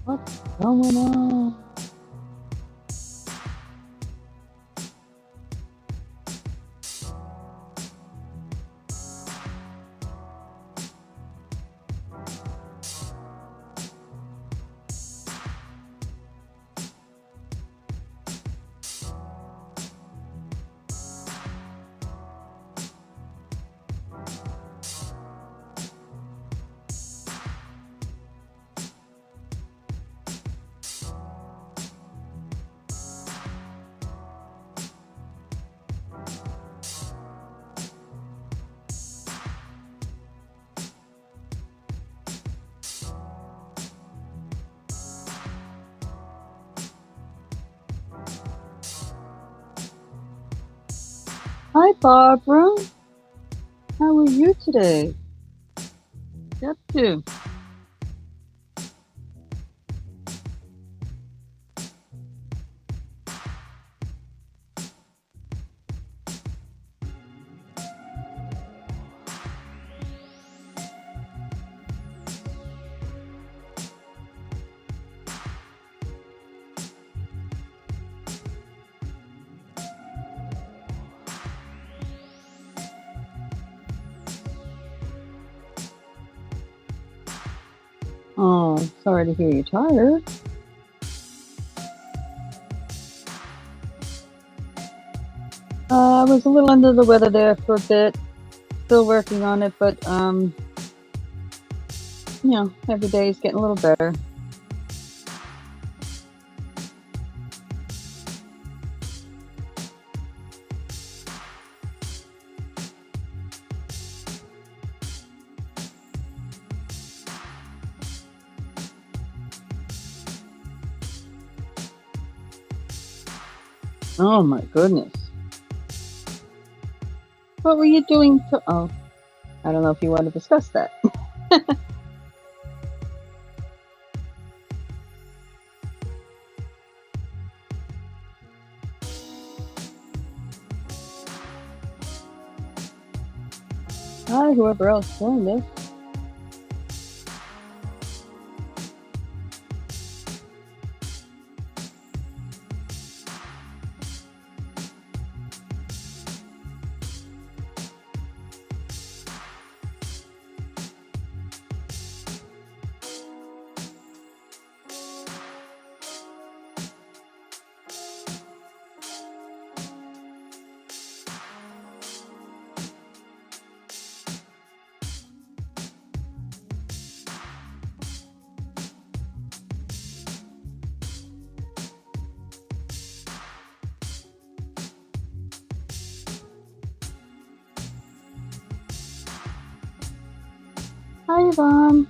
What's going on? Hi, Barbara. How are you today? What you up to? Oh, sorry to hear you're tired. I was a little under the weather there for a bit. Still working on it, but every day is getting a little better. Oh my goodness. What were you doing to, oh, I don't know if you want to discuss that. Hi, whoever else joined us. Hi, Yvonne.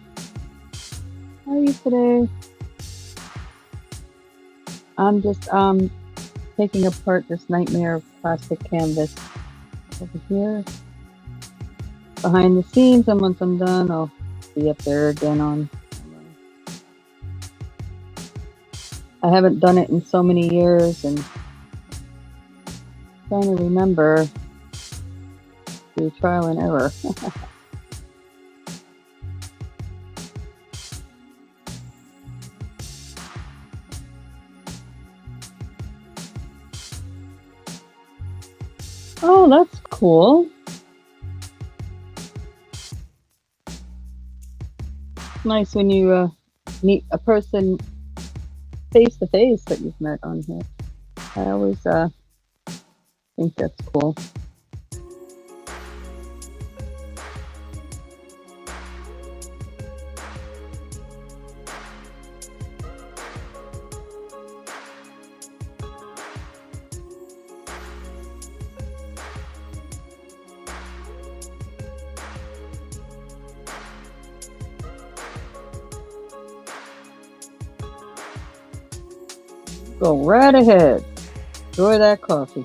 How are you today? I'm just taking apart this nightmare of plastic canvas over here behind the scenes, and once I'm done, I'll be up there again on. I haven't done it in so many years, and trying to remember through trial and error. Oh, that's cool. Nice when you meet a person face to face that you've met on here. I always think that's cool. Go right ahead. Enjoy that coffee.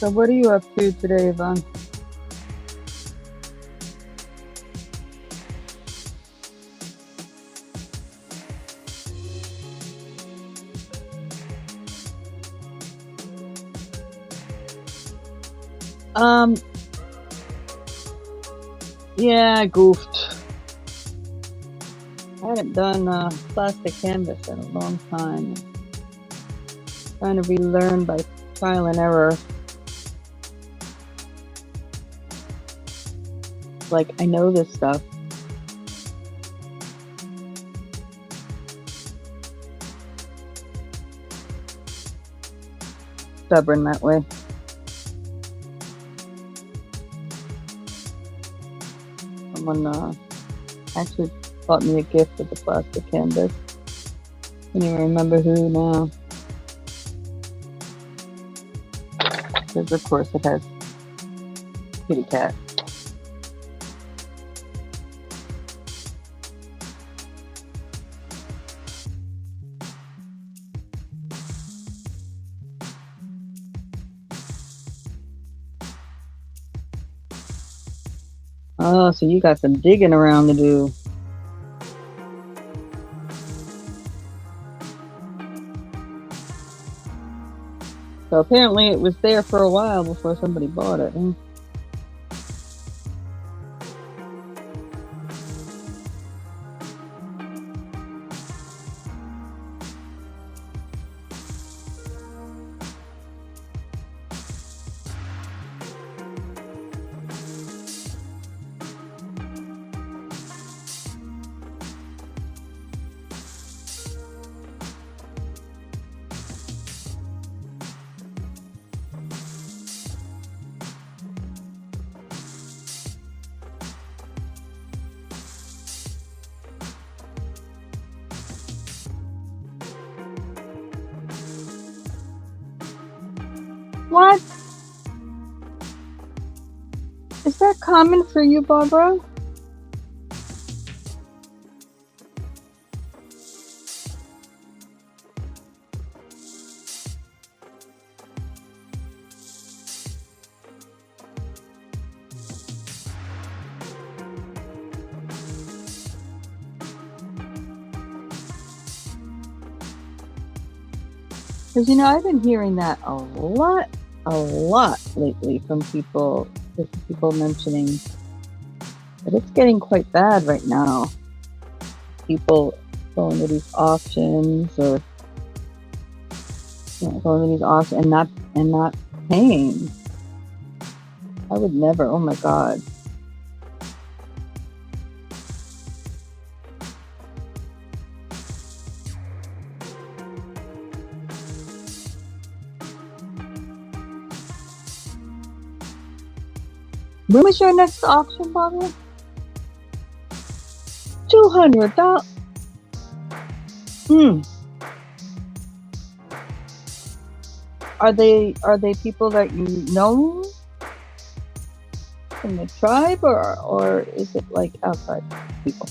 So what are you up to today, Yvonne? Um, yeah, I goofed. I haven't done plastic canvas in a long time. Trying to relearn by trial and error. Like, I know this stuff. Stubborn that way. Someone actually bought me a gift with the plastic canvas. I can't even remember who now. Because of course it has kitty cat. Oh, so you got some digging around to do. So apparently it was there for a while before somebody bought it. Huh? What? Is that common for you, Barbara? Because, you know, I've been hearing that a lot lately from people, just people mentioning that it's getting quite bad right now. People going to these auctions or going to these auctions and not paying. I would never. Oh my God. When was your next auction, Barbara? $200. Are they people that you know in the tribe, or is it like outside people?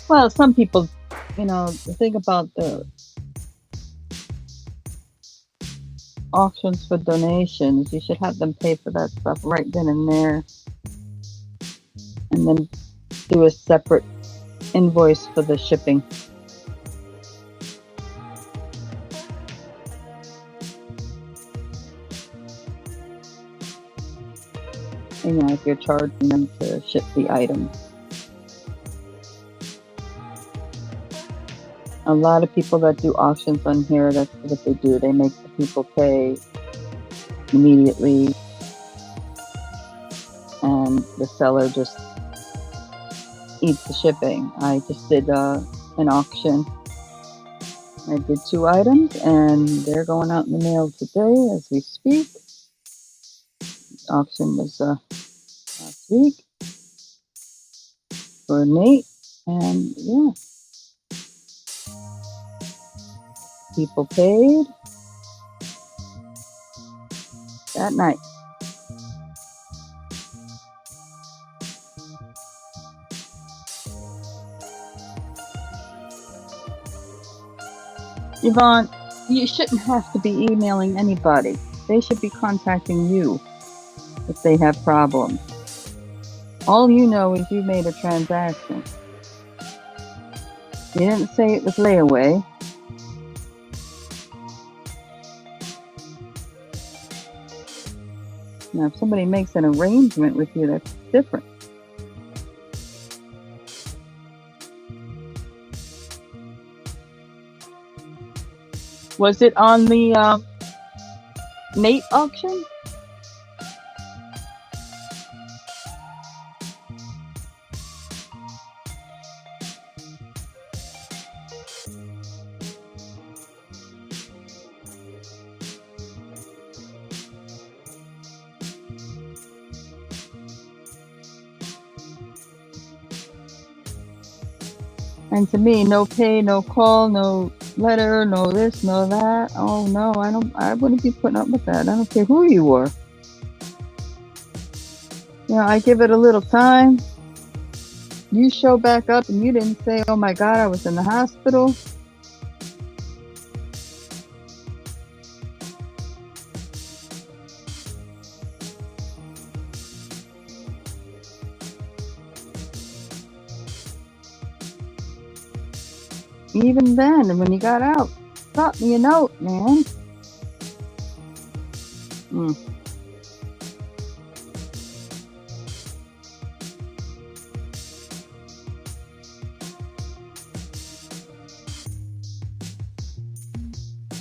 Well, some people, the thing about the auctions for donations, you should have them pay for that stuff right then and there, and then do a separate invoice for the shipping. If you're charging them to ship the item. A lot of people that do auctions on here, that's what they do. They make the people pay immediately, and the seller just eats the shipping. I just did an auction. I did 2 items, and they're going out in the mail today as we speak. auction was last week for Nate, and yeah, people paid that night. Yvonne, you shouldn't have to be emailing anybody. They should be contacting you if they have problems. All you know is you made a transaction. You didn't say it was layaway. Now, if somebody makes an arrangement with you, that's different. Was it on the Nate auction? And to me, no pay, no call, no letter, no this, no that. Oh no, I wouldn't be putting up with that. I don't care who you were. You know, I give it a little time. You show back up and you didn't say, oh my God, I was in the hospital. Even then, and when you got out, drop me a note, man.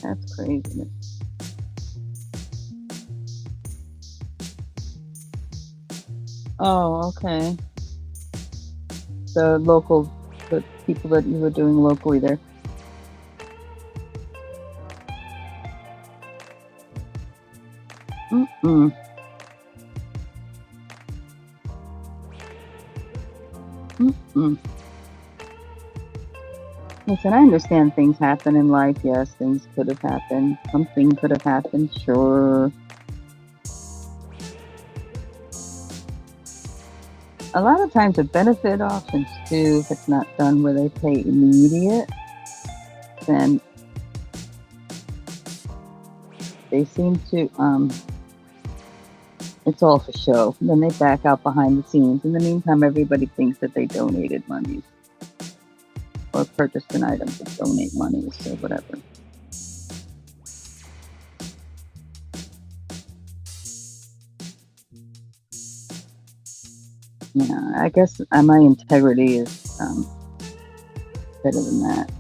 That's crazy. Oh, okay. The people that you were doing locally there. Mm-mm. Mm-mm. Listen, I understand things happen in life. Yes, things could have happened. Something could have happened, sure. A lot of times with benefit auctions too, if it's not done where they pay immediate, then they seem to, it's all for show. Then they back out behind the scenes. In the meantime, everybody thinks that they donated monies or purchased an item to donate monies or whatever. Yeah, I guess my integrity is better than that.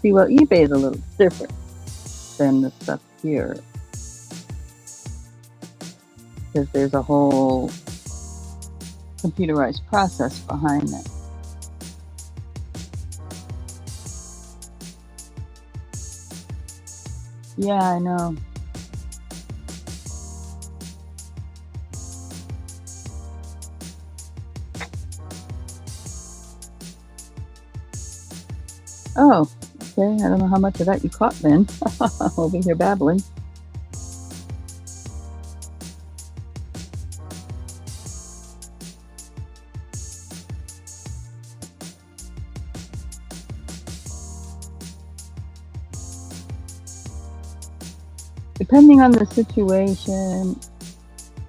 See, well, eBay is a little different than the stuff here, because there's a whole computerized process behind that. Yeah, I know. Oh, okay. I don't know how much of that you caught then. Over here babbling. Depending on the situation,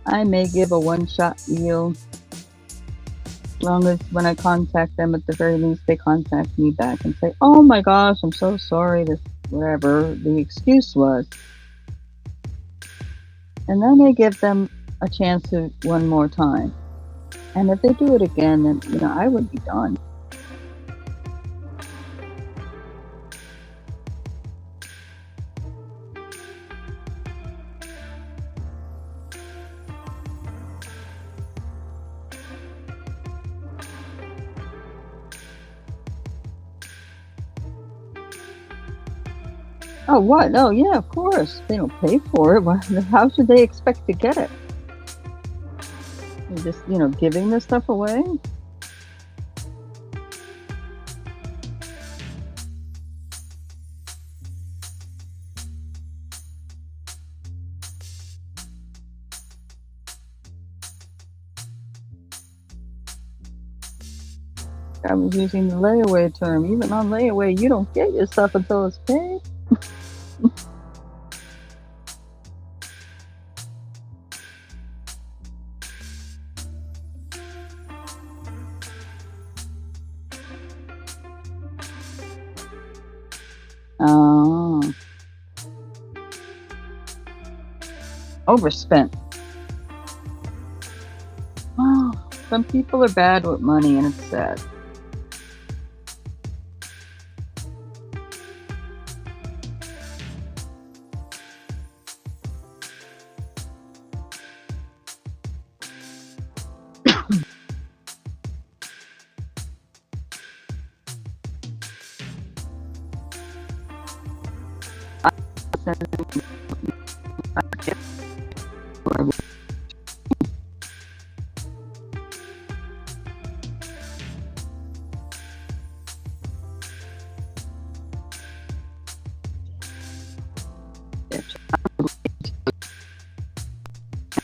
I may give a one-shot deal. As long as when I contact them, at the very least, they contact me back and say, oh my gosh, I'm so sorry, this, whatever the excuse was. And then I give them a chance to one more time. And if they do it again, then, you know, I would be done. Oh, what? Oh, yeah, of course. They don't pay for it. How should they expect to get it? They're just, giving this stuff away? I was using the layaway term. Even on layaway, you don't get your stuff until it's paid. Oh, overspent. Oh, some people are bad with money, and it's sad.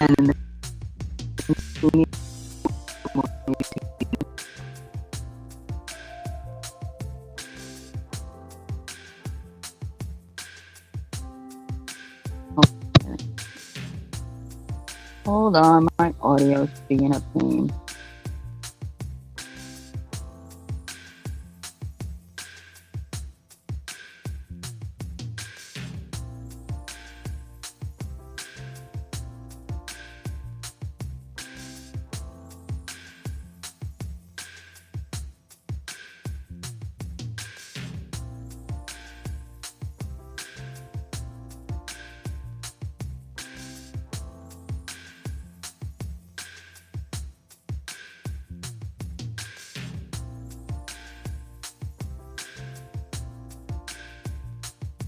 And hold on, my audio's being a pain.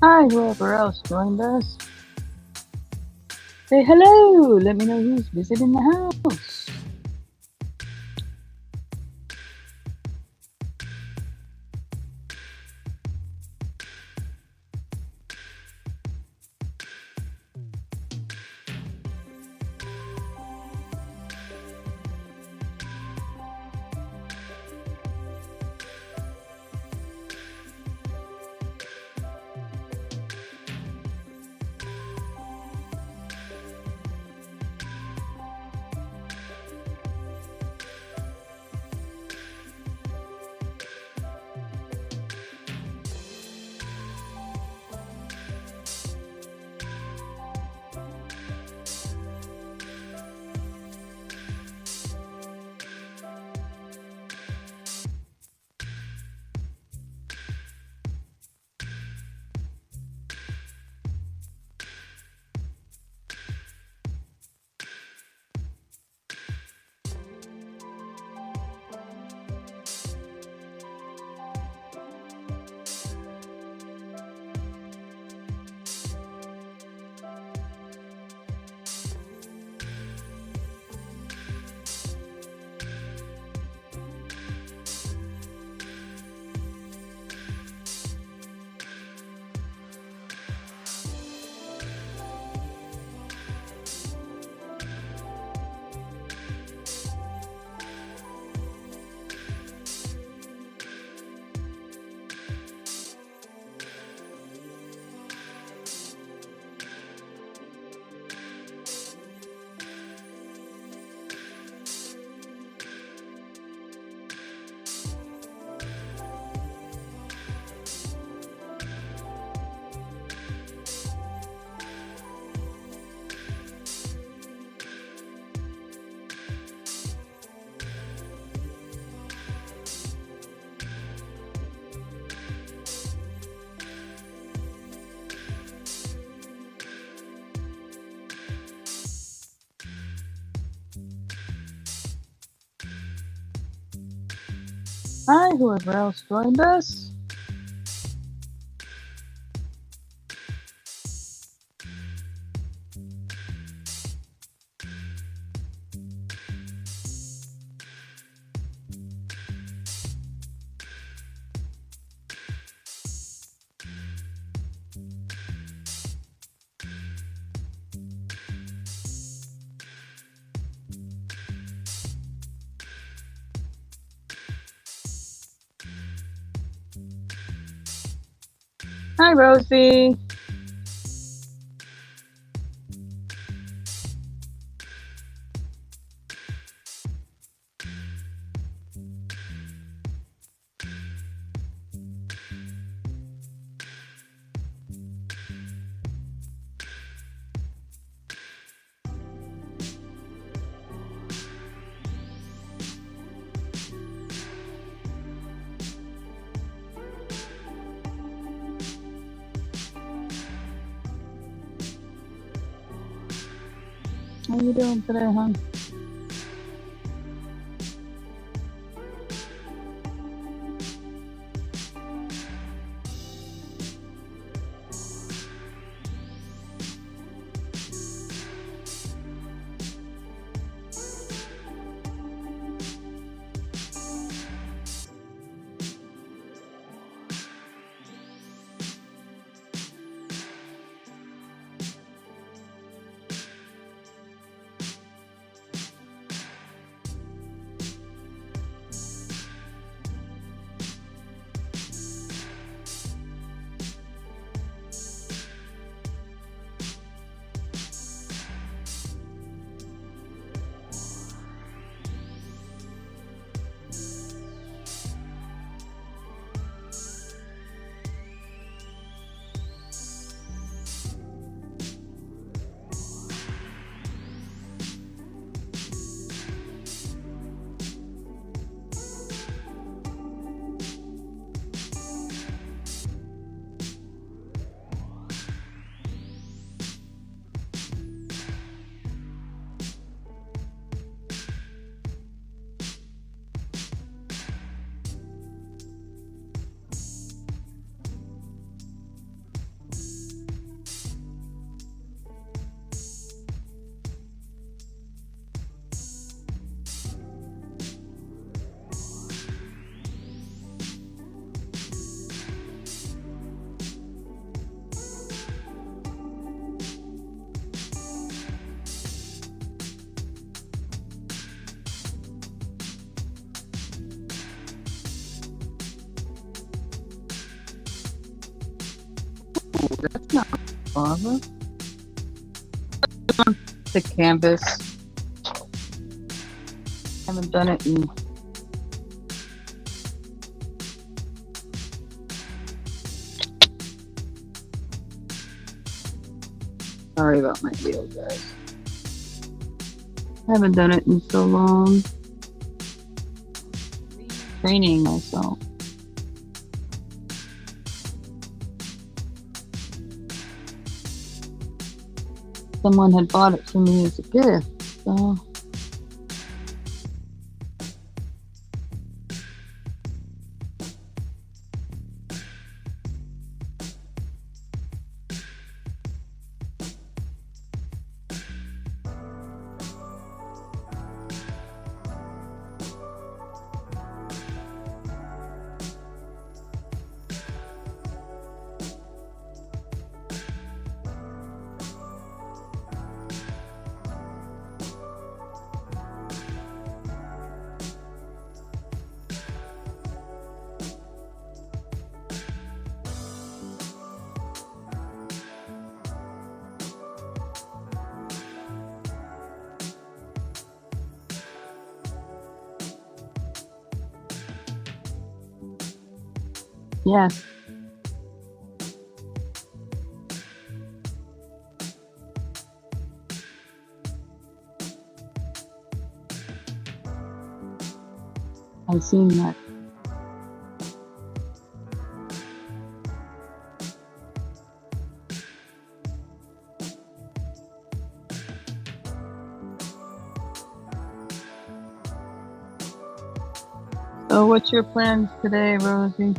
Hi, whoever else joined us. Say hello. Let me know who's visiting the house. Hi, whoever else joined us. Hi, Rosie. How you doing today, hon? That's not lava. The canvas. Haven't done it in. Sorry about my wheel, guys. Haven't done it in so long. Training myself. Someone had bought it for me as a gift, so. Yes. I've seen that. So what's your plans today, Rosie?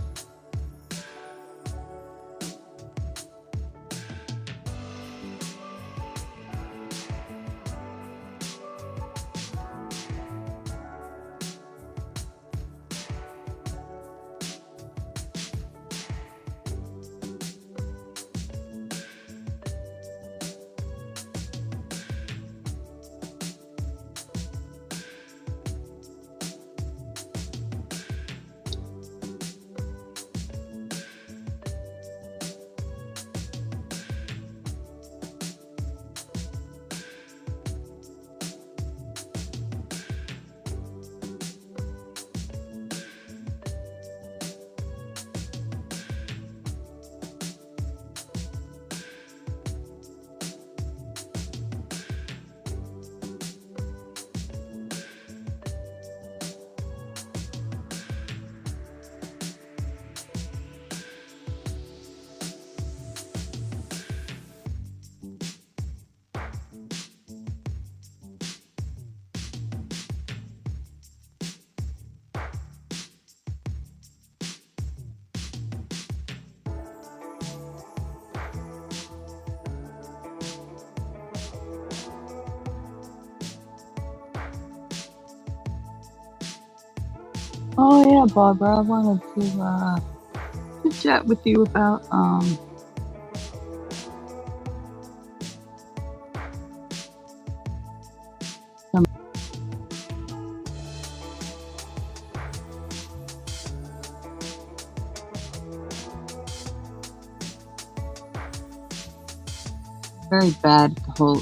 Oh yeah, Barbara, I wanted to chat with you about some very bad the whole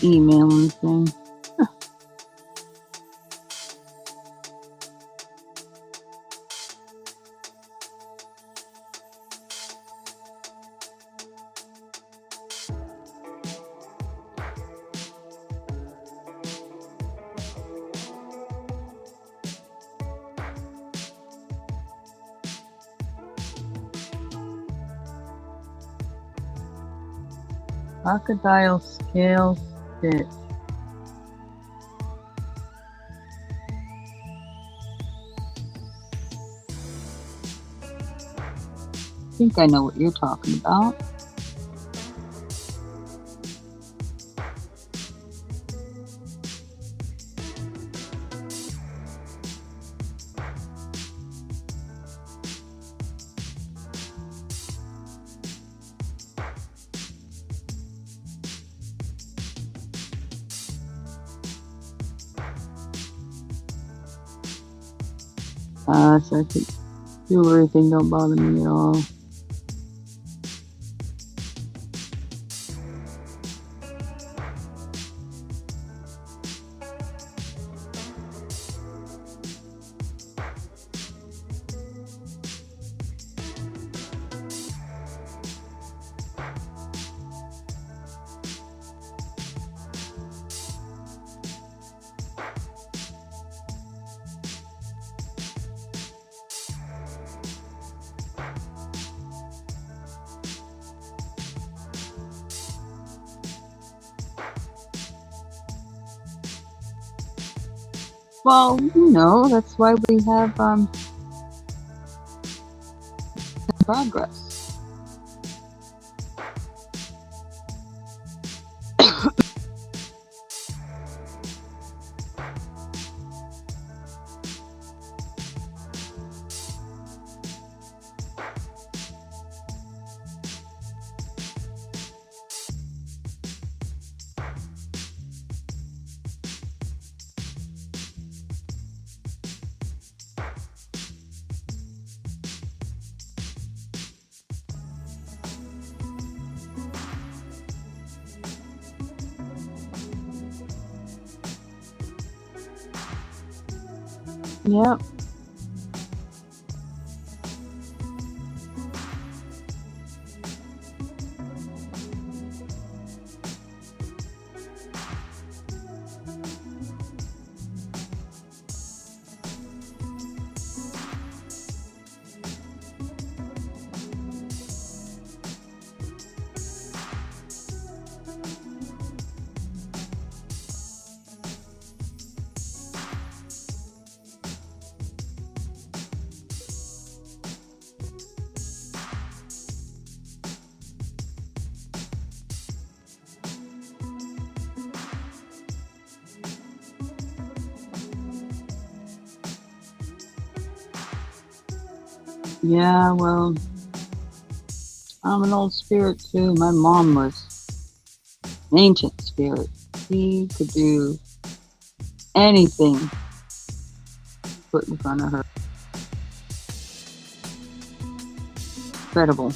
emailing thing. Crocodile scale stitch. I think I know what you're talking about. So I think jewelry thing don't bother me at all. Well, that's why we have progress. Yep. Yeah, well, I'm an old spirit too. My mom was an ancient spirit. She could do anything put in front of her. Incredible.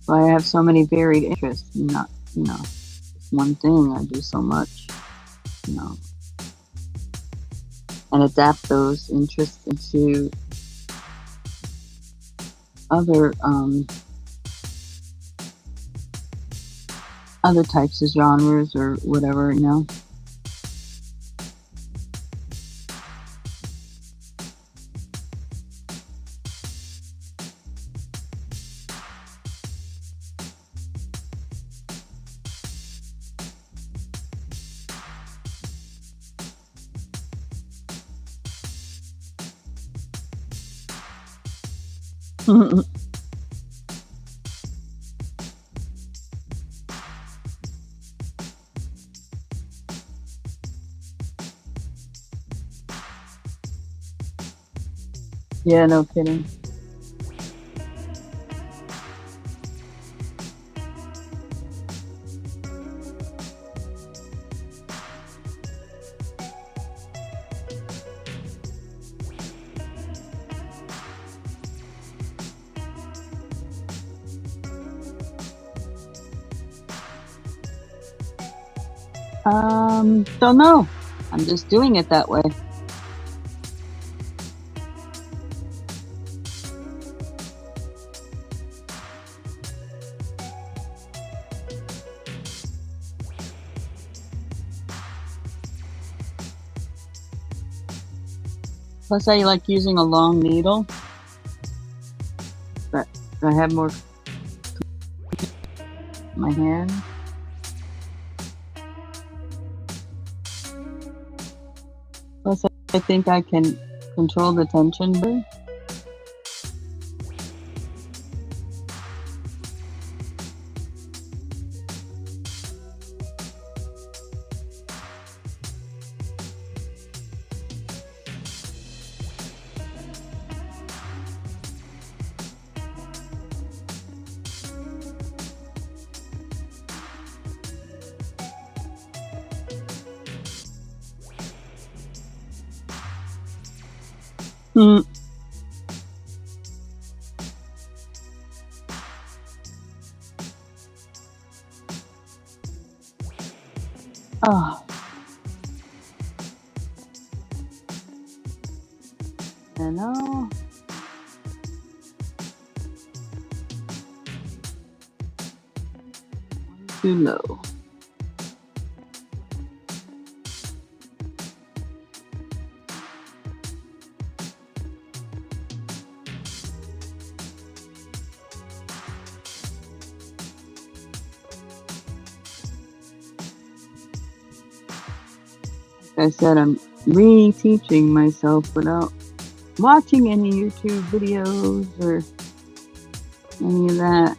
Why I have so many varied interests, not, just one thing. I do so much, and adapt those interests into other other types of genres or whatever, Yeah, no kidding. Don't know. I'm just doing it that way. Plus, I like using a long needle. But I have more in my hand. Plus, I think I can control the tension better. Hmm. Oh. I know. Too low. Like I said, I'm re-teaching myself without watching any YouTube videos or any of that.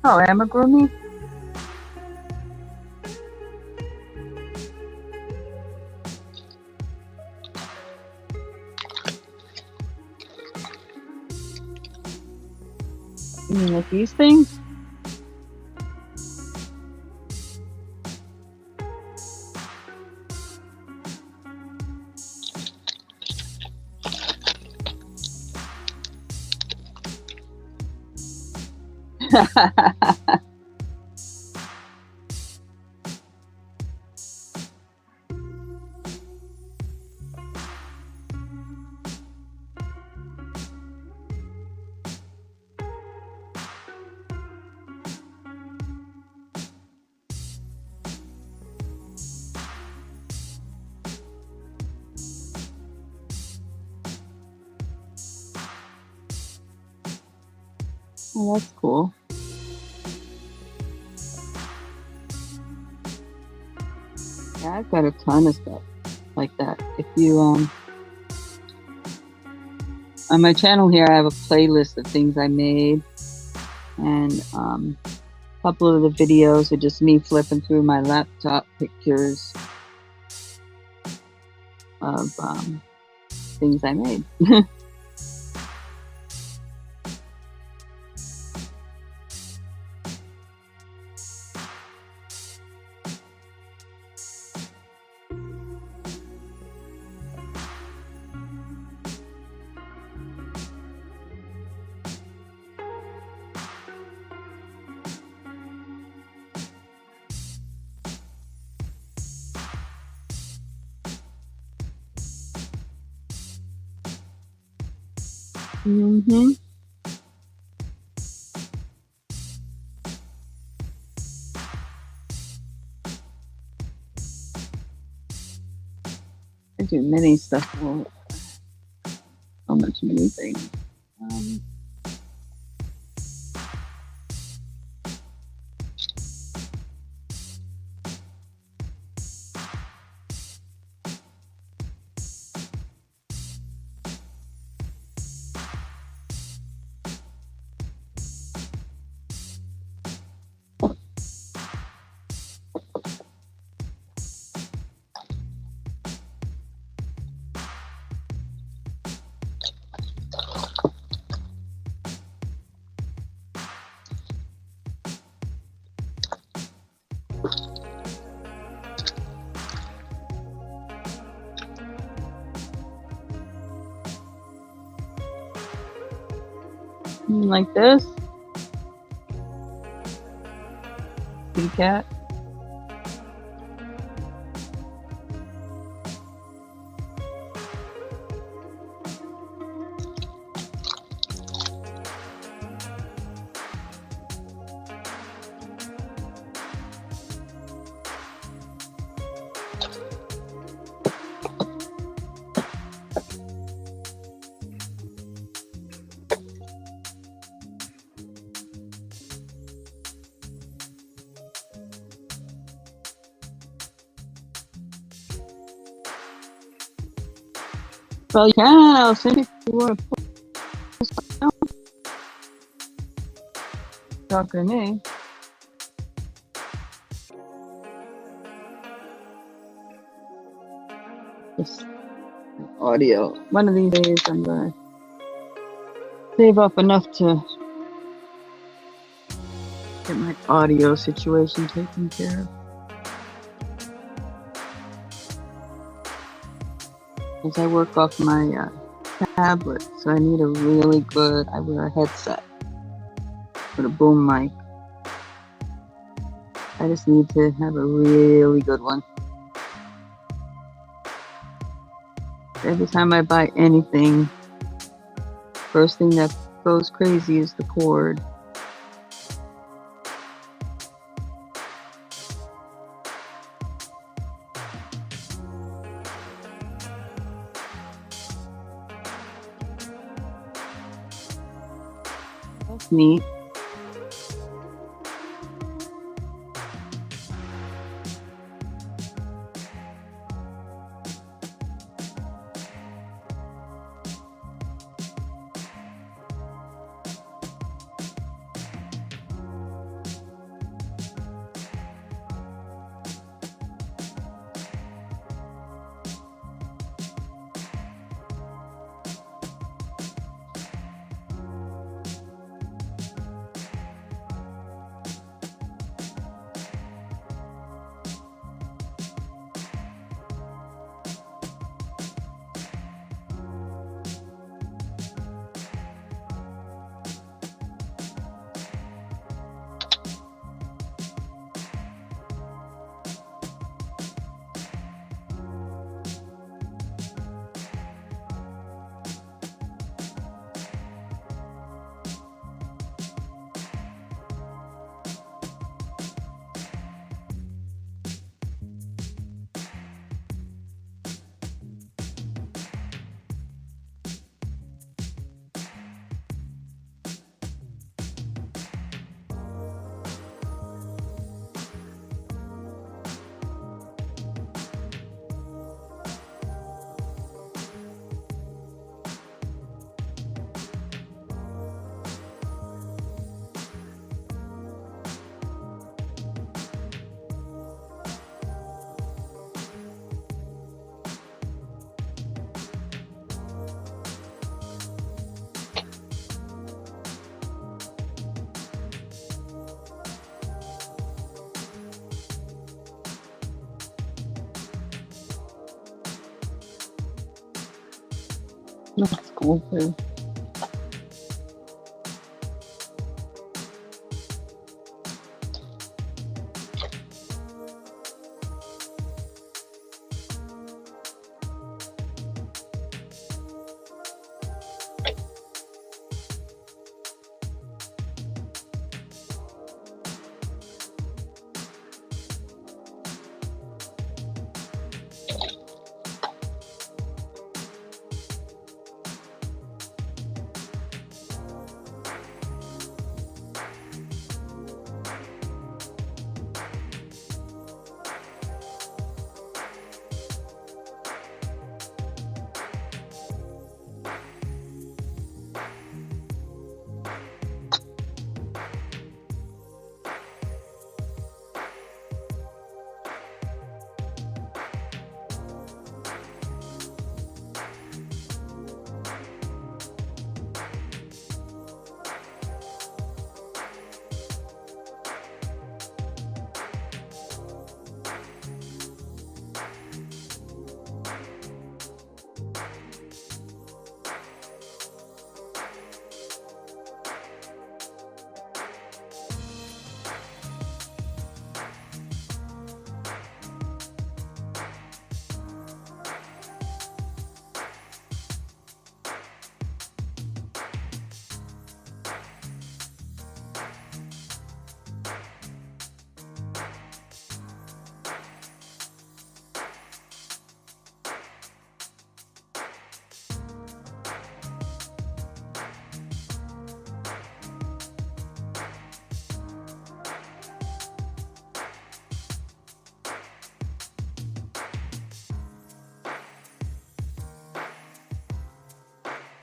Oh, amigurumi? You mean like these things? Oh, that's cool. Yeah, I've got a ton of stuff like that. If you on my channel here, I have a playlist of things I made, and a couple of the videos are just me flipping through my laptop pictures of things I made. Mm-hmm. I do many stuff. Well, so much many things. Um, like this. Kitty cat. Well, you can. I'll send it if you want to post down. Talking to me. Just audio. One of these days, I'm gonna save up enough to get my audio situation taken care of. As I work off my tablet, so I need a really good. I wear a headset with a boom mic. I just need to have a really good one. Every time I buy anything, first thing that goes crazy is the cord. That's neat. That's cool too.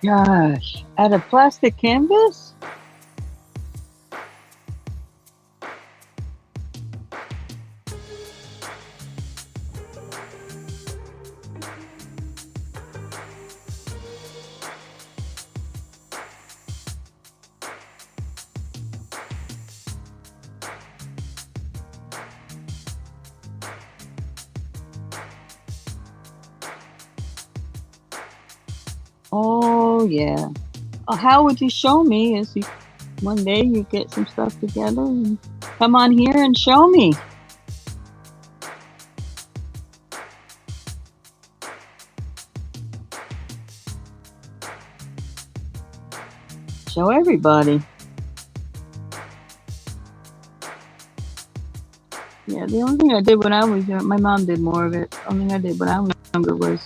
Gosh, out of plastic canvas? Oh yeah. How would you show me? Is you one day you get some stuff together and come on here and show me. Show everybody. Yeah, the only thing I did when I was young, my mom did more of it. The only thing I did when I was younger was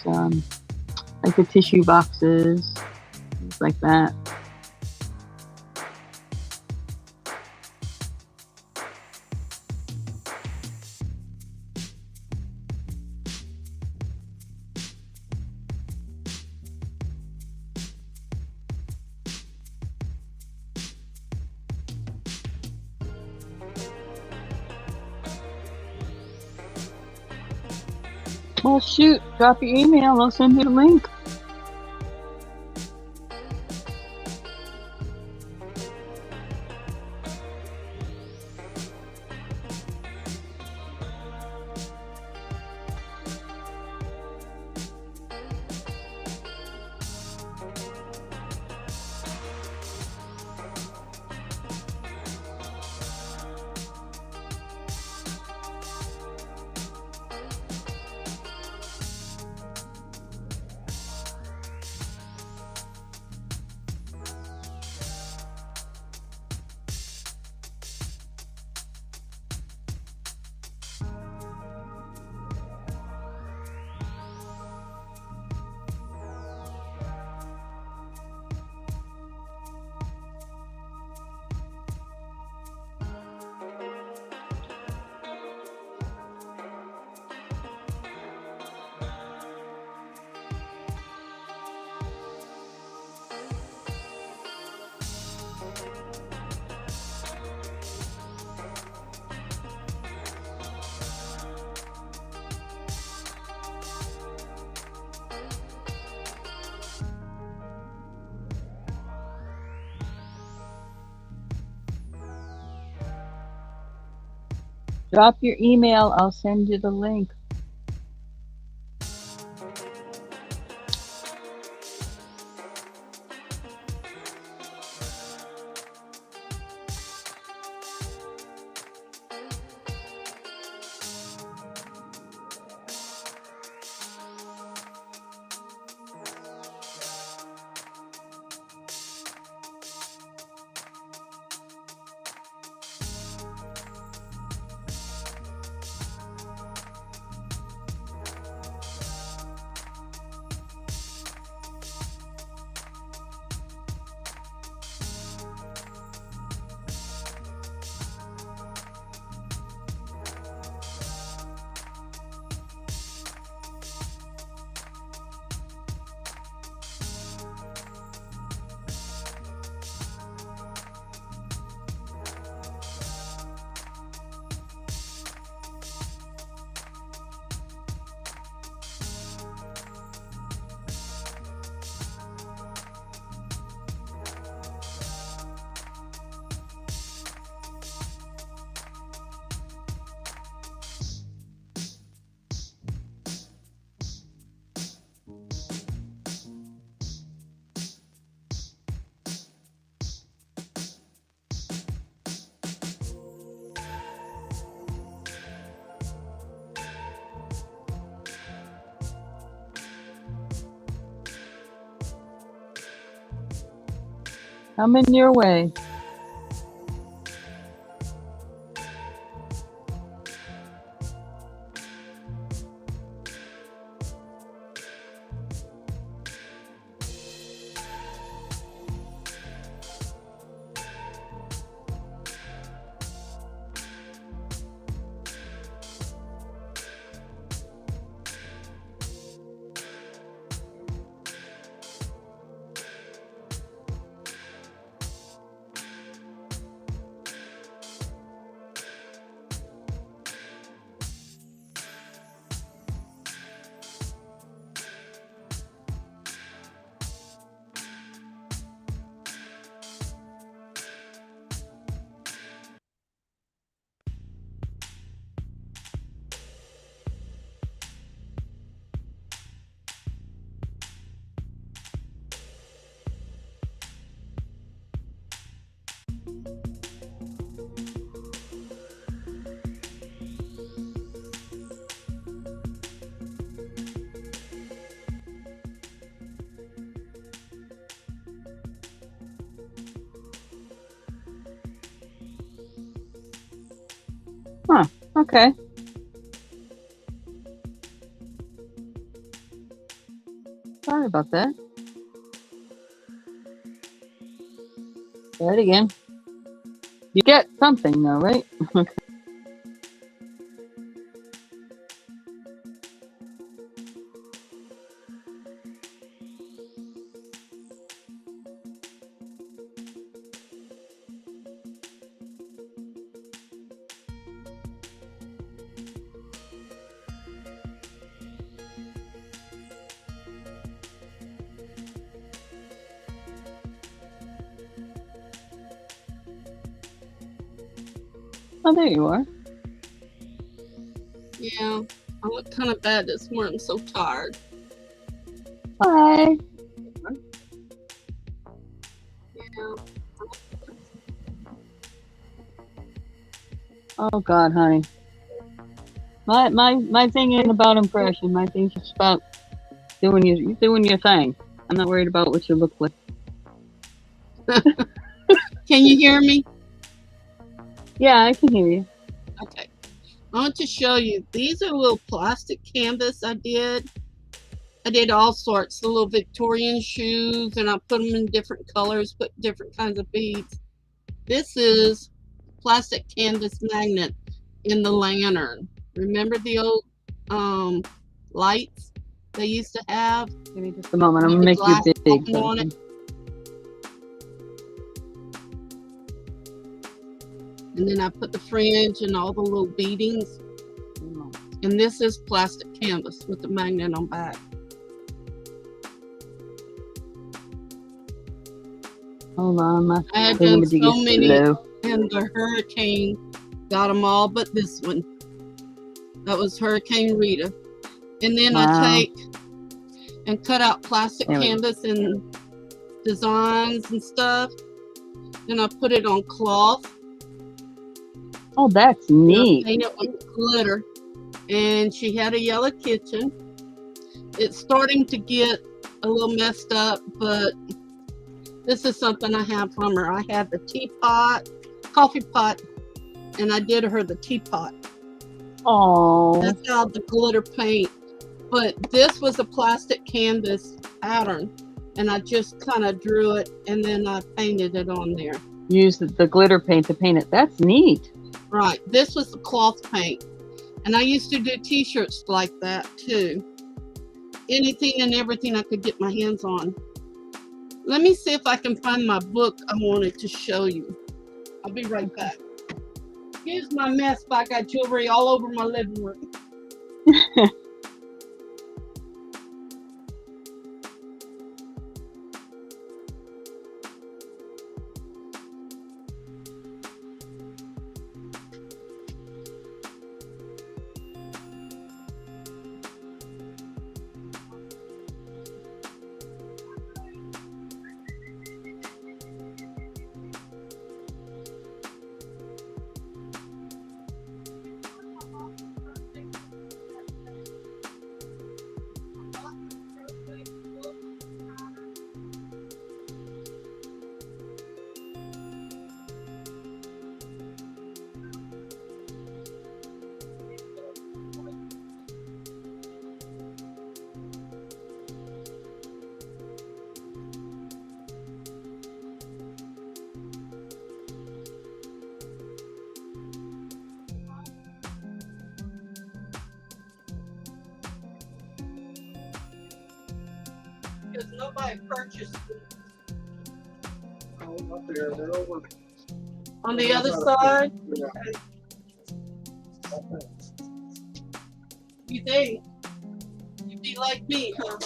like the tissue boxes, things like that. Well, shoot, drop your email. I'll send you the link. Drop your email. I'll send you the link. Coming your way. Huh. Okay. Sorry about that. Try it again. You get something though, right? Okay. Oh, there you are. Yeah, I look kind of bad this morning. I'm so tired. Hi. Yeah. Oh God, honey. My thing ain't about impression. My thing's just about doing your thing. I'm not worried about what you look like. Can you hear me? Yeah, I can hear you. Okay. I want to show you. These are little plastic canvas I did. I did all sorts, the little Victorian shoes, and I put them in different colors, put different kinds of beads. This is plastic canvas magnet in the lantern. Remember the old lights they used to have? Give me just a moment. I'm With gonna the make you glass big. bottom on it. And then I put the fringe and all the little beadings. And this is plastic canvas with the magnet on back. Hold on, my I had done so many, slow. and the hurricane got them all but this one. That was Hurricane Rita. And then Wow. I take and cut out plastic canvas and designs and stuff. Then I put it on cloth. Oh, that's neat. I paint it with glitter. And she had a yellow kitchen. It's starting to get a little messed up, but this is something I have from her. I had the teapot, coffee pot, and I did her the teapot. Oh. That's how the glitter paint. But this was a plastic canvas pattern, and I just kind of drew it, and then I painted it on there. Use the glitter paint to paint it. That's neat. Right. This was the cloth paint. And I used to do t-shirts like that too. Anything and everything I could get my hands on. Let me see if I can find my book I wanted to show you. I'll be right back. Here's my mess, but I got jewelry all over my living room. Because nobody purchased them. Oh, up there, they're over. On the other side? Yeah. Okay. You think? You'd be like me, huh?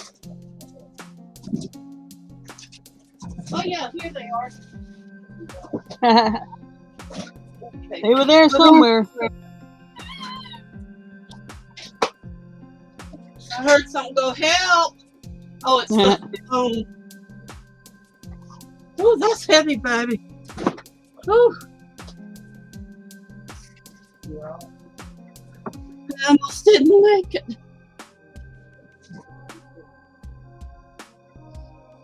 Oh yeah, here they are. Okay. They were there somewhere. I heard something go, help! Oh, it's the oh, that's heavy, baby. Whew. Yeah. I almost didn't make it.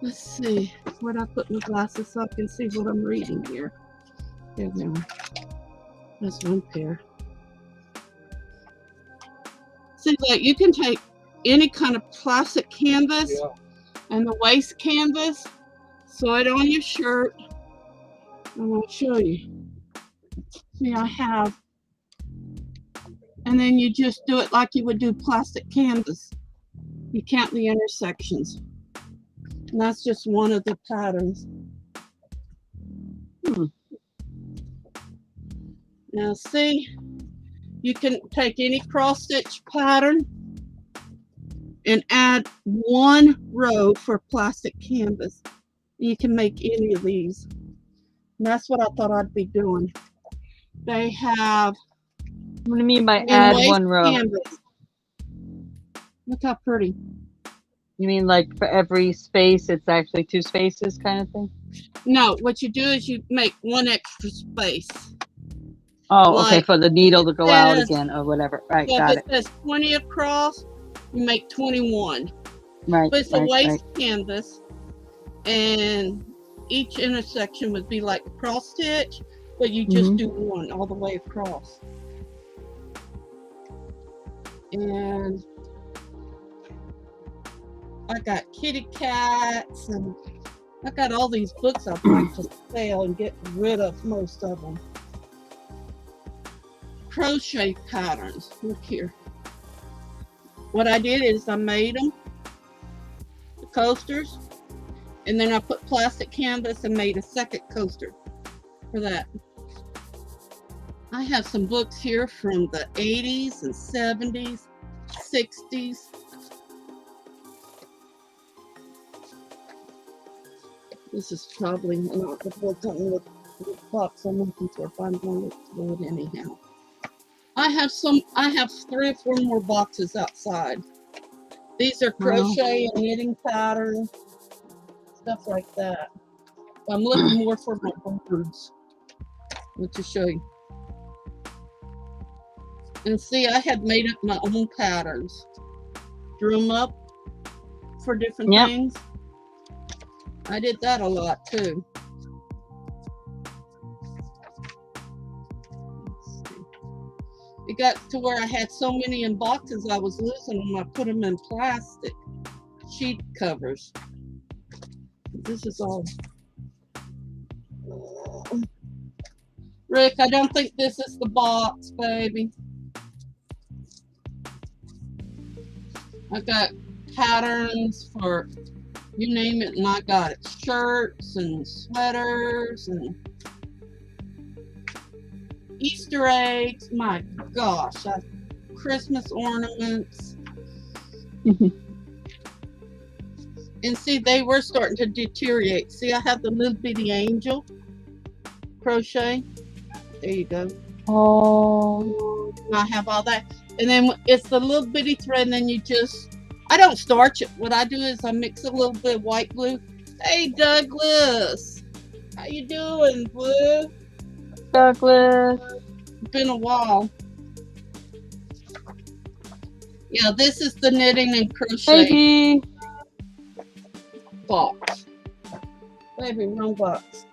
Let's see. Where'd I put my glasses so I can see what I'm reading here? There they are. That's one pair. See, like you can take any kind of plastic canvas Yeah. and the waste canvas, sew it on your shirt. I'm going to show you. See, I have, and then you just do it like you would do plastic canvas. You count the intersections. And that's just one of the patterns. Hmm. Now see, you can take any cross stitch pattern and add one row for plastic canvas. You can make any of these. And that's what I thought I'd be doing. They have What do you mean by in add waste one row? canvas. Look how pretty. You mean like for every space, it's actually 2 spaces kind of thing? No, what you do is you make one extra space. Oh, okay, Like for the needle to go out says, again or whatever. Right, so if got it it. says 20 across, you make 21. Right, But it's a right, waste right. canvas, and each intersection would be like a cross stitch, but you just do one all the way across. And I got kitty cats, and I got all these books I'd like to sell and get rid of most of them. Crochet patterns. Look here. What I did is I made them, the coasters, and then I put plastic canvas and made a second coaster for that. I have some books here from the 80s and 70s, 60s. This is probably not the book on the box I'm looking for, if I'm going to do it anyhow. I have 3 or 4 more boxes outside. These are crochet and knitting patterns, stuff like that. I'm looking more for my birds. Let me show you. And see, I had made up my own patterns. Drew them up for different things. I did that a lot too. It got to where I had so many in boxes I was losing them. I put them in plastic sheet covers. This is all. Rick, I don't think this is the box, baby. I got patterns for you name it, and I got it. Shirts and sweaters and Easter eggs. My gosh, Christmas ornaments. And see, they were starting to deteriorate. See, I have the little bitty angel crochet. There you go. Oh. And I have all that. And then it's the little bitty thread, and then you just, I don't starch it. What I do is I mix a little bit of white glue. Hey, Douglas. How you doing, Blue? Douglas. It's been a while. Yeah, this is the knitting and crochet Baby. box. Baby, wrong box.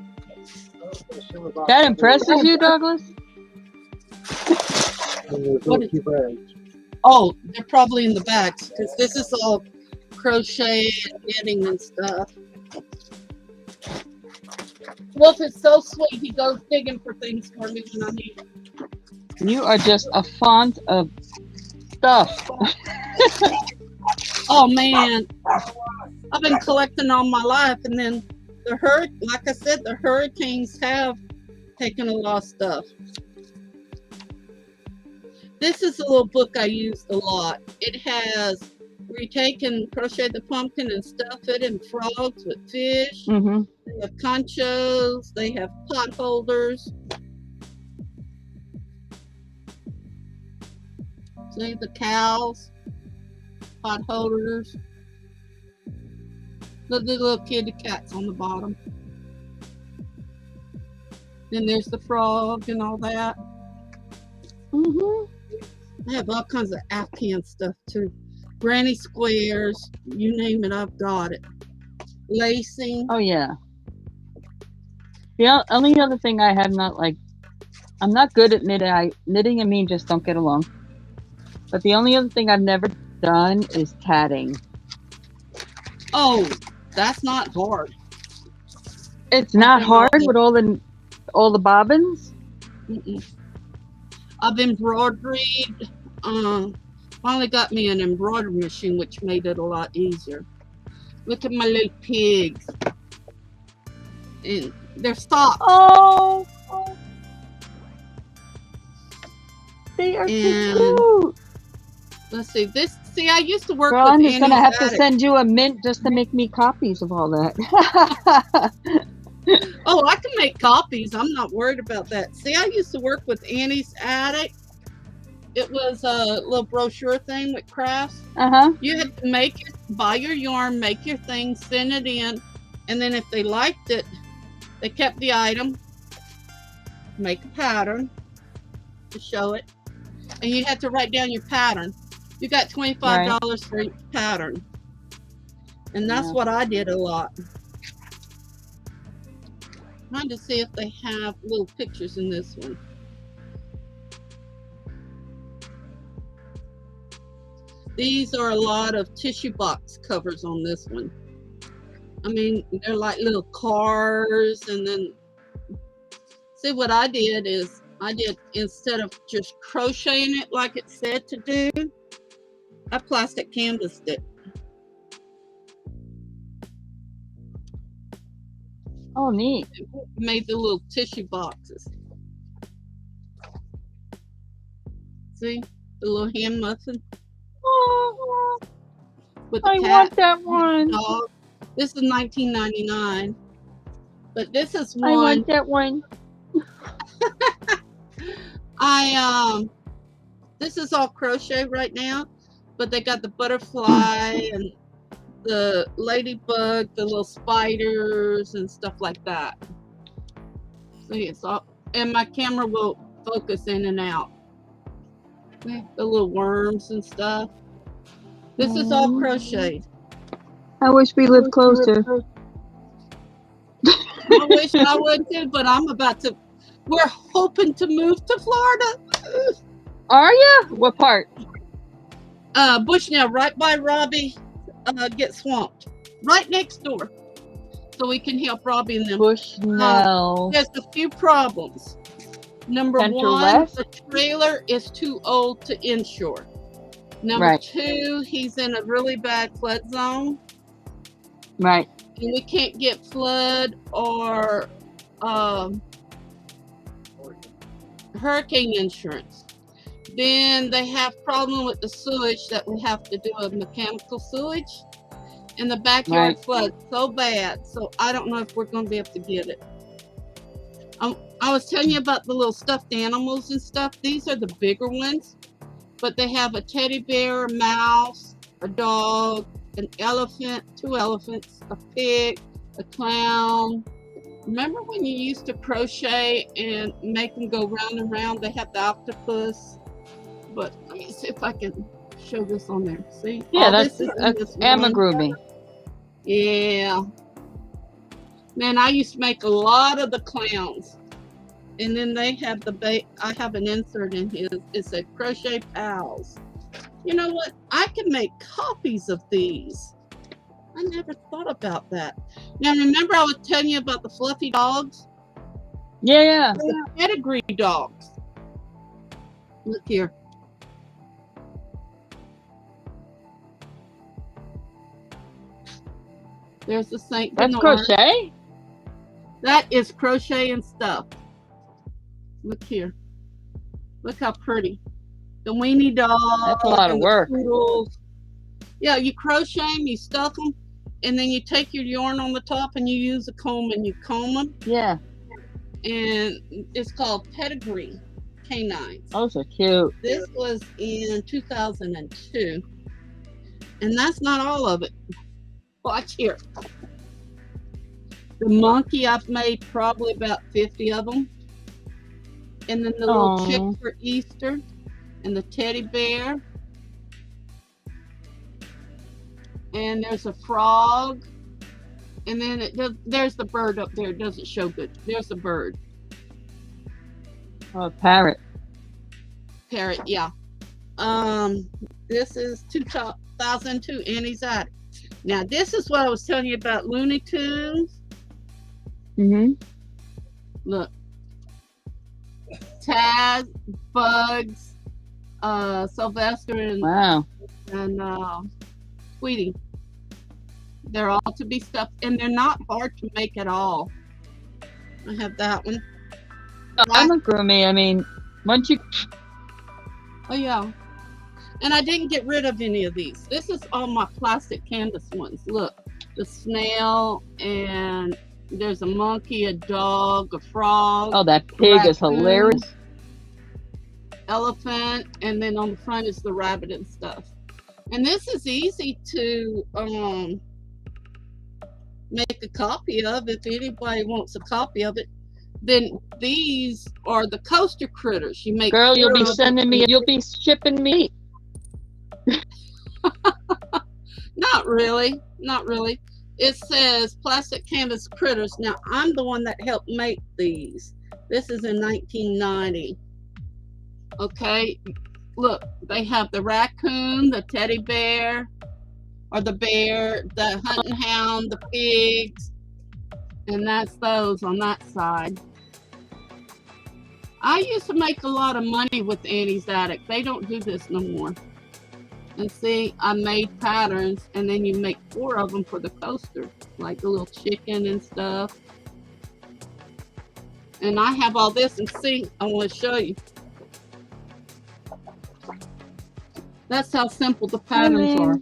That impresses you, Douglas? Oh, they're probably in the bags because this is all crochet and knitting and stuff. Wolf is so sweet. He goes digging for things for me when I need them. You are just a font of stuff. Oh man, I've been collecting all my life, and then like I said, the hurricanes have taken a lot of stuff. This is a little book I used a lot. It has where you take and crochet the pumpkin and stuff it in frogs with fish. They have conchos. They have pot holders. See the cows, pot holders. The little kitty cats on the bottom. Then there's the frog and all that. I have all kinds of Afghan stuff too. Granny squares, you name it, I've got it. Lacing. Oh yeah. The only other thing I have not I'm not good at knitting. Knitting and me just don't get along. But the only other thing I've never done is tatting. Oh, that's not hard. It's not I've done hard all with all the bobbins. Mm-mm. I've embroidered. Finally got me an embroidery machine, which made it a lot easier. Look at my little pigs. And they're socks. Oh, they are And too cute. let's see. See, I used to work Girl, with I'm just gonna Annie's have to Attic. send you a mint just to make me copies of all that. Oh, I can make copies. I'm not worried about that. See, I used to work with Annie's Attic. It was a little brochure thing with crafts. You had to make it, buy your yarn, make your thing, send it in, and then if they liked it, they kept the item, make a pattern to show it, and you had to write down your pattern. You got $25 for each pattern, and that's what I did a lot. Trying to see if they have little pictures in this one. These are a lot of tissue box covers on this one. I mean, they're like little cars, and then see what I did is instead of just crocheting it like it said to do, I plastic canvased it. Oh, neat. Made the little tissue boxes. See the little hand muffin Oh, with the I cat. want that one. Dog. This is $19.99, but this is I one want that one. this is all crochet right now, but they got the butterfly and the ladybug, the little spiders and stuff like that. See, it's all, and my camera will focus in and out. See, the little worms and stuff. This is all crocheted. I wish we lived closer. I wish I would too, but we're hoping to move to Florida. Are you? What part? Bushnell, right by Robbie, Get Swamped. Right next door. So we can help Robbie and them. Bushnell. There's a few problems. Number Center one, West? the trailer is too old to inshore. Number two, he's in a really bad flood zone. Right. And we can't get flood or hurricane insurance. Then they have problem with the sewage that we have to do a mechanical sewage. And the backyard floods so bad. So I don't know if we're going to be able to get it. I was telling you about the little stuffed animals and stuff. These are the bigger ones. But they have a teddy bear, a mouse, a dog, an elephant, 2 elephants, a pig, a clown. Remember when you used to crochet and make them go round and round? They have the octopus. But let me see if I can show this on there. See? Yeah, that's amigurumi. Yeah. Man, I used to make a lot of the clowns. And then they have I have an insert in his. It said Crochet Pals. You know what? I can make copies of these. I never thought about that. Now, remember I was telling you about the fluffy dogs? Yeah. They're pedigree dogs. Look here. There's the Saint Bernard. That's crochet? That is crochet and stuff. Look here. Look how pretty. The weenie dog. That's a lot of work. Poodles. Yeah, you crochet them, you stuff them, and then you take your yarn on the top and you use a comb and you comb them. Yeah. And it's called pedigree canines. Those are cute. This was in 2002. And that's not all of it. Watch here. The monkey, I've made probably about 50 of them. And then the little chick for Easter. And the teddy bear. And there's a frog. And then there's the bird up there. It doesn't show good. There's a bird. Oh, a parrot. Parrot, yeah. This is 2002 Annie's Attic. Now, this is what I was telling you about Looney Tunes. Mm-hmm. Look, Taz, Bugs, Sylvester, Wow. and Tweety. They're all to be stuffed, and they're not hard to make at all. I have that one. I'm a groomie. I mean, once you. Oh yeah. And I didn't get rid of any of these. This is all my plastic canvas ones. Look, the snail, and there's a monkey, a dog, a frog. Oh, that pig is hilarious. Elephant, and then on the front is the rabbit and stuff. And this is easy to make a copy of if anybody wants a copy of it. Then these are the coaster critters. You make. Girl, you'll be sending me. You'll be shipping me. Not really. Not really. It says plastic canvas critters. Now, I'm the one that helped make these. This is in 1990. Okay. Look, they have the raccoon, the teddy bear, or the bear, the hunting hound, the pigs, and that's those on that side. I used to make a lot of money with Annie's Attic. They don't do this no more. And see, I made patterns, and then you make 4 of them for the coaster, like the little chicken and stuff. And I have all this, and see, I want to show you. That's how simple the patterns are.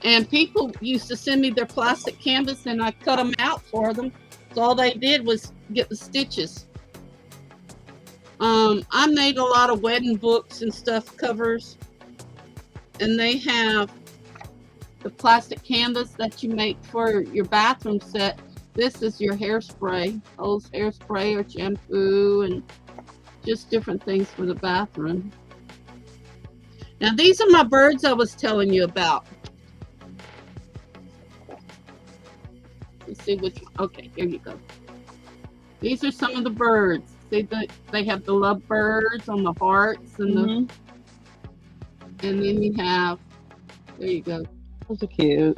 And people used to send me their plastic canvas, and I cut them out for them. So all they did was get the stitches. I made a lot of wedding books and stuff covers, and they have the plastic canvas that you make for your bathroom set. This is your hairspray, O's hairspray or shampoo, and just different things for the bathroom. Now these are my birds I was telling you about. Let's see which one. Okay, here you go. These are some of the birds. See, they have the love birds on the hearts, and and then you have, there you go. Those are cute.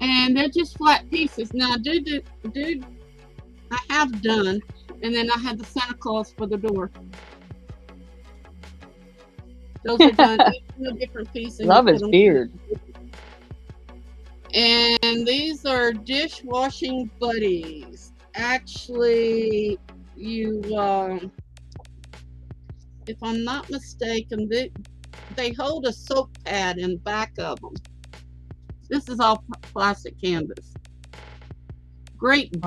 And they're just flat pieces. Now, dude, I have done, and then I had the Santa Claus for the door. Those are done each a different piece. Love his beard. And these are dishwashing buddies. Actually, you, if I'm not mistaken, they hold a soap pad in back of them. This is all plastic canvas. Great gift.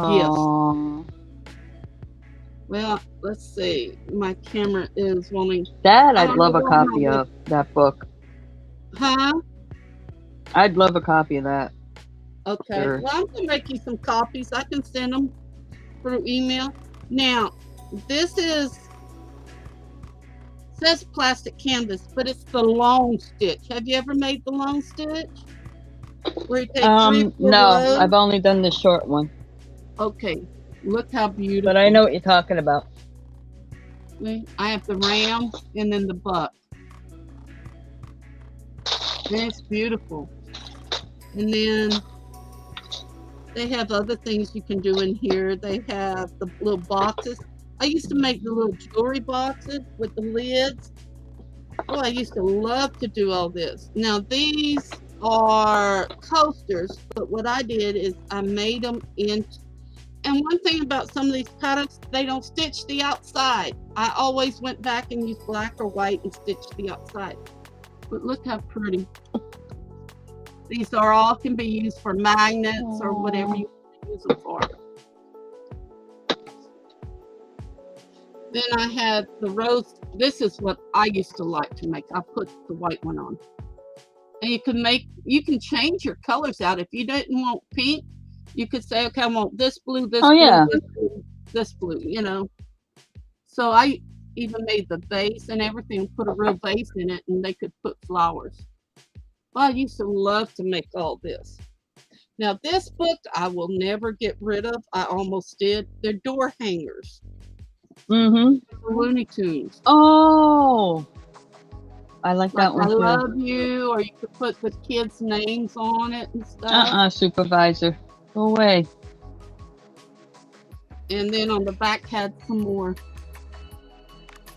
Well, let's see. My camera is wanting. That I'd love a copy of, that book. Huh? I'd love a copy of that. Okay. Sure. Well, I'm going to make you some copies. I can send them through email. Now, this says plastic canvas, but it's the long stitch. Have you ever made the long stitch? Where you take 3 or 4 no, rows? I've only done the short one. Okay. Look how beautiful. But I know what you're talking about. I have the ram and then the buck. And it's beautiful. And then they have other things you can do in here. They have the little boxes. I used to make the little jewelry boxes with the lids. Oh, I used to love to do all this. Now, these are coasters, but what I did is I made them in. And one thing about some of these patterns, they don't stitch the outside. I always went back and used black or white and stitched the outside. But look how pretty. These are all can be used for magnets or whatever you use them for. Then I had the rose. This is what I used to like to make. I put the white one on. And you can change your colors out. If you didn't want pink, you could say, okay, I want this blue, this blue, this blue, you know. So I even made the base and everything, put a real base in it, and they could put flowers. Well, I used to love to make all this. Now, this book I will never get rid of. I almost did. They're door hangers. Mm-hmm. Looney Tunes. Oh, I like Like that I one too. love you, or you could put the kids' names on it and stuff. Supervisor. Go away. And then on the back had some more.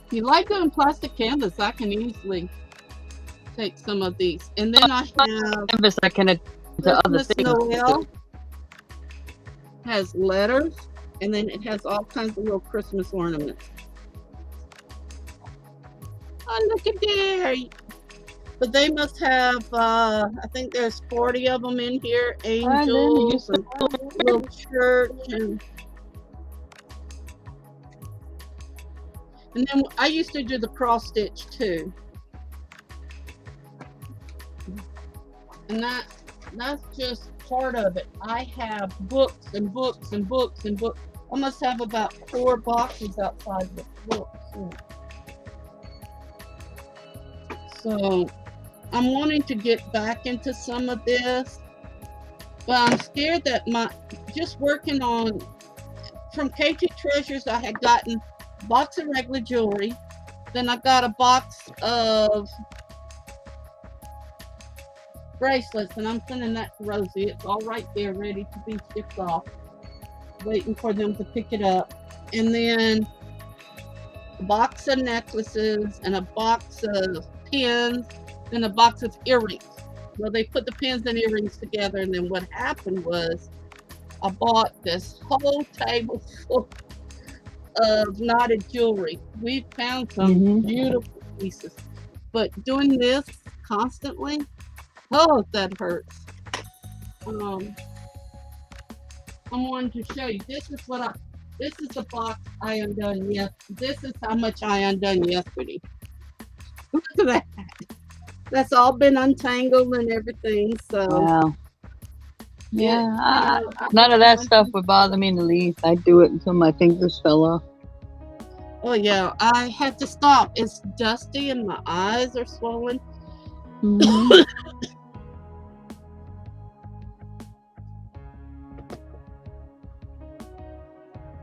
If you like doing plastic canvas, I can easily take some of these. And then I have Canvas I can attach to other Christmas things. Noel. Has letters, and then it has all kinds of little Christmas ornaments. Oh, look at there. But they must have, I think there's 40 of them in here. Angels and little church. And then I used to do the cross stitch too. And that's just part of it. I have books and books and books and books. I must have about 4 boxes outside the books. So I'm wanting to get back into some of this, but I'm scared that just working on from Cattitude Treasures, I had gotten a box of regular jewelry. Then I got a box of bracelets, and I'm sending that to Rosie. It's all right there, ready to be shipped off, waiting for them to pick it up. And then a box of necklaces and a box of pins and a box of earrings. Well, they put the pins and earrings together, and then what happened was I bought this whole table full of knotted jewelry. We found some beautiful pieces, but doing this constantly, oh, that hurts. I wanted to show you. This is the box I undone. Yes, this is how much I undone yesterday. Look at that. That's all been untangled and everything. So wow. Yeah, none of that stuff would bother me in the least. I'd do it until my fingers fell off. Oh yeah, I had to stop. It's dusty and my eyes are swollen.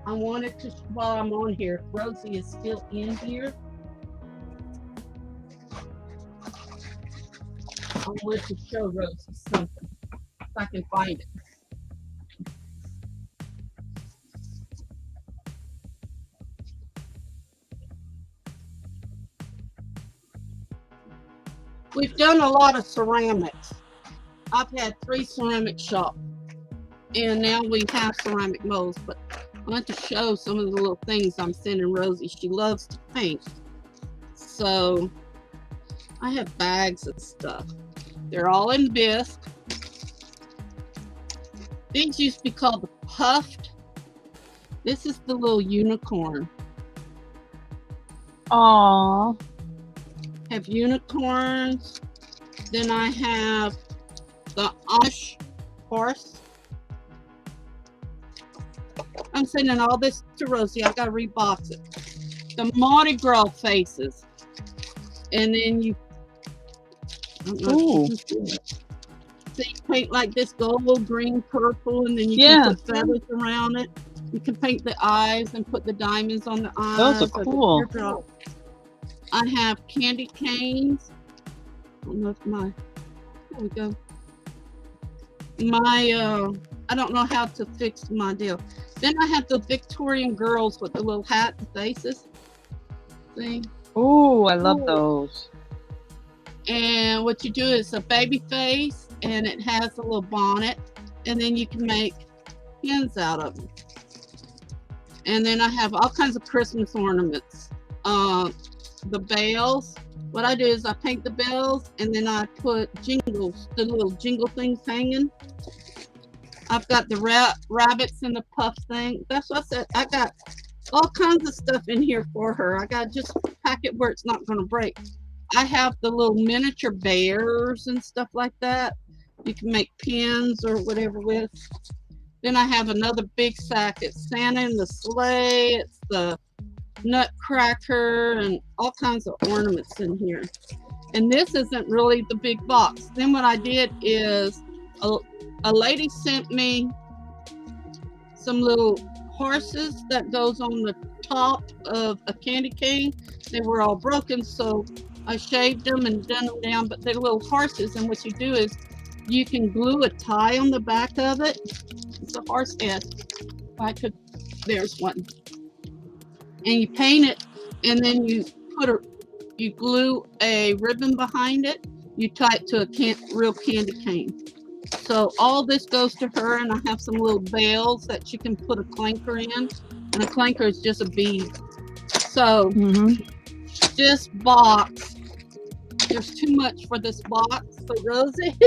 I wanted to, while I'm on here, Rosie is still in here. I wanted to show Rosie something, if I can find it. We've done a lot of ceramics. I've had 3 ceramic shops, and now we have ceramic molds, but I want to show some of the little things I'm sending Rosie. She loves to paint. So I have bags and stuff. They're all in bisque. These used to be called the puffed. This is the little unicorn. Aww. Have unicorns. Then I have the Amish horse. I'm sending all this to Rosie. I gotta rebox it. The Mardi Gras faces. And then you, Ooh. so you paint like this gold, green, purple, and then you can put feathers around it. You can paint the eyes and put the diamonds on the eyes. Those are cool. I have candy canes. I don't know if there we go. I don't know how to fix my deal. Then I have the Victorian girls with the little hat and faces. See? Oh, I love those. And what you do is a baby face, and it has a little bonnet, and then you can make pins out of them. And then I have all kinds of Christmas ornaments. The bells. What I do is I paint the bells, and then I put jingles, the little jingle things hanging. I've got the rabbits and the puff thing. That's what I said. I got all kinds of stuff in here for her. I got just pack it where it's not going to break. I have the little miniature bears and stuff like that. You can make pins or whatever with. Then I have another big sack. It's Santa and the sleigh. It's the Nutcracker and all kinds of ornaments in here. And this isn't really the big box. Then what I did is a lady sent me some little horses that goes on the top of a candy cane. They were all broken, so I shaved them and done them down, but they're little horses, and what you do is you can glue a tie on the back of it. It's a horse head. There's one. And you paint it, and then you glue a ribbon behind it. You tie it to a real candy cane. So all this goes to her, and I have some little bells that she can put a clanker in, and a clanker is just a bead. So this box, there's too much for this box for Rosie.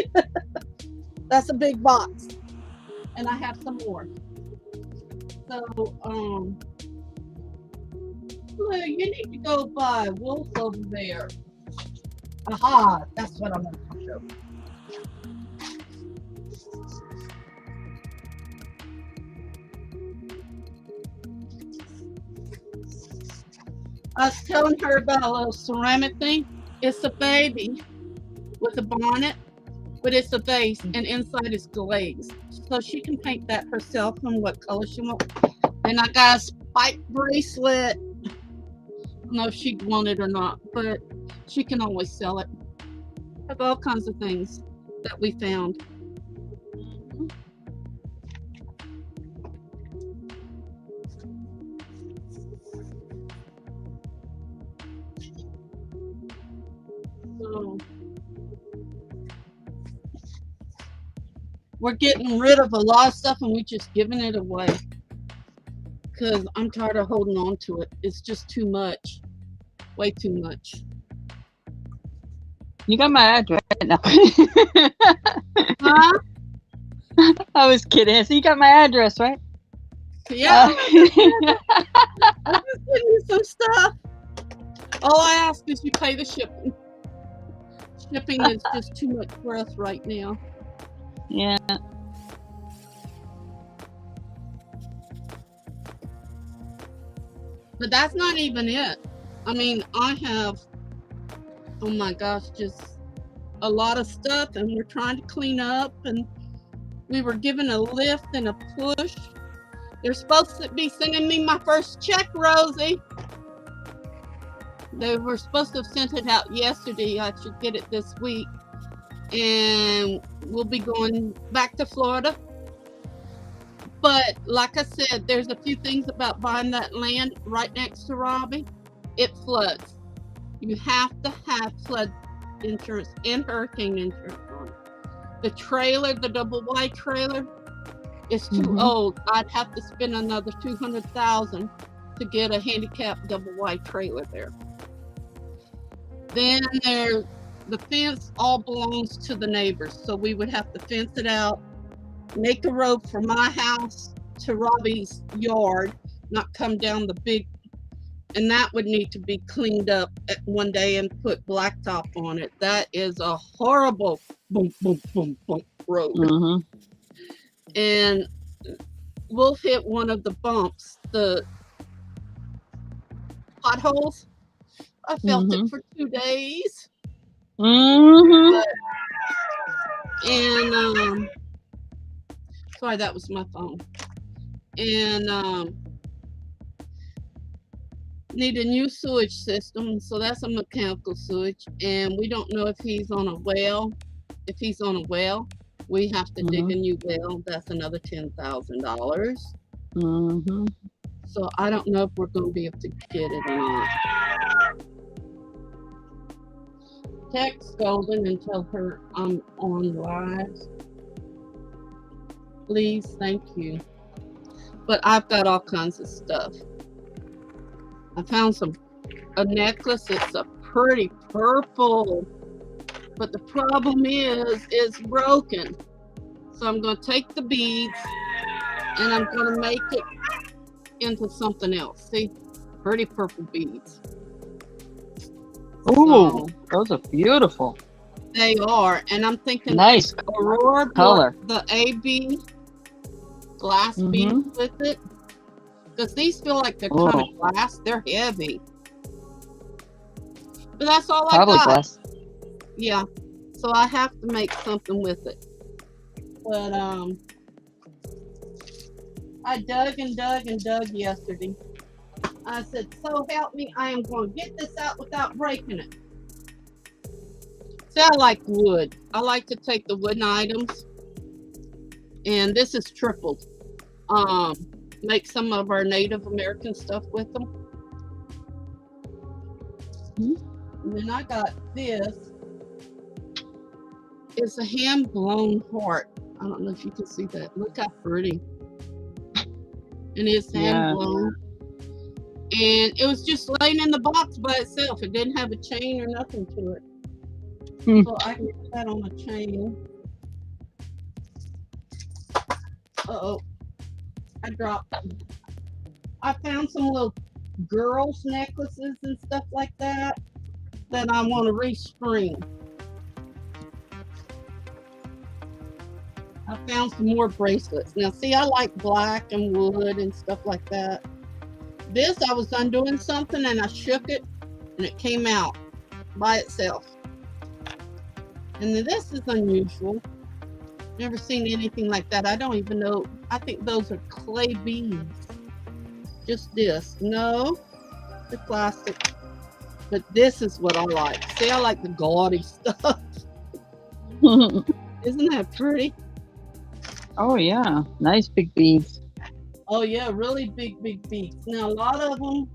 That's a big box, and I have some more. So Blue, you need to go buy wolf over there. Aha, that's what I'm going to show. I was telling her about a little ceramic thing. It's a baby with a bonnet, but it's a vase, and inside is glazed. So she can paint that herself on what color she wants. And I got a spike bracelet. I don't know if she'd want it or not, but she can always sell it. I have all kinds of things that we found. So we're getting rid of a lot of stuff, and we're just giving it away because I'm tired of holding on to it. It's just too much, way too much. You got my address right now. Huh? I was kidding. So you got my address, right? Yeah. I'm just getting you some stuff. All I ask is you pay the shipping. Shipping is just too much for us right now. Yeah. But that's not even it. I mean, I have, oh my gosh, just a lot of stuff, and we're trying to clean up, and we were given a lift and a push. They're supposed to be sending me my first check, Rosie. They were supposed to have sent it out yesterday. I should get it this week. And we'll be going back to Florida. But like I said, there's a few things about buying that land right next to Robbie. It floods. You have to have flood insurance and hurricane insurance on it. The trailer, the double wide trailer, is too old. I'd have to spend another $200,000 to get a handicapped double wide trailer there. Then the fence all belongs to the neighbors, so we would have to fence it out, make a road from my house to Robbie's yard, not come down the big, and that would need to be cleaned up one day and put blacktop on it. That is a horrible boom, boom, boom, boom road. And we'll hit one of the bumps, the potholes. I felt it for 2 days. And sorry, that was my phone. And need a new sewage system, so that's a mechanical sewage, and we don't know if he's on a well. If he's on a well, we have to dig a new well. That's another $10,000. So I don't know if we're going to be able to get it or not. Text Golden and tell her I'm on live. Please, thank you. But I've got all kinds of stuff. I found a necklace. It's a pretty purple, but the problem is it's broken. So I'm going to take the beads and I'm going to make it into something else. See, pretty purple beads. Ooh, those are beautiful. They are, and I'm thinking nice Aurora color. The AB glass beads with it, because these feel like they're kind of glass. They're heavy, but that's all Probably I got. glass. Yeah, so I have to make something with it. But I dug and dug and dug yesterday. I said, so help me, I am going to get this out without breaking it. See, I like wood. I like to take the wooden items, and this is tripled. Make some of our Native American stuff with them. And then I got this. It's a hand blown heart. I don't know if you can see that. Look how pretty. And it's hand blown. And it was just laying in the box by itself. It didn't have a chain or nothing to it. So I can put that on a chain. Uh-oh. I dropped. I found some little girls' necklaces and stuff like that I want to restring. I found some more bracelets. Now, see, I like black and wood and stuff like that. This, I was undoing something and I shook it and it came out by itself. And then this is unusual. Never seen anything like that. I don't even know. I think those are clay beads. Just this. No, they're plastic. But this is what I like. See, I like the gaudy stuff. Isn't that pretty? Oh yeah, nice big beads. Oh yeah, really big beads. Now a lot of them,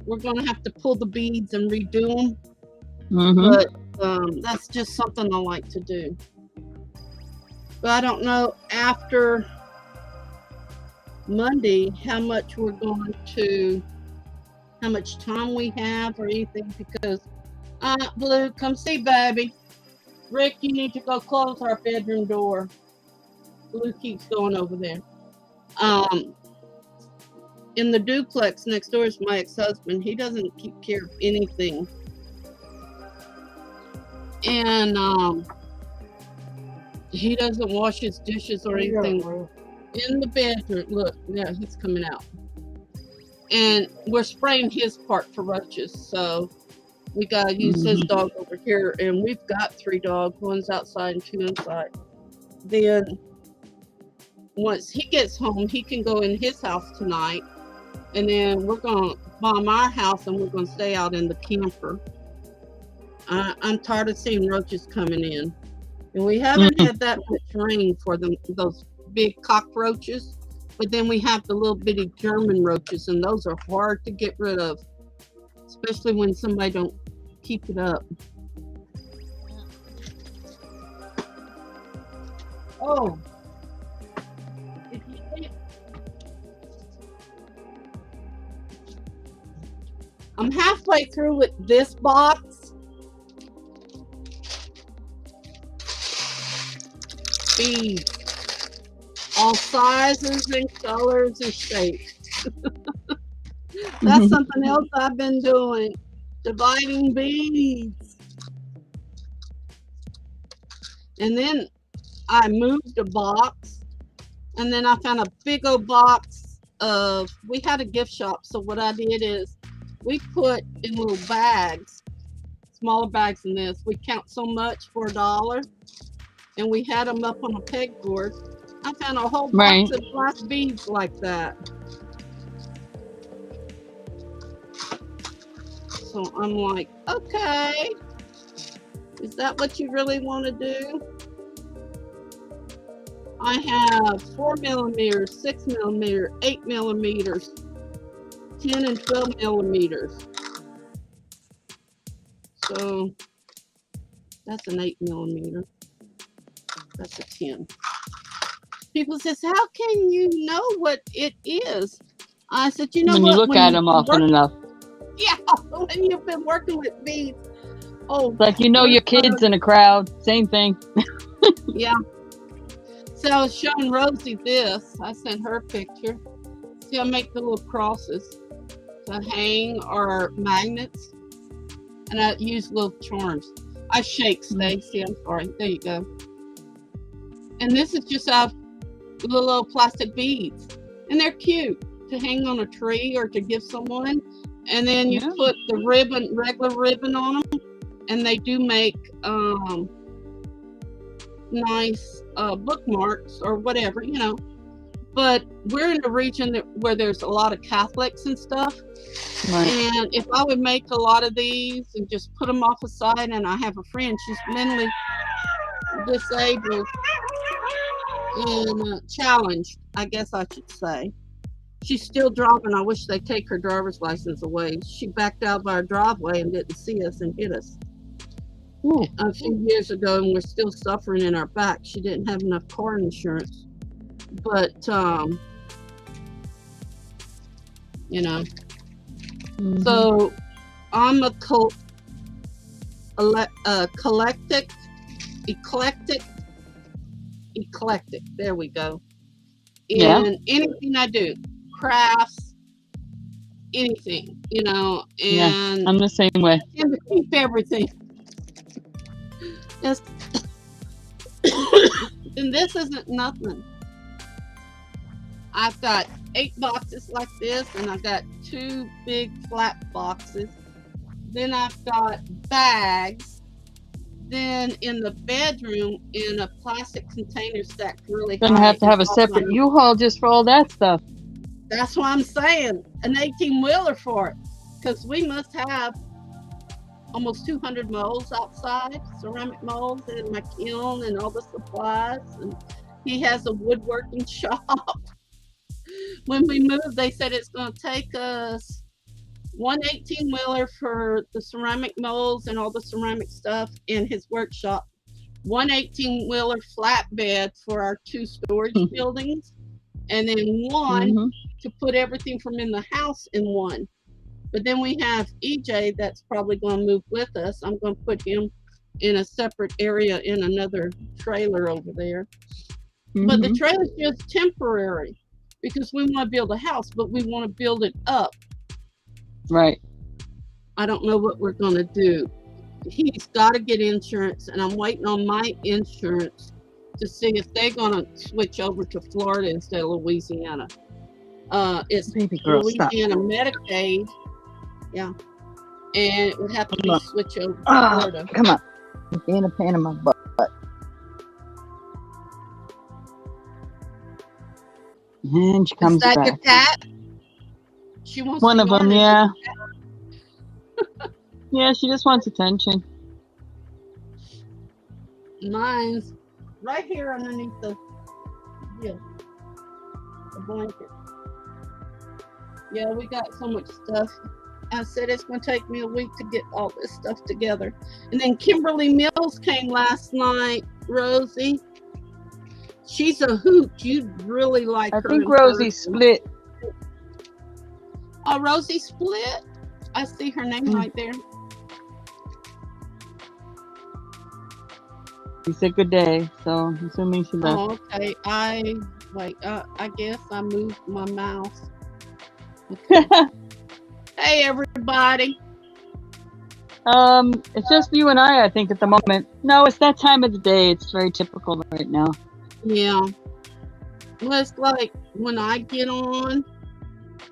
we're gonna have to pull the beads and redo them. But that's just something I like to do. But I don't know after Monday how much time we have or anything, because Blue, come see baby. Rick, you need to go close our bedroom door. Blue keeps going over there. In the duplex next door is my ex-husband. He doesn't keep care of anything. And he doesn't wash his dishes or anything. In the bedroom, look, yeah, he's coming out. And we're spraying his part for roaches, so we gotta use his dog over here. And we've got 3 dogs, one's outside and 2 inside. Then once he gets home, he can go in his house tonight, and then we're gonna bomb our house and we're gonna stay out in the camper. I'm tired of seeing roaches coming in, and we haven't had that much rain for them, those big cockroaches. But then we have the little bitty German roaches, and those are hard to get rid of, especially when somebody don't keep it up. Oh, if you think, I'm halfway through with this box. Beads. All sizes and colors and shapes. That's something else I've been doing. Dividing beads. And then I moved a box. And then I found a big old box of, we had a gift shop. So what I did is we put in little bags, smaller bags than this. We count so much for $1. And we had them up on a pegboard. I found a whole box of black beads like that. So I'm like, okay, is that what you really want to do? I have 4 millimeters, 6 millimeters, 8 millimeters, 10 and 12 millimeters. So that's an 8 millimeter. That's a 10. People says, how can you know what it is? I said, you know when what? You look at them often enough. Yeah, when you've been working with beads. Oh, like your kids in a crowd. Same thing. Yeah. So I was showing Rosie this. I sent her a picture. See, I make the little crosses to hang or magnets. And I use little charms. I shake, Stacey. I'm sorry. There you go. And this is just out little plastic beads, and they're cute to hang on a tree or to give someone. And then you put the ribbon, regular ribbon on them, and they do make nice bookmarks or whatever, But we're in a region where there's a lot of Catholics and stuff. Right. And if I would make a lot of these and just put them off the side, and I have a friend, she's mentally disabled and challenged, I guess I should say. She's still driving. I wish they'd take her driver's license away. She backed out of our driveway and didn't see us and hit us Ooh. a few years ago, and we're still suffering in our back. She didn't have enough car insurance. But, you know, Mhm. so I'm a eclectic. There we go. Yeah. In anything I do, crafts, anything, you know, Yeah, and I'm the same way. I tend to keep everything. Just and this isn't nothing. I've got 8 boxes like this, and I've got 2 big flat boxes. Then I've got bags. Then in the bedroom, in a plastic container stacked really high. Gonna have to have a is all separate my- U-Haul just for all that stuff. That's what I'm saying. An 18-wheeler for it. Because we must have almost 200 molds outside, ceramic molds, and my kiln and all the supplies. And he has a woodworking shop. When we moved, they said it's going to take us one 18-wheeler for the ceramic molds and all the ceramic stuff in his workshop, one 18-wheeler flatbed for our 2 storage buildings, and then one Mhm. to put everything from in the house in one. But then we have EJ that's probably going to move with us. I'm going to put him in a separate area in another trailer over there. But the Mhm. trailer's just temporary because we want to build a house, but we want to build it up. Right. I don't know what we're going to do. He's got to get insurance, and I'm waiting on my insurance to see if they're going to switch over to Florida instead of Louisiana. It's Baby girl, stop. Louisiana Medicaid. Yeah. And it would have to be Come on. switched over to Ah, Florida. come on. You're being a pain in my butt. And she Is comes that your back. cat? She wants One to of them, yarn. yeah. Yeah, she just wants attention. Mine's right here underneath the blanket. Yeah, we got so much stuff. I said it's going to take me a week to get all this stuff together. And then Kimberly Mills came last night, Rosie. She's a hoot. You'd really like I her. think in Rosie person. split. Oh, Rosie split? I see her name right there. She said good day, so I'm assuming she left. Oh, okay. I guess I moved my mouse. Hey, everybody. It's just you and I think, at the moment. No, it's that time of the day. It's very typical right now. Yeah. Well, it's like when I get on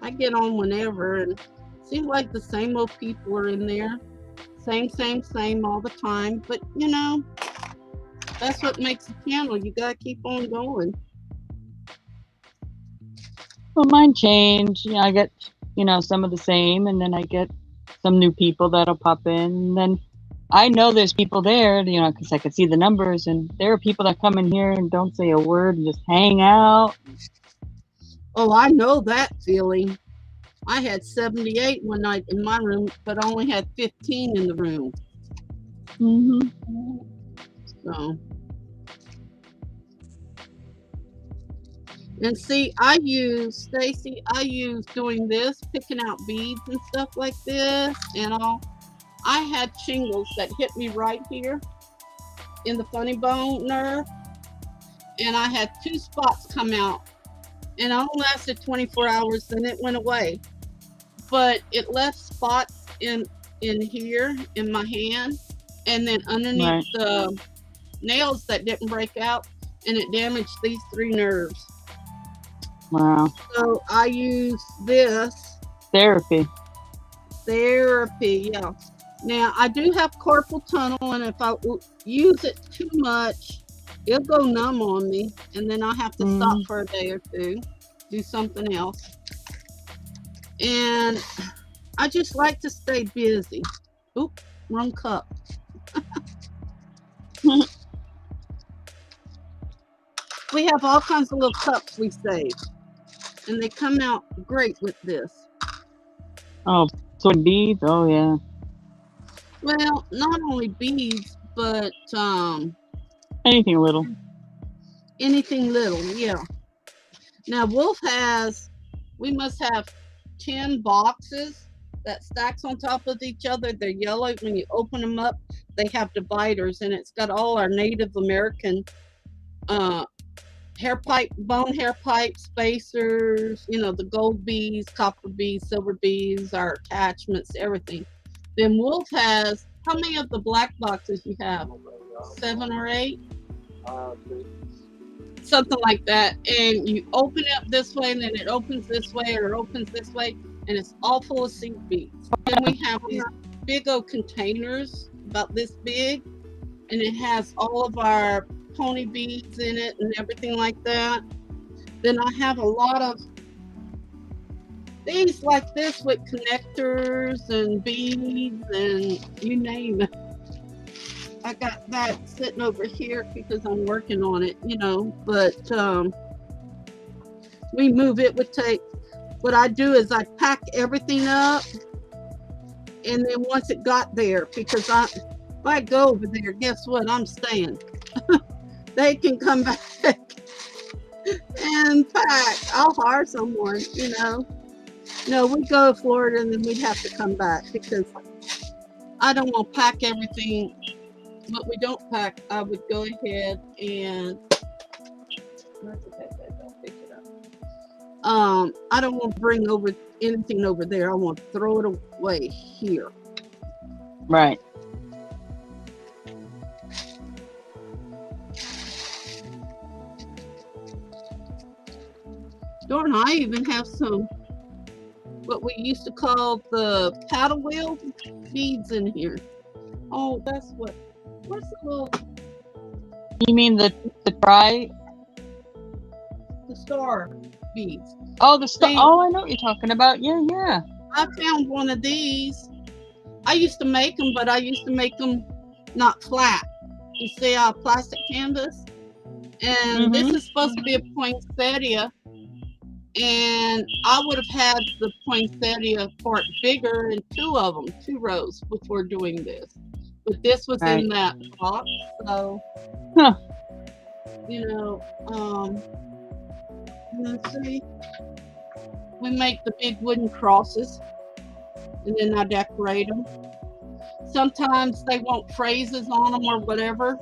whenever, and it seems like the same old people are in there. Same all the time. But, you know, that's what makes a channel. You got to keep on going. Well, mine change. Yeah, I get, some of the same, and then I get some new people that'll pop in. And then I know there's people there, because I can see the numbers, and there are people that come in here and don't say a word and just hang out. Oh, I know that feeling. I had 78 one night in my room, but only had 15 in the room. Mm-hmm. So, and see, I use doing this, picking out beads and stuff like this, and all. I had shingles that hit me right here in the funny bone nerve, and I had 2 spots come out, and it only lasted 24 hours, then it went away. But it left spots in here in my hand, and then underneath the nails that didn't break out, and it damaged these 3 nerves. Wow. So I use this Therapy, yeah. Now I do have carpal tunnel, and if I use it too much, It'll go numb on me, and then I'll have to stop Mm. for a day or two, do something else. And I just like to stay busy. Oop, wrong cup. We have all kinds of little cups we save, and they come out great with this. Oh, so beads. Oh yeah. Well, not only beads, but Anything little. anything little. Yeah. Now Wolf has. We must have 10 boxes that stacks on top of each other. They're yellow. When you open them up, they have dividers, and it's got all our Native American uh, hair pipe, bone hair pipe spacers, the gold beads, copper beads, silver beads, our attachments, everything. Then Wolf has, how many of the black boxes you have? 7 or 8? See. Something like that. And you open it up this way, and then it opens this way, or it opens this way, and it's all full of seed beads. Then we have these big old containers about this big, and it has all of our pony beads in it and everything like that. Then I have a lot of things like this with connectors and beads and you name it. I got that sitting over here because I'm working on it, but we move it would take, what I do is I pack everything up, and then once it got there, because if I go over there, guess what? I'm staying. They can come back and pack. I'll hire someone, No, we go to Florida and then we'd have to come back because I don't want to pack everything. What we don't pack, I would go ahead and that's okay, babe, I'll pick it up. I don't want to bring over anything over there. I want to throw it away here. Right. Darn, I even have some what we used to call the paddle wheel beads in here. Oh, that's what. Where's the little You mean the try? the star beads? Oh, the They- Oh, I know what you're talking about. Yeah, yeah. I found one of these. I used to make them, but I used to make them not flat. You see, plastic canvas, and this is supposed to be a poinsettia. And I would have had the poinsettia part bigger in 2 of them, 2 rows before doing this. But this was in that box, so Huh. Let's see. We make the big wooden crosses, and then I decorate them. Sometimes they want phrases on them or whatever.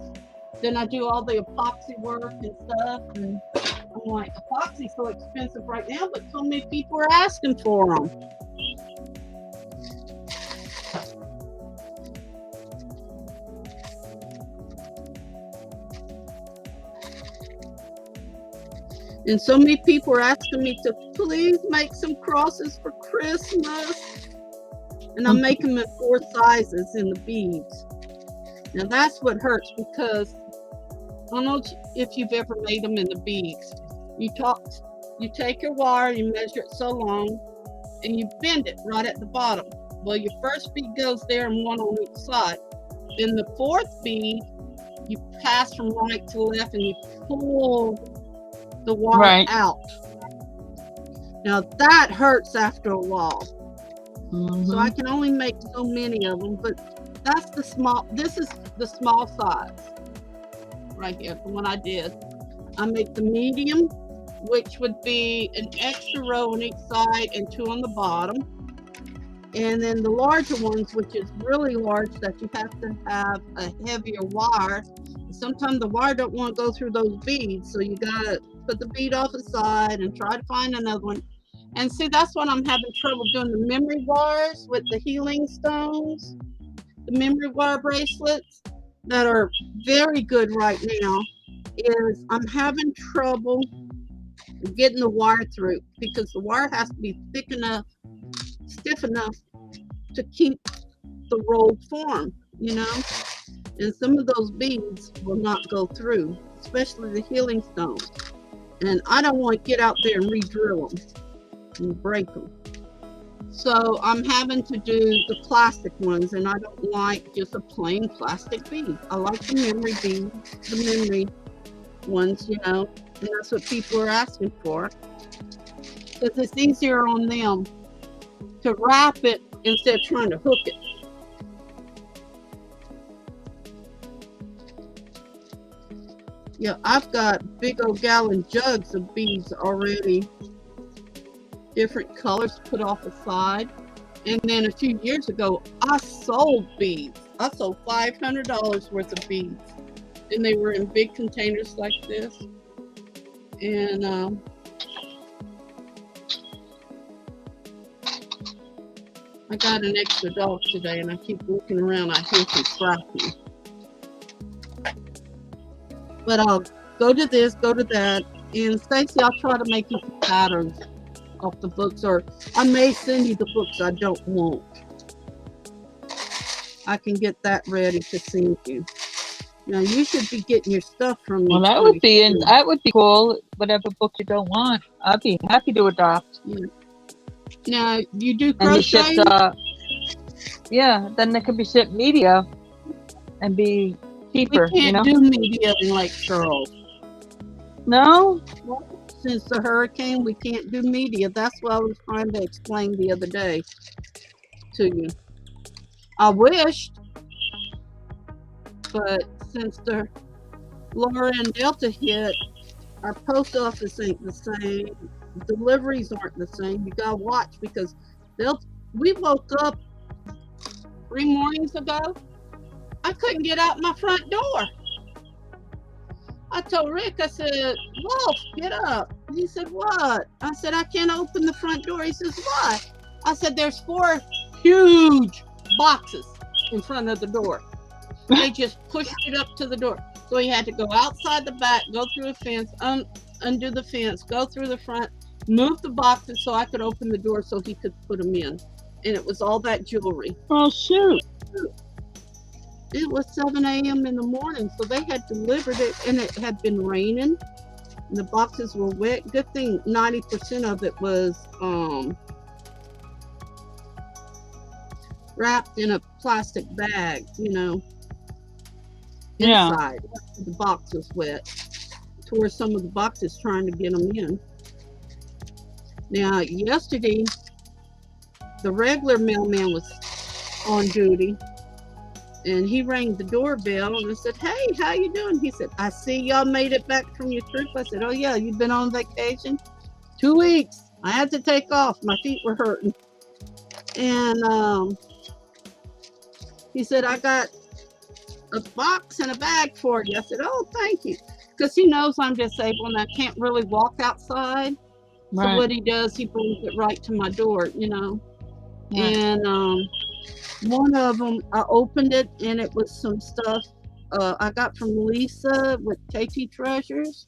Then I do all the epoxy work and stuff, and I'm like, epoxy's so expensive right now, but so many people are asking for them. And so many people are asking me to please make some crosses for Christmas. And I make them in 4 sizes in the beads. Now that's what hurts because I don't know if you've ever made them in the beads. You take your wire, you measure it so long, and you bend it right at the bottom. Well, your first bead goes there and 1 on each side. Then the 4th bead, you pass from right to left and you pull the wire out. Now that hurts after a while. So I can only make so many of them, but that's the small, this is the small size right here, the one I did. I make the medium, which would be an extra row on each side and 2 on the bottom. And then the larger ones, which is really large, that you have to have a heavier wire. Sometimes the wire don't want to go through those beads, so you gotta put the bead off the side and try to find another one. And see, that's what I'm having trouble doing, the memory wires with the healing stones, the memory wire bracelets that are very good right now, is I'm having trouble getting the wire through because the wire has to be thick enough, stiff enough to keep the rolled form, And some of those beads will not go through. especially the healing stones. And I don't want to get out there and re-drill them and break them. So I'm having to do the plastic ones, and I don't like just a plain plastic bead. I like the memory bead, the memory ones, and that's what people are asking for. Because it's easier on them to wrap it instead of trying to hook it. Yeah, I've got big old gallon jugs of beads already. Different colors put off the side. And then a few years ago, I sold beads. I sold $500 worth of beads. And they were in big containers like this. And I got an extra dog today, and I keep looking around. I hear some scratching. But I'll go to this, go to that. And Stacey, I'll try to make you some patterns off the books, or I may send you the books I don't want. I can get that ready to send you. Now you should be getting your stuff from me. Well, that would be cool. Whatever book you don't want, I'd be happy to adopt. Yeah. Now you do And you crochet? Yeah, then they could be shipped media and be cheaper. We can't do media in Lake Charles. No? Since the hurricane, we can't do media. That's what I was trying to explain the other day to you. I wished, but since the Laura and Delta hit, our post office ain't the same. Deliveries aren't the same. You gotta watch, because we woke up 3 mornings ago. I couldn't get out my front door. I told Rick, I said, Wolf, get up. He said, what? I said, I can't open the front door. He says, why? I said, there's 4 huge boxes in front of the door. They just pushed it up to the door. So he had to go outside the back, go through a fence, undo the fence, go through the front, move the boxes so I could open the door so he could put them in. And it was all that jewelry. Oh, shoot. It was 7 a.m. in the morning, so they had delivered it, and it had been raining, and the boxes were wet. Good thing 90% of it was wrapped in a plastic bag, inside. Yeah. The box was wet. Tore some of the boxes trying to get them in. Now, yesterday, the regular mailman was on duty. And he rang the doorbell, and I said, hey, how you doing? He said, I see y'all made it back from your trip. I said, oh, yeah, you've been on vacation? 2 weeks. I had to take off. My feet were hurting. And he said, I got a box and a bag for you. I said, oh, thank you. Because he knows I'm disabled, and I can't really walk outside. Right. So what he does, he brings it right to my door, Right. And one of them, I opened it, and it was some stuff I got from Lisa with KT Treasures.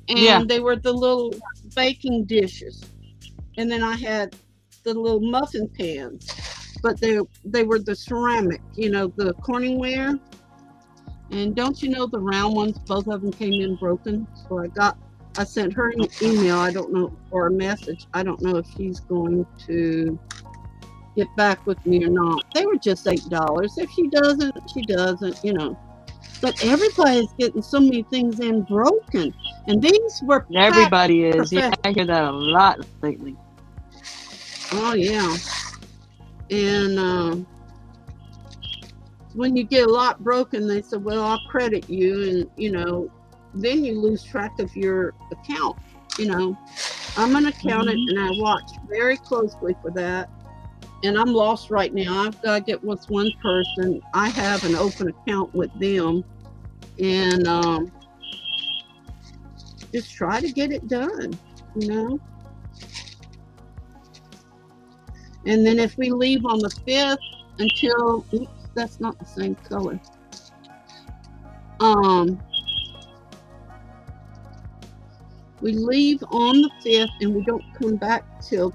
And they were the little baking dishes. And then I had the little muffin pans. But they were the ceramic, the Corningware. And don't you know the round ones, both of them came in broken. So I sent her an email, I don't know, or a message. I don't know if she's going to get back with me or not. They were just $8. If she doesn't, she doesn't, But everybody's getting so many things in broken. And these were Everybody is. Yeah, I hear that a lot lately. Oh, yeah. And when you get a lot broken, they said, well, I'll credit you. And, then you lose track of your account. I'm an accountant, and I watch very closely for that. And I'm lost right now. I've got to get with one person. I have an open account with them. And just try to get it done, And then if we leave on the 5th until, oops, that's not the same color. We leave on the 5th and we don't come back till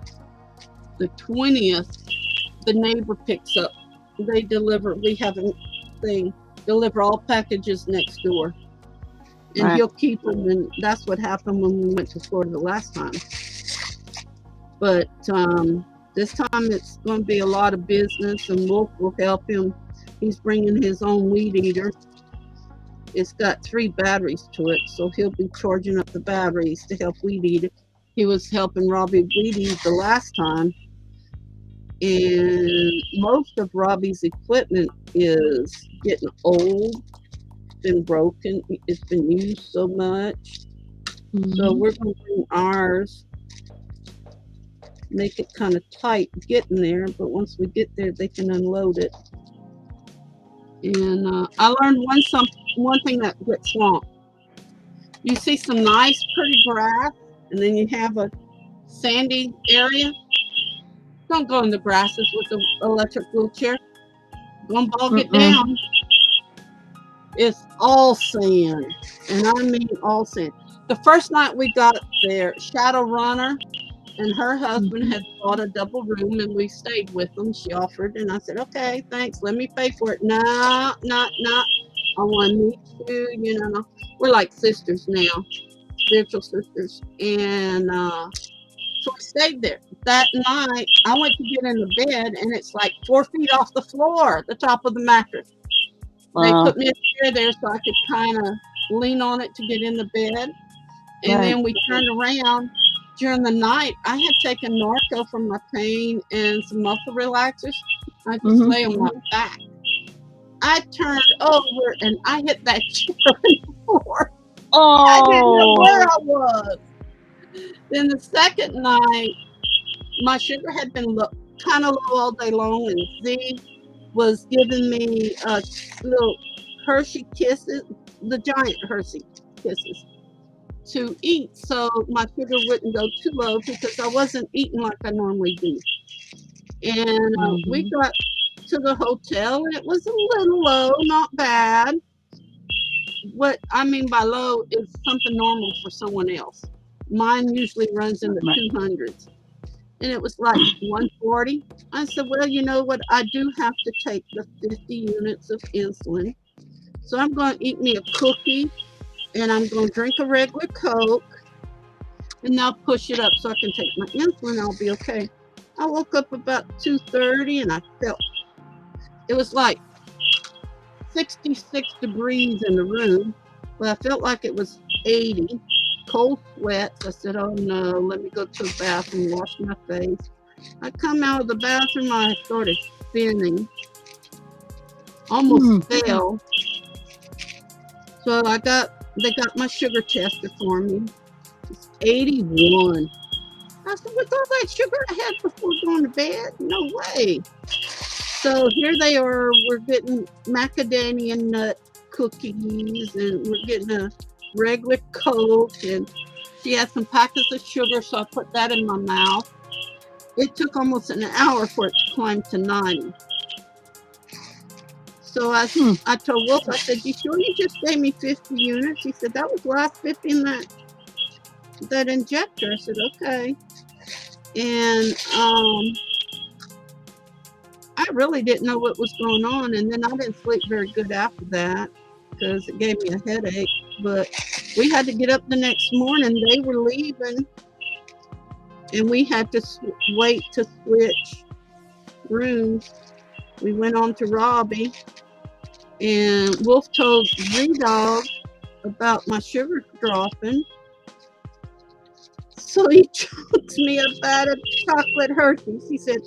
the 20th. The neighbor picks up. They deliver all packages next door. and Right. he'll keep them. And that's what happened when we went to Florida the last time. But this time it's going to be a lot of business, and Wolf will help him. He's bringing his own weed eater. It's got 3 batteries to it, so he'll be charging up the batteries to help weed eat it. He was helping Robbie weed eat the last time, and most of Robbie's equipment is getting old, been broken, it's been used so much. So we're going to bring ours, make it kind of tight getting there, but once we get there, they can unload it. And I learned one thing that gets swamp. You see some nice, pretty grass, and then you have a sandy area. Don't go in the grasses with the electric wheelchair. Go and bog it down. It's all sand, and I mean all sand. The first night we got there, Shadow Runner and her husband had bought a double room, and we stayed with them. She offered, and I said, okay, thanks, let me pay for it. No, not. I want to meet you, you know. We're like sisters now, spiritual sisters. And so we stayed there. That night, I went to get in the bed, and it's like 4 feet off the floor, the top of the mattress. They put me a chair there so I could kind of lean on it to get in the bed. And then we turned around. During the night, I had taken Norco for my pain and some muscle relaxers. I just lay on my back. I turned over and I hit that chair in the floor. I didn't know where I was. Then the second night, my sugar had been kind of low all day long, and Z was giving me little Hershey Kisses, the giant Hershey Kisses, to eat, so my sugar wouldn't go too low because I wasn't eating like I normally do. And we got to the hotel, and it was a little low, not bad. What I mean by low is something normal for someone else. Mine usually runs in the 200s. And it was like 140. I said, well, you know what? I do have to take the 50 units of insulin. So I'm going to eat me a cookie, and I'm going to drink a regular Coke, and now push it up so I can take my insulin. I'll be okay. I woke up about 2:30, and I felt it was like 66 degrees in the room, but I felt like it was 80. Cold sweats. I said, oh no, let me go to the bathroom, wash my face. I come out of the bathroom, I started spinning, almost fell. So they got my sugar tester for me. It's 81. I said, with all that sugar I had before going to bed? No way. So here they are. We're getting macadamia nut cookies, and we're getting a regular Coke, and she had some packets of sugar, so I put that in my mouth. It took almost an hour for it to climb to 90. So I told Wolf, I said, you sure you just gave me 50 units? He said, that was last 50 in that injector. I said, okay. And I really didn't know what was going on, and then I didn't sleep very good after that because it gave me a headache. But we had to get up the next morning. They were leaving, and we had to wait to switch rooms. We went on to Robbie, and Wolf told Z-Dog about my sugar dropping. So he choked me a bag of chocolate Hershey's. He said,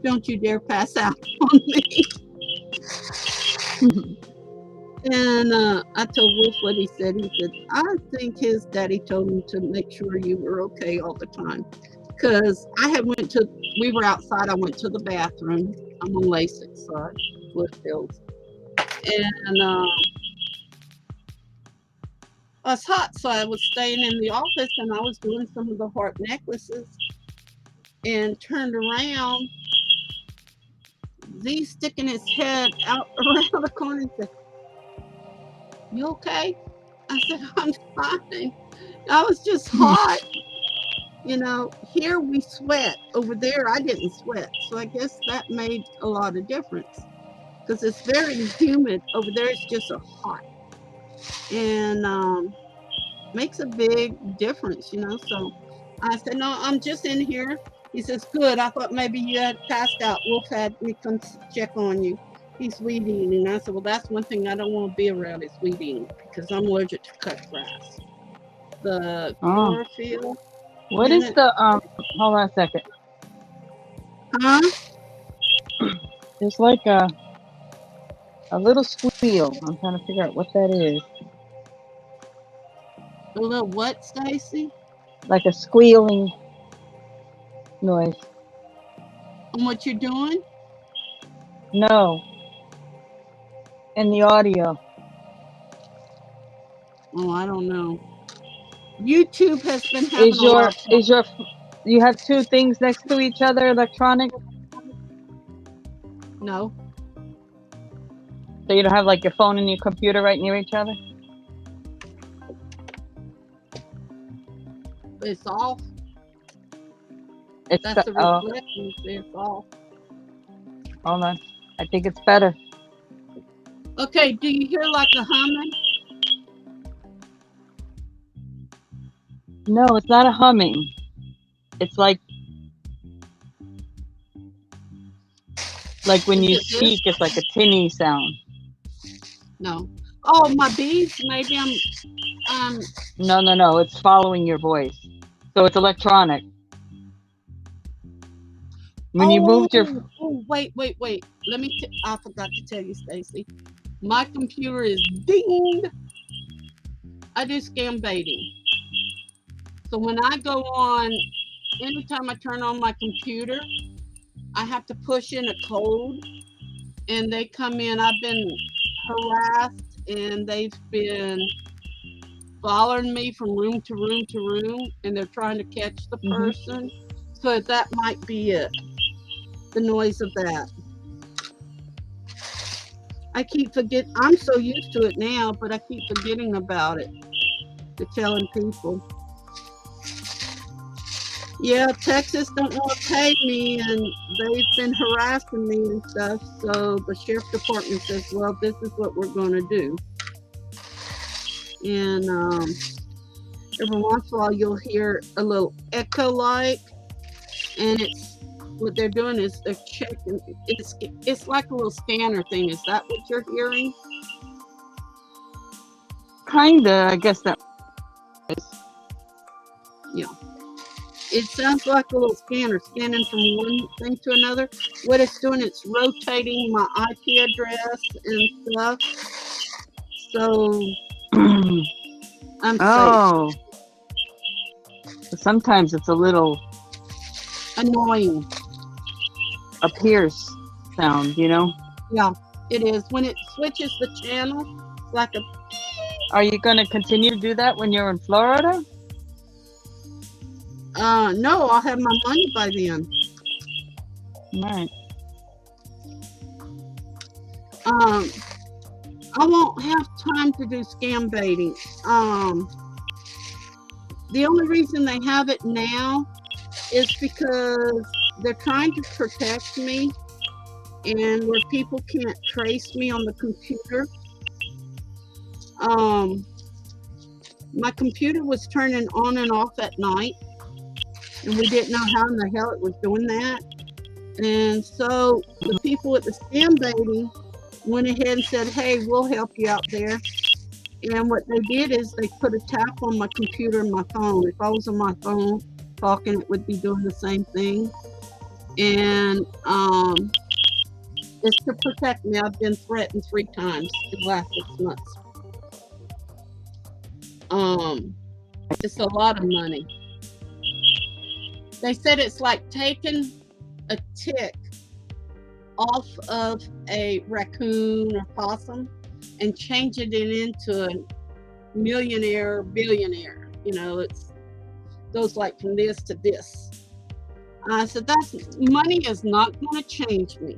don't you dare pass out on me. And I told Wolf what he said. He said, I think his daddy told him to make sure you were okay all the time. Because we were outside. I went to the bathroom. I'm on LASIK, so I split pills. And I was hot, so I was staying in the office, and I was doing some of the heart necklaces, and turned around. Z sticking his head out around the corner and said, you okay? I said, I'm fine. I was just hot. You know, here we sweat. Over there, I didn't sweat. So I guess that made a lot of difference because it's very humid. Over there, it's just a hot. and makes a big difference, you know. So I said, no, I'm just in here. He says, good. I thought maybe you had passed out. Wolf had me come check on you. He's weed eating. I said, well, that's one thing I don't want to be around is weed eating because I'm allergic to cut grass. The Oh, chlorophyll what in is it. the hold on a second. Huh? There's like a little squeal. I'm trying to figure out what that is. A little what, Stacy? Like a squealing noise. On what you're doing? No, in the audio. Oh, I don't know. YouTube has been having Is a lot your of problems. you have two things next to each other, electronic? No, So you don't have like your phone and your computer right near each other? it's off. It's That's the oh, reflection. It's off. hold on. I think it's better. Okay, do you hear like a humming? No, it's not a humming. It's like when Is you it this? speak, it's like a tinny sound. No. Oh, my beads. Maybe I'm. No. It's following your voice. So it's electronic. When you Oh, moved your wait. Let me. I forgot to tell you, Stacy. My computer is dinged. I do scam baiting. So when I go on, anytime I turn on my computer, I have to push in a code, and they come in. I've been harassed, and they've been following me from room to room to room, and they're trying to catch the Mhm. person. So that might be it. The noise of that. I keep forgetting. I'm so used to it now, but I keep forgetting about it. To telling people. Yeah, Texas don't want to pay me, and they've been harassing me and stuff. So the sheriff department says, "Well, this is what we're going to do." And every once in a while, you'll hear a little echo, like, and it's what they're doing is they're checking. It's like a little scanner thing. Is that what you're hearing? Kinda, I guess that is. Yeah. It sounds like a little scanner scanning from one thing to another. What it's doing, it's rotating my IP address and stuff. So I'm safe. Oh, sometimes it's a little Annoying. a pierce sound, you know? Yeah, it is. When it switches the channel, it's like a. Are you going to continue to do that when you're in Florida? No, I'll have my money by then. Right. I won't have time to do scam baiting. The only reason they have it now is because they're trying to protect me, and where people can't trace me on the computer. My computer was turning on and off at night, and we didn't know how in the hell it was doing that. And so the people at the scam baiting went ahead and said, "Hey, we'll help you out there." And what they did is they put a tap on my computer and my phone. If I was on my phone talking, it would be doing the same thing. And it's to protect me. I've been threatened 3 times in the last 6 months. It's a lot of money. They said it's like taking a tick off of a raccoon or possum and changing it into a millionaire, billionaire. You know, it's goes like from this to this. I said, that's money is not going to change me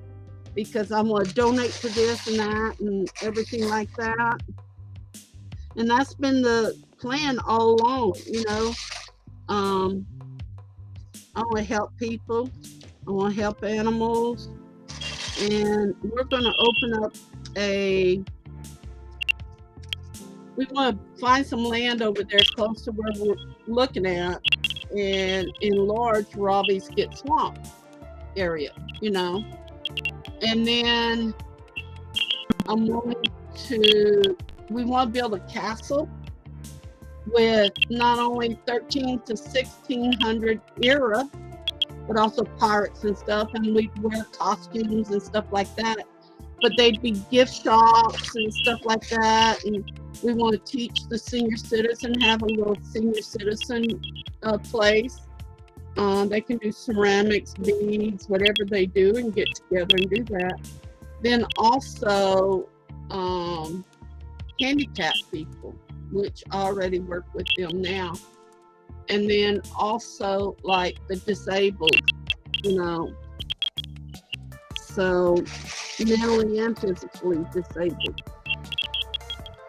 because I'm going to donate to this and that and everything like that. And that's been the plan all along, you know. I want to help people. I want to help animals. And we're going to open up a we want to find some land over there close to where we're looking at and enlarge Robbie's Get Swamp area, you know. And then I'm wanting to, we want to build a castle with not only 13 to 1600 era, but also pirates and stuff, and we'd wear costumes and stuff like that. But they'd be gift shops and stuff like that, and we want to teach the senior citizen, have a little senior citizen place. They can do ceramics, beads, whatever they do, and get together and do that. Then also handicapped people, which I already work with them now. And then also like the disabled, you know, so mentally and physically disabled.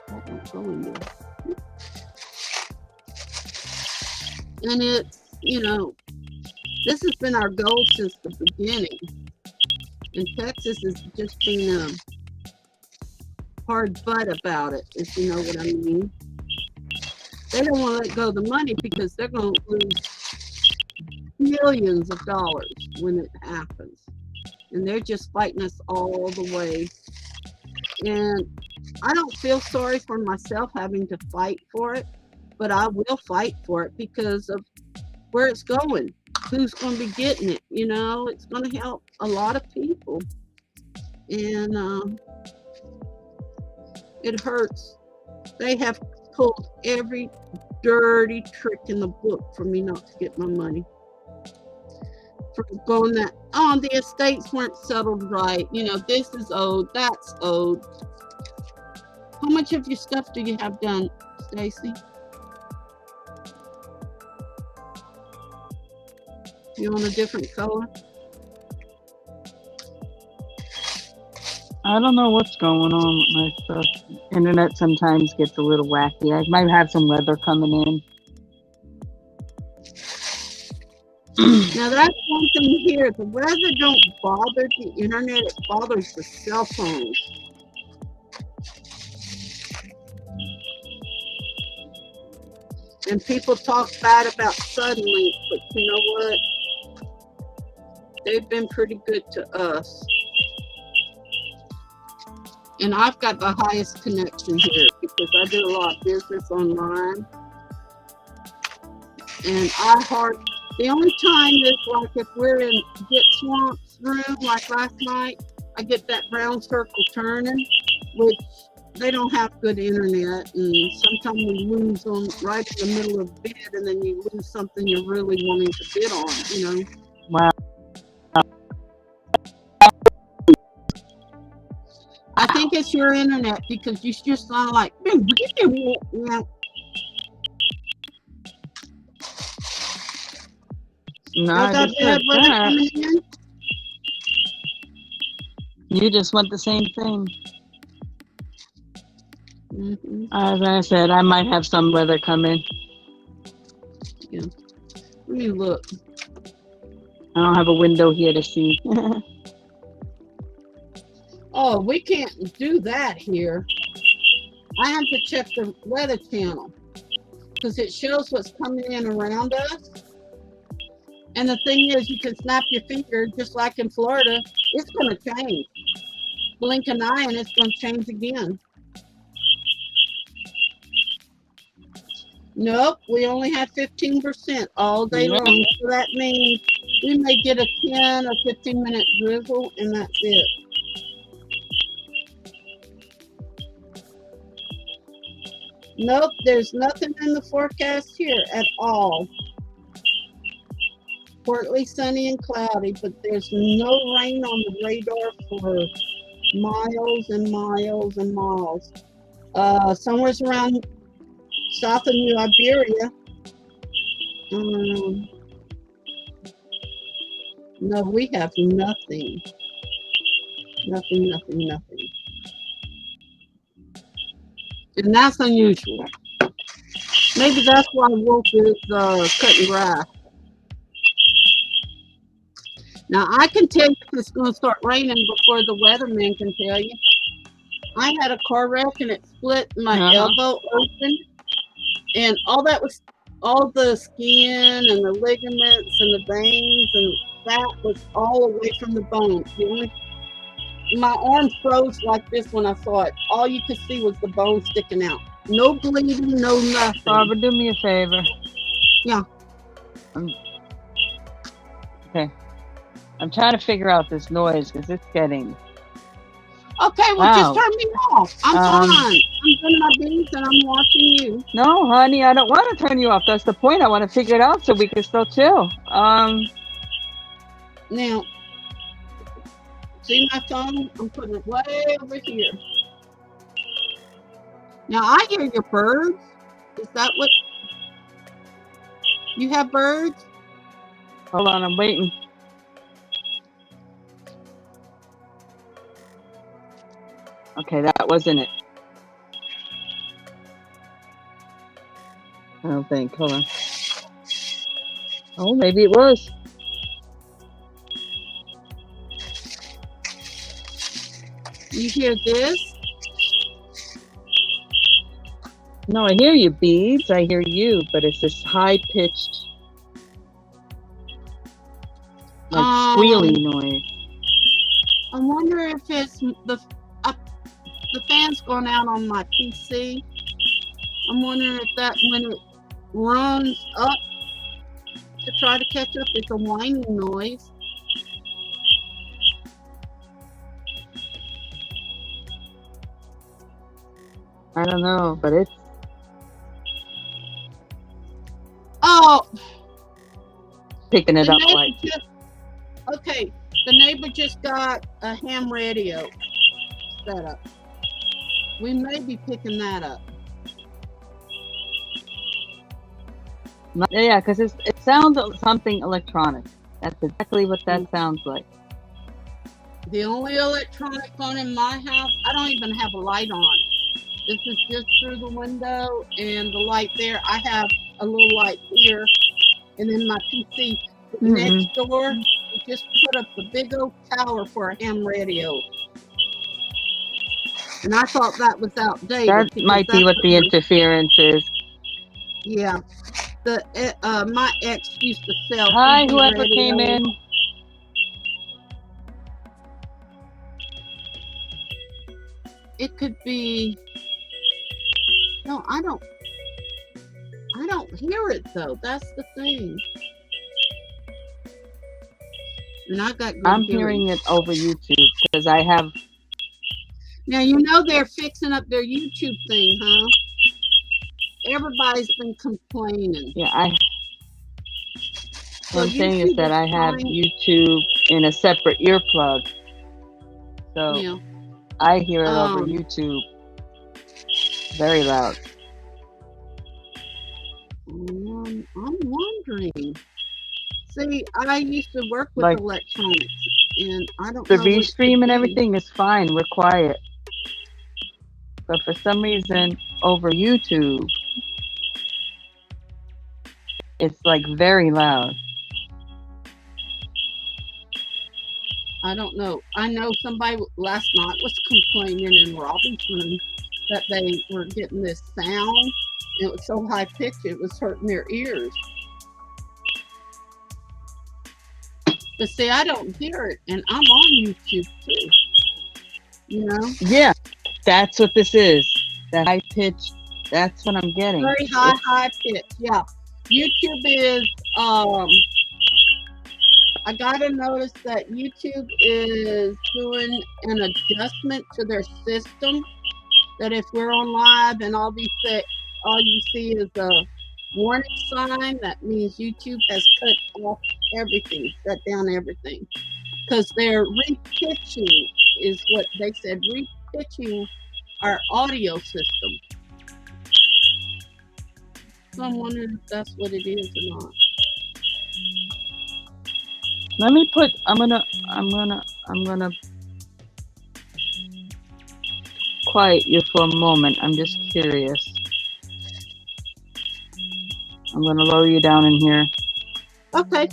I don't go in there. And it's, you know, this has been our goal since the beginning. And Texas has just been hard butt about it, if you know what I mean. They don't want to let go of the money because they're going to lose millions of dollars when it happens. And they're just fighting us all the way. And I don't feel sorry for myself having to fight for it, but I will fight for it because of where it's going. Who's going to be getting it? You know, it's going to help a lot of people. And it hurts. They have pulled every dirty trick in the book for me not to get my money. For going that, oh, the estates weren't settled right. You know, this is owed, that's owed. How much of your stuff do you have done, Stacey? You on a different color? I don't know what's going on with my stuff. Internet sometimes gets a little wacky. I might have some weather coming in. Now that's one thing here. The weather don't bother the internet, it bothers the cell phones. And people talk bad about Suddenlink, but you know what? They've been pretty good to us. And I've got the highest connection here because I do a lot of business online. And the only time is like if we're in Get Swamp's room, like last night, I get that brown circle turning, which they don't have good internet. And sometimes we lose them right in the middle of bid, and then you lose something you're really wanting to bid on, you know. Wow. I think it's your internet because you just sound like, No, I that just bad said weather that. coming in? You just want the same thing. Mm-hmm. As I said, I might have some weather coming. Yeah. Let me look. I don't have a window here to see. Oh, we can't do that here. I have to check the weather channel because it shows what's coming in around us. And the thing is, you can snap your finger, just like in Florida, it's going to change. Blink an eye and it's going to change again. Nope, we only have 15% all day long. So that means we may get a 10 or 15-minute drizzle, and that's it. Nope, there's nothing in the forecast here at all. Partly sunny and cloudy, but there's no rain on the radar for miles and miles and miles. Somewhere around south of New Iberia. No, we have nothing. Nothing. And that's unusual. Maybe that's why Wolf is cutting grass. Now, I can tell you if it's going to start raining before the weatherman can tell you. I had a car wreck and it split my Uh-huh. elbow open, and all that was all the skin and the ligaments and the veins and that was all away from the bone. My arm froze like this when I saw it. All you could see was the bone sticking out. No bleeding, no nothing. Barbara, do me a favor. Yeah. Okay. I'm trying to figure out this noise because it's getting. Okay, well, just turn me off. I'm fine. I'm doing my beans and I'm watching you. No, honey, I don't want to turn you off. That's the point. I want to figure it out so we can still chill. Now, see my phone? I'm putting it way over here. Now, I hear your birds. Is that what? You have birds? Hold on, I'm waiting. Okay, that wasn't it. I don't think. Hold on. Oh, maybe it was. You hear this? No, I hear you, beads. I hear you, but it's this high-pitched, like squealing noise. I wonder if it's the fan's going out on my PC. I'm wondering if that when it runs up to try to catch up, it's a whining noise. I don't know, but it's. Oh, Picking it up like. Okay, the neighbor just got a ham radio set up. We may be picking that up. Yeah, because it sounds something electronic. That's exactly what that sounds like. The only electronic on in my house, I don't even have a light on. This is just through the window and the light there. I have a little light here, and then my PC next door. We just put up a big old tower for a ham radio. And I thought that was outdated. That might be what the interference is. Yeah. My ex used to sell. Hi, whoever came in. It could be. No, I don't hear it though. That's the thing. And I got. I'm hearing it over YouTube because I have. Now you know they're fixing up their YouTube thing, huh? Everybody's been complaining. Yeah, what I'm saying is that I have YouTube in a separate earplug, so yeah. I hear it over YouTube very loud. I'm wondering. See, I used to work with electronics, and I don't know. The V-Stream and everything is fine. We're quiet. But for some reason, over YouTube, it's like very loud. I don't know. I know somebody last night was complaining in Robinson that they were getting this sound. It was so high pitched, it was hurting their ears. But see, I don't hear it, and I'm on YouTube too. You know? Yeah, that's what this is. That high pitch. That's what I'm getting. Very high pitch. Yeah. YouTube is. I gotta notice that YouTube is doing an adjustment to their system. That if we're on live and all you see is a warning sign, that means YouTube has cut off everything, shut down everything. Because they're repitching, is what they said, repitching our audio system. So I'm wondering if that's what it is or not. Let me put. I'm gonna quiet you for a moment. I'm just curious. I'm gonna lower you down in here. Okay.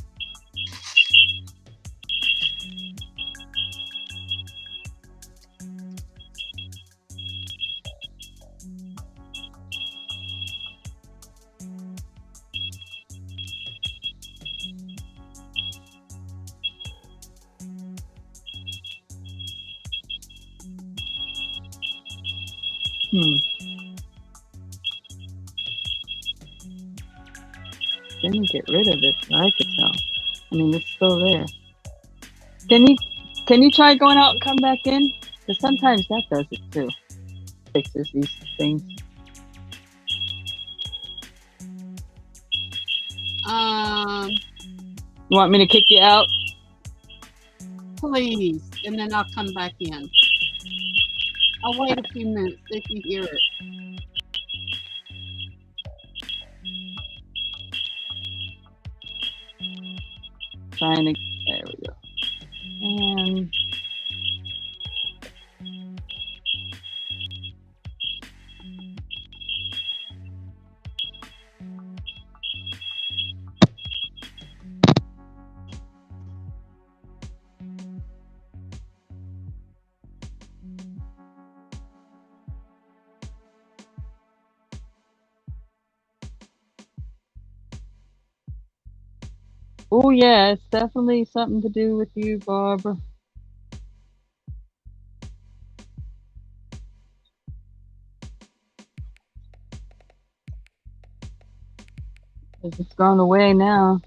Didn't get rid of it, I could tell. I mean, it's still there. Can you can you try going out and come back in? Because sometimes that does it too. Fixes these things. Um, You want me to kick you out? please, and then I'll come back in. I'll wait a few minutes if you hear it. Trying to. There we go. And oh yeah, it's definitely something to do with you, Barbara. 'Cause it's gone away now.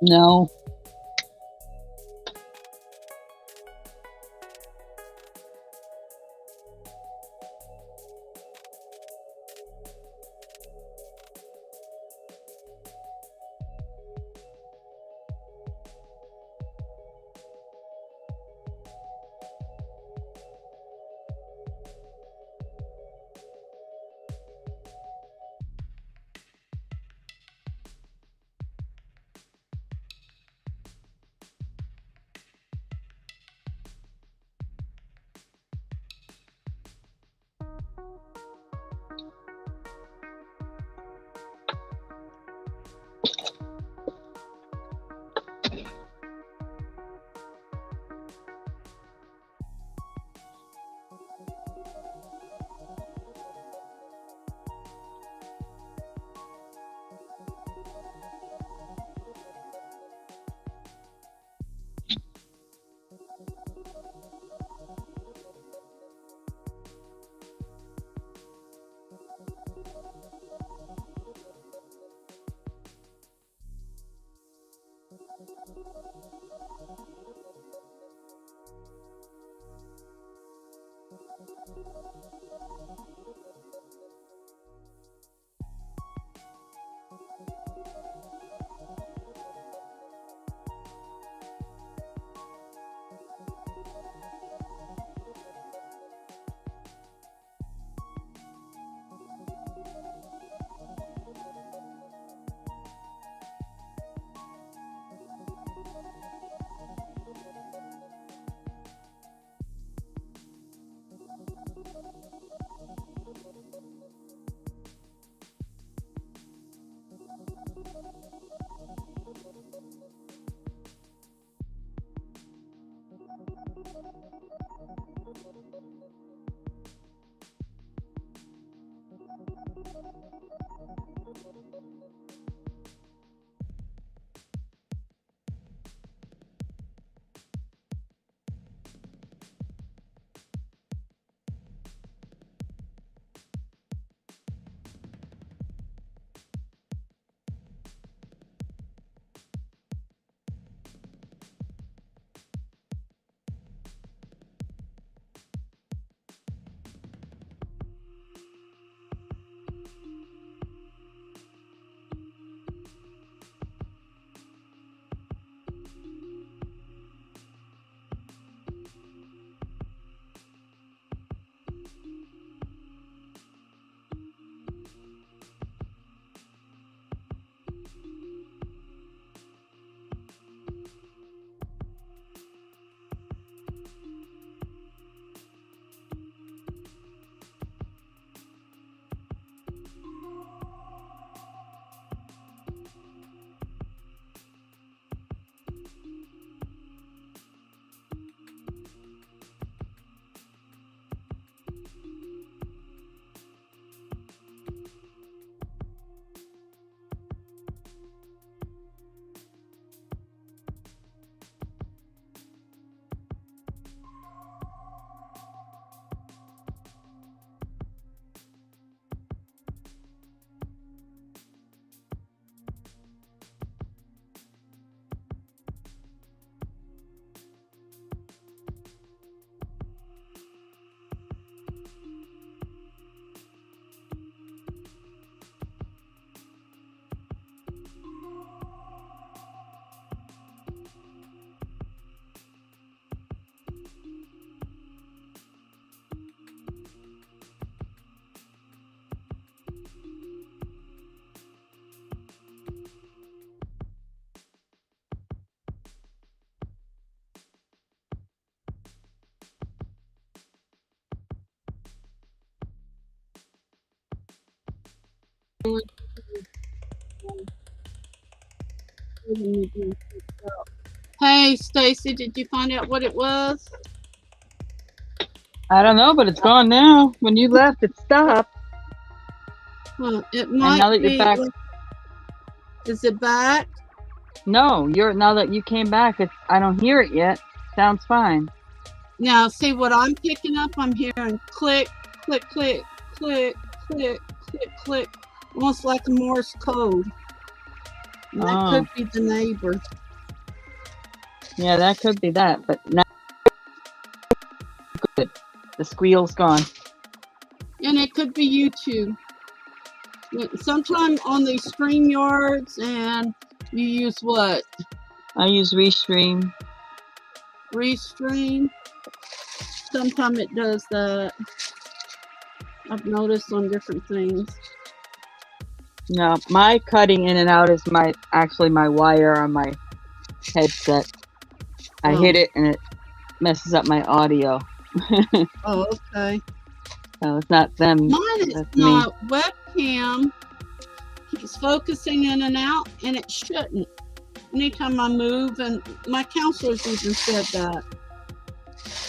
No. Hey, Stacy, did you find out what it was? I don't know, but it's gone now. When you left, it stopped. It And might now that you're be. back, Is it back? no, now that you came back, I don't hear it yet. Sounds fine. Now, see what I'm picking up? I'm hearing click, click, click, click, click, click, click, almost like a Morse code. And that Oh, could be the neighbor. yeah, that could be that, but not good. The squeal's gone. And it could be you too. Sometime on these stream yards, and you use what? I use Restream. Restream. Sometimes it does that. I've noticed on different things. No, my cutting in and out is actually my wire on my headset. I hit it and it messes up my audio. Oh, okay. So it's not them. Mine is That's not webcam. Keeps focusing in and out, and it shouldn't. Anytime I move, and my counselors even said that.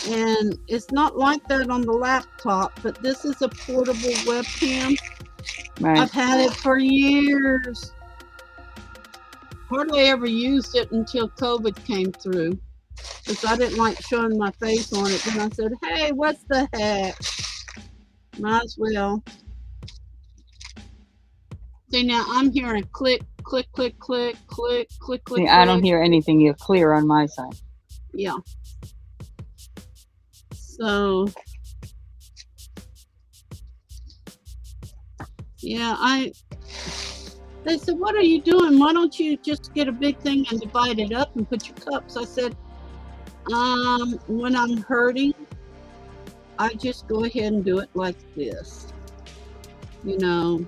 And it's not like that on the laptop, but this is a portable webcam. Right. I've had it for years. Hardly ever used it until COVID came through, because I didn't like showing my face on it. Then I said, hey, what's the heck? Might as well. See, now I'm hearing click, click, click, click, click, click, click. See, I don't hear anything. You're clear on my side. Yeah. So, yeah, they said, what are you doing? Why don't you just get a big thing and divide it up and put your cups? I said, when I'm hurting, I just go ahead and do it like this. You know,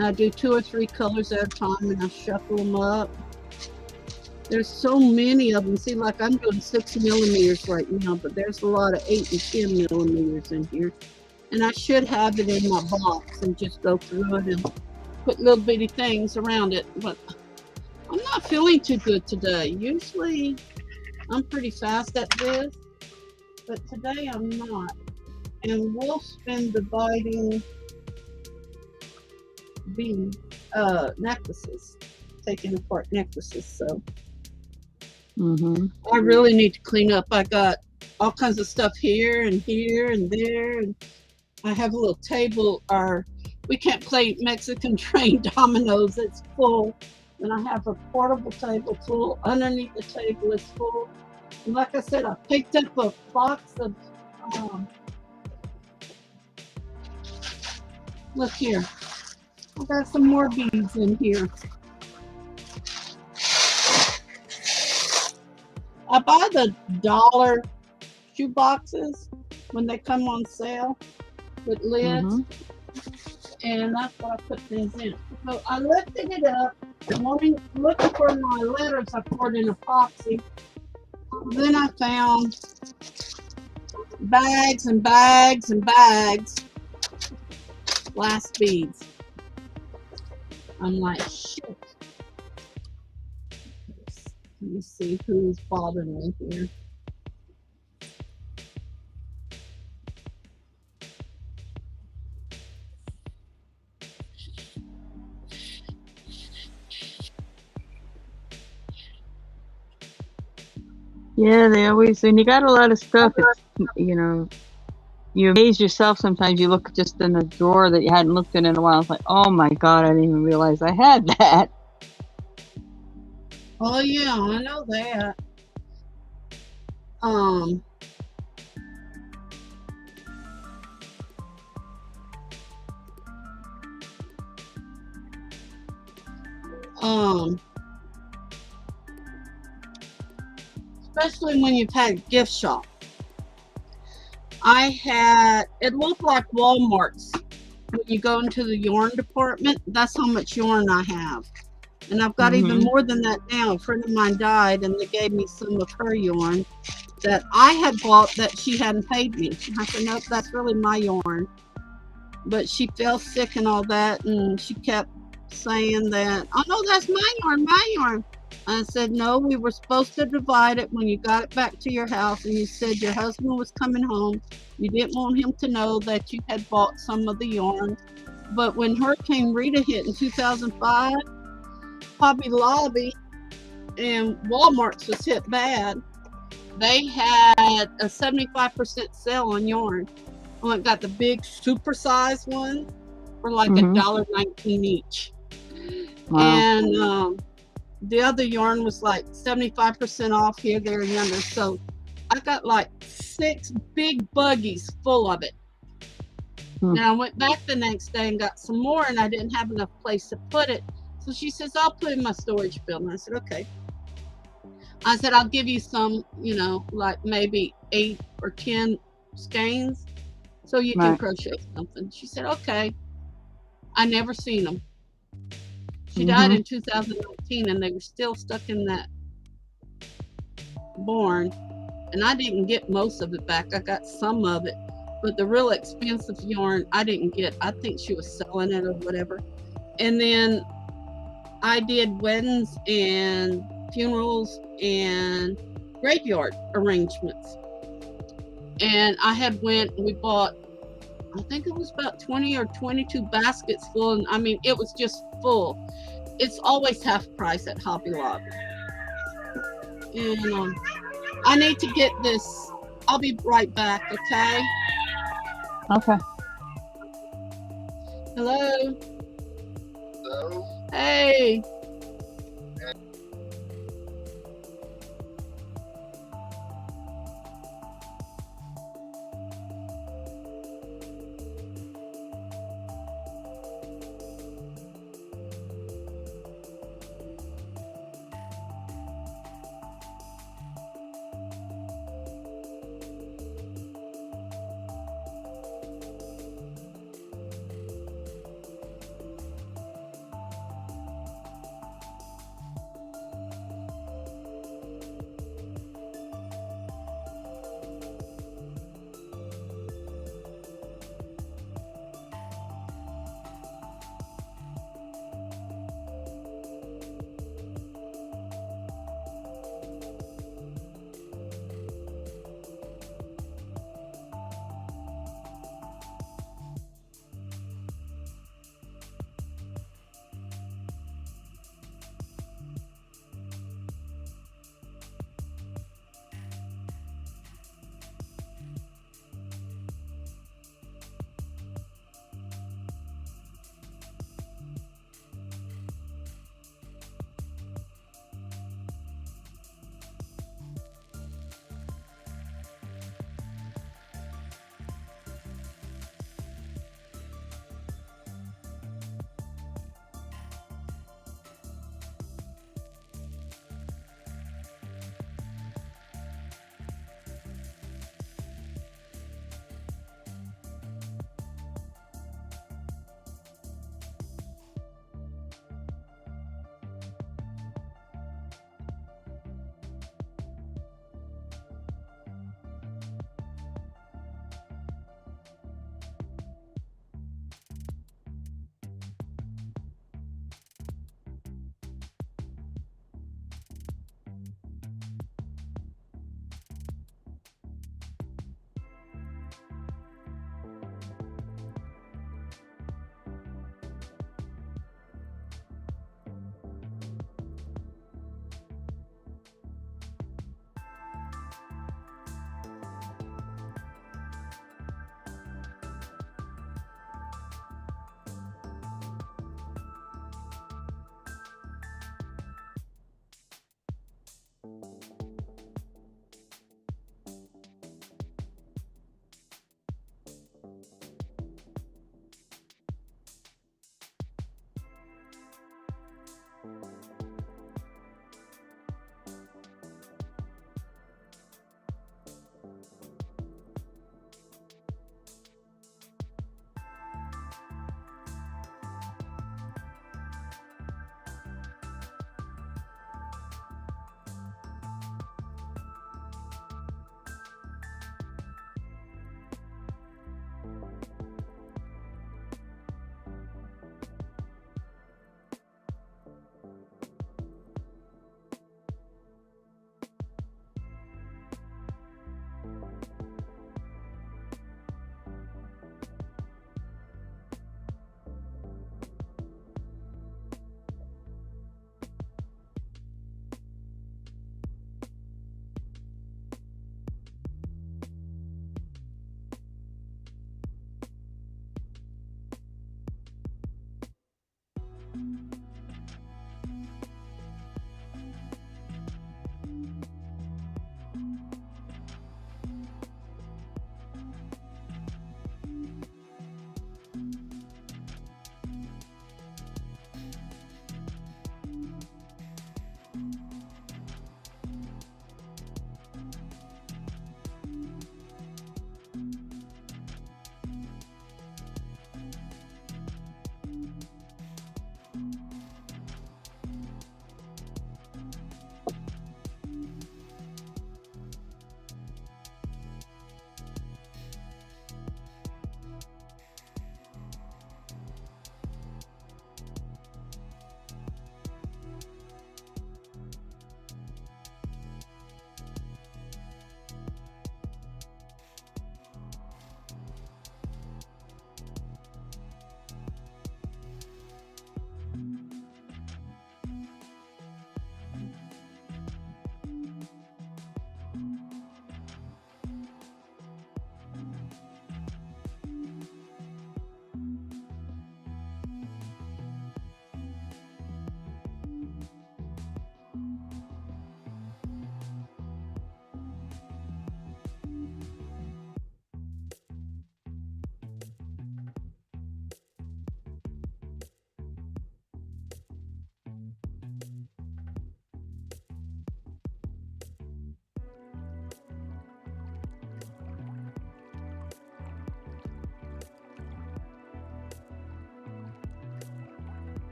I do 2 or 3 colors at a time and I shuffle them up. There's so many of them. See, like I'm doing 6 millimeters right now, but there's a lot of 8 and 10 millimeters in here. And I should have it in my box and just go through it and put little bitty things around it. But I'm not feeling too good today. Usually I'm pretty fast at this, but today I'm not. And we'll spend dividing beads, necklaces, taking apart necklaces. So I really need to clean up. I got all kinds of stuff here and there, and I have a little table. We can't play Mexican train dominoes. It's full. And I have a portable table full. Underneath the table is full. And like I said, I picked up a box of look here. I got some more beads in here. I buy the dollar shoe boxes when they come on sale with lids, and that's what I put things in. So I lifted it up, looking for my letters. I poured in epoxy. Then I found bags and bags and bags, glass beads. I'm like, shit. Let me see who's bothering me here. Yeah, they always, when you got a lot of stuff, it's, you know, you amaze yourself sometimes. You look just in a drawer that you hadn't looked in a while. It's like, oh my God, I didn't even realize I had that. Oh yeah, I know that. Especially when you've had gift shop. It looked like Walmart's. When you go into the yarn department, that's how much yarn I have. And I've got even more than that now. A friend of mine died and they gave me some of her yarn that I had bought that she hadn't paid me. I said, nope, that's really my yarn. But she fell sick and all that, and she kept saying that, oh no, that's my yarn, my yarn. I said, no, we were supposed to divide it when you got it back to your house, and you said your husband was coming home. You didn't want him to know that you had bought some of the yarn. But when Hurricane Rita hit in 2005, Hobby Lobby and Walmart's was hit bad. They had a 75% sale on yarn. I got the big super size one for like $1.19 each. Wow. And the other yarn was like 75% off here, there, and yonder. So I got like 6 big buggies full of it. Hmm. And I went back the next day and got some more, and I didn't have enough place to put it. So she says, I'll put it in my storage bin. And I said, okay. I said, I'll give you some, like maybe 8 or 10 skeins so you can Right. crochet something. She said, okay. I never seen them. She died Mm-hmm. in 2019, and they were still stuck in that barn. And I didn't get most of it back. I got some of it. But the real expensive yarn, I didn't get. I think she was selling it or whatever. And then I did weddings and funerals and graveyard arrangements. And I had we bought, I think it was about 20 or 22 baskets full. And I mean, it was just full. It's always half price at Hobby Lobby. And I need to get this. I'll be right back, okay? Okay. Hello? Hello? Hey.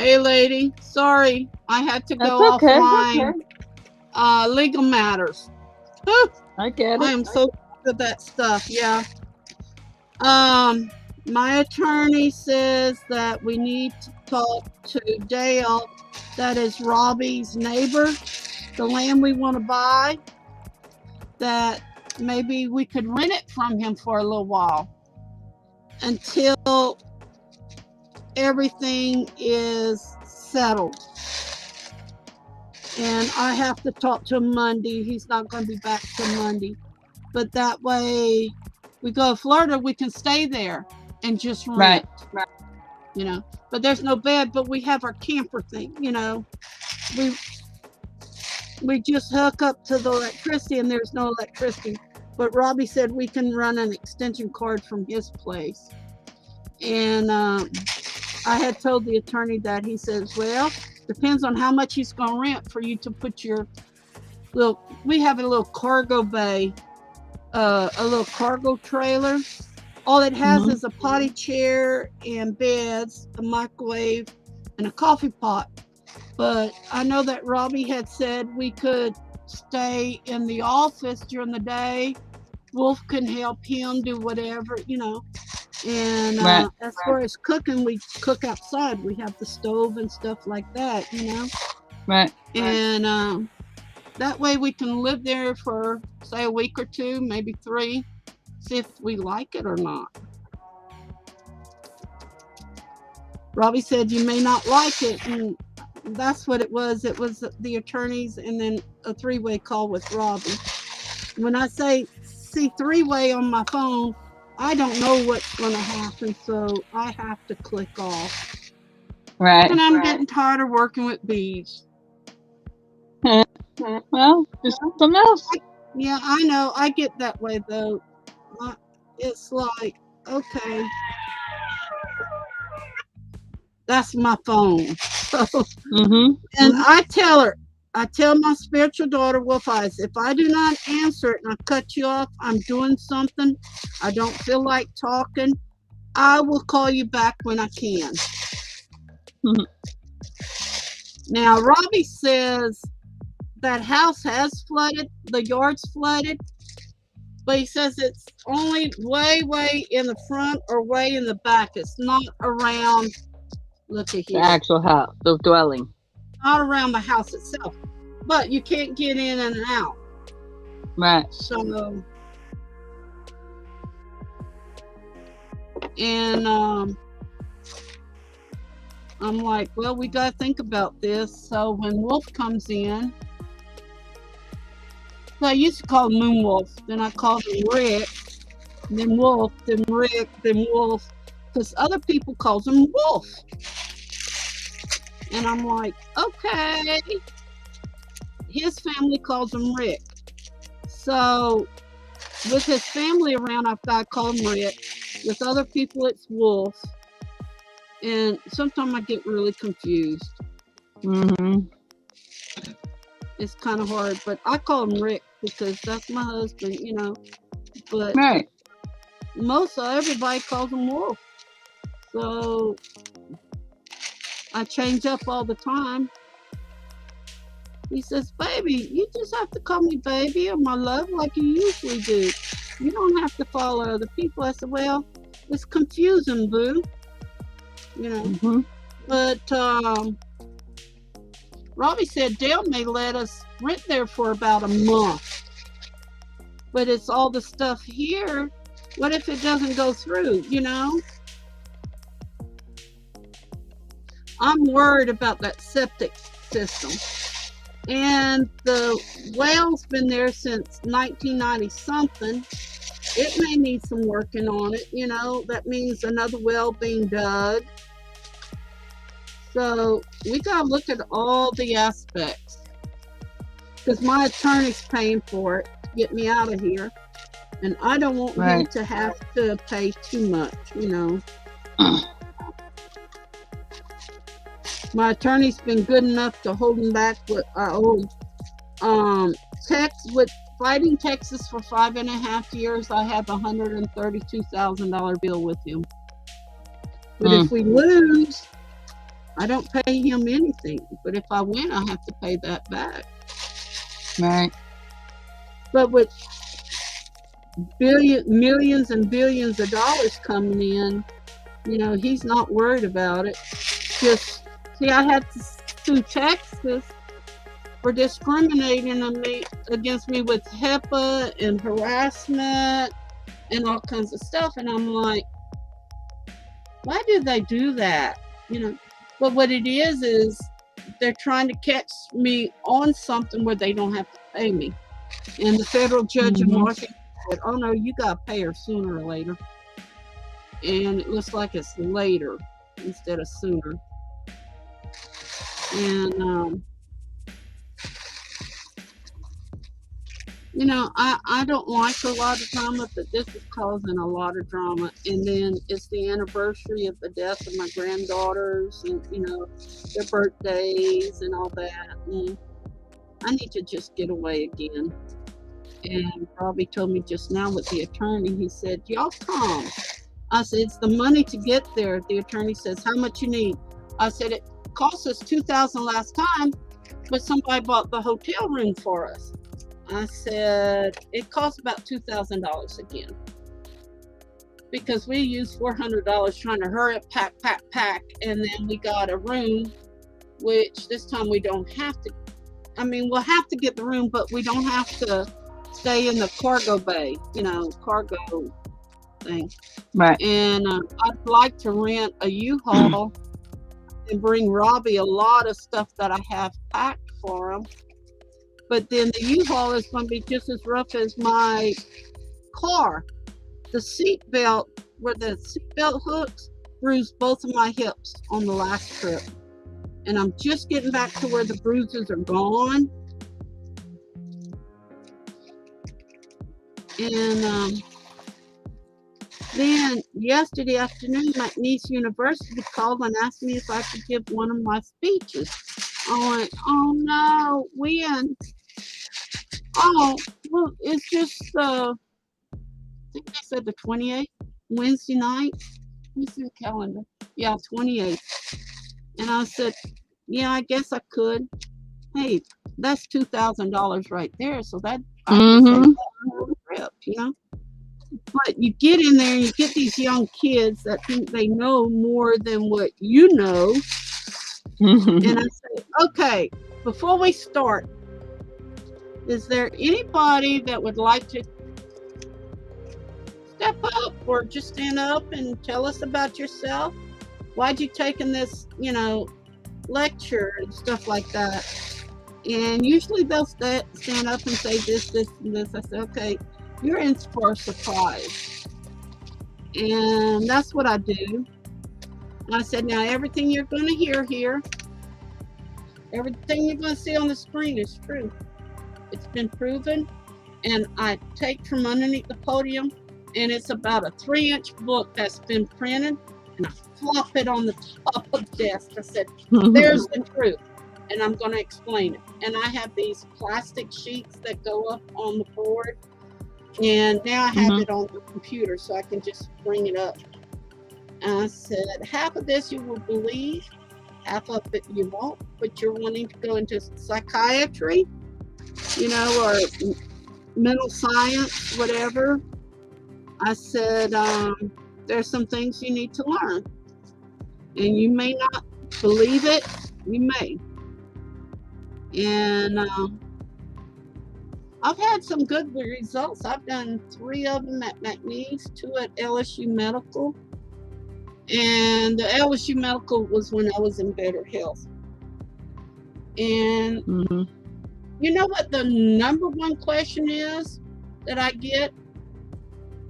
Hey, lady. Sorry, I had to That's go okay. offline. Legal matters. Whew, I get I it. am so sick of that stuff. Yeah. Um, my attorney says that we need to talk to Dale, that is Robbie's neighbor, the land we want to buy, that maybe we could rent it from him for a little while until everything is settled. And I have to talk to him Monday. He's not going to be back till Monday. But that way, we go to Florida, we can stay there and just rent. Right. You know, but there's no bed, but we have our camper thing, you know. We just hook up to the electricity and there's no electricity. But Robbie said we can run an extension cord from his place. And I had told the attorney that. He says, well, depends on how much he's going to rent for you to put your little, we have a little cargo bay, a little cargo trailer. All it has is a potty chair and beds, a microwave, and a coffee pot. But I know that Robbie had said we could stay in the office during the day. Wolf can help him do whatever, you know. And as far as cooking, we cook outside. We have the stove and stuff like that, you know. Right. And that way we can live there for, say, a week or two, maybe 3. See if we like it or not. Robbie said you may not like it, and that's what it was. It was the attorneys and then a 3-way call with Robbie. When I see 3-way on my phone, I don't know what's going to happen, so I have to click off. Right. And I'm getting tired of working with bees. Well, just something else. Yeah, I know. I get that way, though. It's like, okay, that's my phone. So, and I tell my spiritual daughter, Wolf Eyes, if I do not answer it and I cut you off, I'm doing something, I don't feel like talking, I will call you back when I can. Now, Robbie says that house has flooded, the yard's flooded, but he says it's only way in the front or way in the back. It's not around, look at here. The actual house, the dwelling. Not around the house itself. But you can't get in and out. Right. So, and I'm like, well, we got to think about this. So when Wolf comes in, so I used to call him Moon Wolf, then I called him Rick, then Wolf, then Rick, then Wolf, because other people calls him Wolf. And I'm like, okay. His family calls him Rick. So with his family around, I've got to call him Rick. With other people, it's Wolf. And sometimes I get really confused. It's kind of hard, but I call him Rick because that's my husband, you know. But most of everybody calls him Wolf. So I change up all the time. He says, baby, you just have to call me baby or my love like you usually do. You don't have to follow other people. I said, well, it's confusing, boo. You know. But Robbie said Dale may let us rent there for about a month. But it's all the stuff here. What if it doesn't go through, you know? I'm worried about that septic system. And the well's been there since 1990 something. It may need some working on it, you know. That means another well being dug. So we got to look at all the aspects. Because my attorney's paying for it to get me out of here. And I don't want him to have to pay too much, you know. My attorney's been good enough to hold him back with our old fighting Texas for 5.5 years. I have $132,000 bill with him. But if we lose, I don't pay him anything, but if I win, I have to pay that back. Right. But with millions and billions of dollars coming in, he's not worried about it. Just, see, I had to sue Texas for discriminating against me with HIPAA and harassment and all kinds of stuff. And I'm like, why do they do that? But what it is they're trying to catch me on something where they don't have to pay me. And the federal judge in Washington said, oh no, you got to pay her sooner or later. And it looks like it's later instead of sooner. And, I don't like a lot of drama, but this is causing a lot of drama. And then it's the anniversary of the death of my granddaughters and, their birthdays and all that. And I need to just get away again. And Robbie told me just now with the attorney, he said, y'all come. I said, it's the money to get there. The attorney says, how much you need? I said, it cost us $2,000 last time, but somebody bought the hotel room for us. I said, it costs about $2,000 again. Because we used $400 trying to hurry up, pack. And then we got a room, which this time we don't have to. I mean, we'll have to get the room, but we don't have to stay in the cargo bay, cargo thing. Right. And I'd like to rent a U-Haul and bring Robbie a lot of stuff that I have packed for him. But then the U-Haul is going to be just as rough as my car. The seat belt, where the seat belt hooks, bruised both of my hips on the last trip. And I'm just getting back to where the bruises are gone. And then yesterday afternoon, McNeese University called and asked me if I could give one of my speeches. I went, oh no, when? Oh, well, it's just, I think they said the 28th, Wednesday night. What's the calendar? Yeah, 28th. And I said, yeah, I guess I could. Hey, that's $2,000 right there. So that, I can say that on a trip, But you get in there and you get these young kids that think they know more than what you know. And I say, okay, before we start, is there anybody that would like to step up or just stand up and tell us about yourself? Why'd you take in this, lecture and stuff like that? And usually they'll stand up and say this, and this. I say, okay, you're in for a surprise. And that's what I do. And I said, now everything you're going to hear here, everything you're going to see on the screen is true. It's been proven. And I take from underneath the podium, and it's about a 3-inch book that's been printed, and I flop it on the top of the desk. I said, there's the truth. And I'm going to explain it. And I have these plastic sheets that go up on the board. And now I have it on the computer, so I can just bring it up. And I said, half of this you will believe, half of it you won't, but you're wanting to go into psychiatry, or mental science, whatever. I said, there's some things you need to learn. And you may not believe it, you may. And I've had some good results. I've done 3 of them at McNeese, 2 at LSU Medical. And the LSU Medical was when I was in better health. And you know what the number one question is that I get?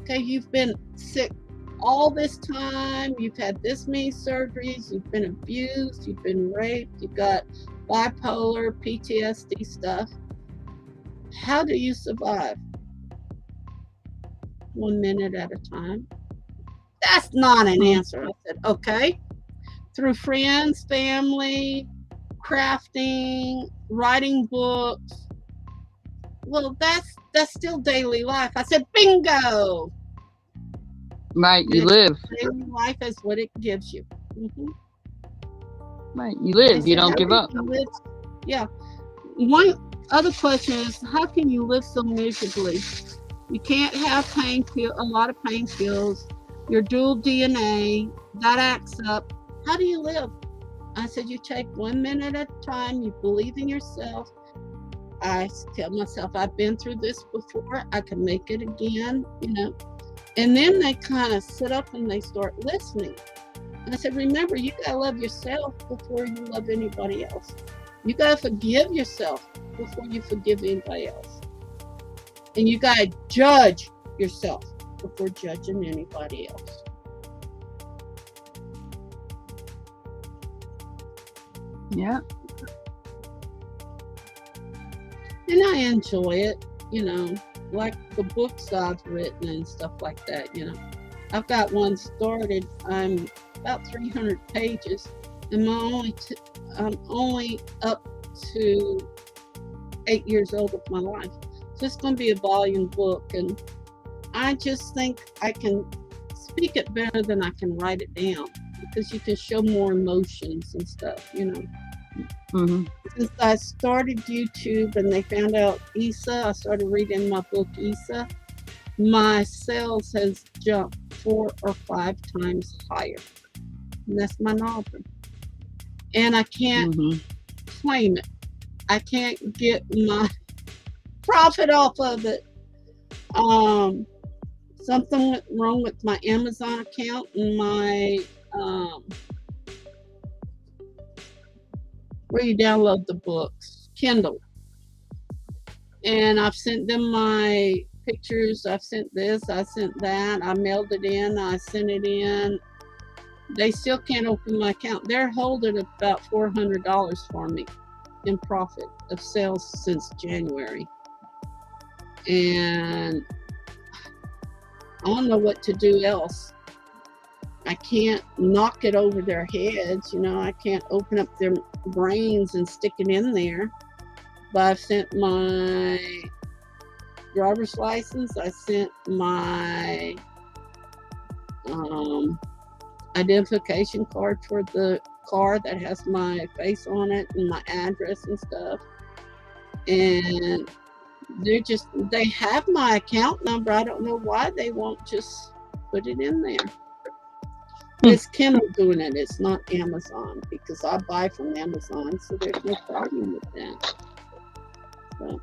Okay, you've been sick all this time. You've had this many surgeries. You've been abused. You've been raped. You've got bipolar, PTSD stuff. How do you survive? 1 minute at a time. That's not an answer. I said, okay. Through friends, family, crafting, writing books. Well, that's still daily life. I said, bingo. Right, you live. Daily life is what it gives you. Right. You I live. You said, don't how give can up. you live? Yeah. One other question is, how can you live so miserably? You can't have a lot of pain pills. You're dual DNA. That acts up. How do you live? I said, you take 1 minute at a time. You believe in yourself. I tell myself, I've been through this before. I can make it again, you know. And then they kind of sit up and they start listening. And I said, remember, you got to love yourself before you love anybody else. You got to forgive yourself before you forgive anybody else. And you got to judge yourself before judging anybody else. Yeah. And I enjoy it, you know, like the books I've written and stuff like that, you know. I've got one started. I'm about 300 pages, and I'm only up to 8 years old of my life. So it's going to be a volume book, and I just think I can speak it better than I can write it down, because you can show more emotions and stuff, you know. Mm-hmm. Since I started YouTube and they found out Isa, I started reading my book Isa. My sales has jumped 4 or 5 times higher. And that's my novel. And I can't claim it. I can't get my profit off of it. Something went wrong with my Amazon account and my where you download the books, Kindle. And I've sent them my pictures. I've sent this, I sent that. I mailed it in, I sent it in. They still can't open my account. They're holding about $400 for me in profit of sales since January. And I don't know what to do else. I can't knock it over their heads, you know. I can't open up their brains and stick it in there. But I've sent my driver's license. I sent my identification card for the car that has my face on it and my address and stuff. And they have my account number. I don't know why they won't just put it in there. It's Kindle doing it. It's not Amazon, because I buy from Amazon, so there's no problem with that. So,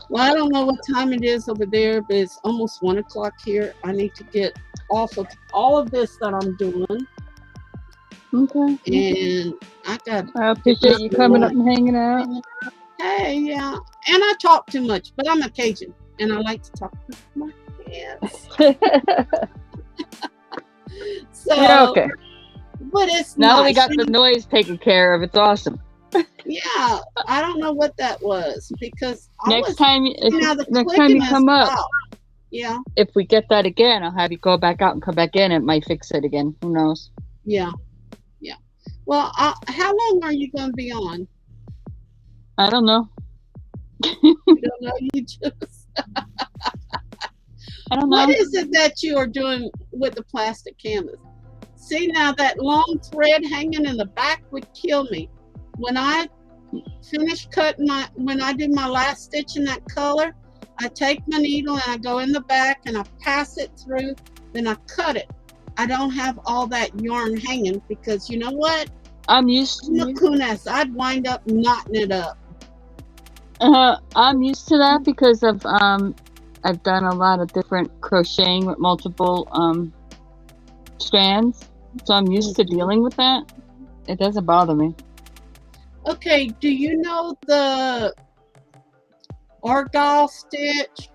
well, I don't know what time it is over there, but it's almost 1 o'clock here. I need to get off of all of this that I'm doing. Okay. And I appreciate you coming up and hanging out. Hey, yeah. And I talk too much, but I'm a Cajun, and I like to talk with my hands. So, yeah, okay. But it's now nice. that we got the noise taken care of, it's awesome. Yeah, I don't know what that was, because next time you come up, yeah. If we get that again, I'll have you go back out and come back in. It might fix it again. Who knows? Yeah. Well, how long are you going to be on? I don't know. You don't know. You just. I don't know. What is it that you are doing with the plastic canvas? See, now that long thread hanging in the back would kill me. When I finish cutting when I do my last stitch in that color, I take my needle and I go in the back and I pass it through, then I cut it. I don't have all that yarn hanging, because you know what? I'm used to I'd wind up knotting it up. I'm used to that because I've done a lot of different crocheting with multiple strands, so I'm used to dealing with that. It doesn't bother me. Okay, do you know the argyle stitch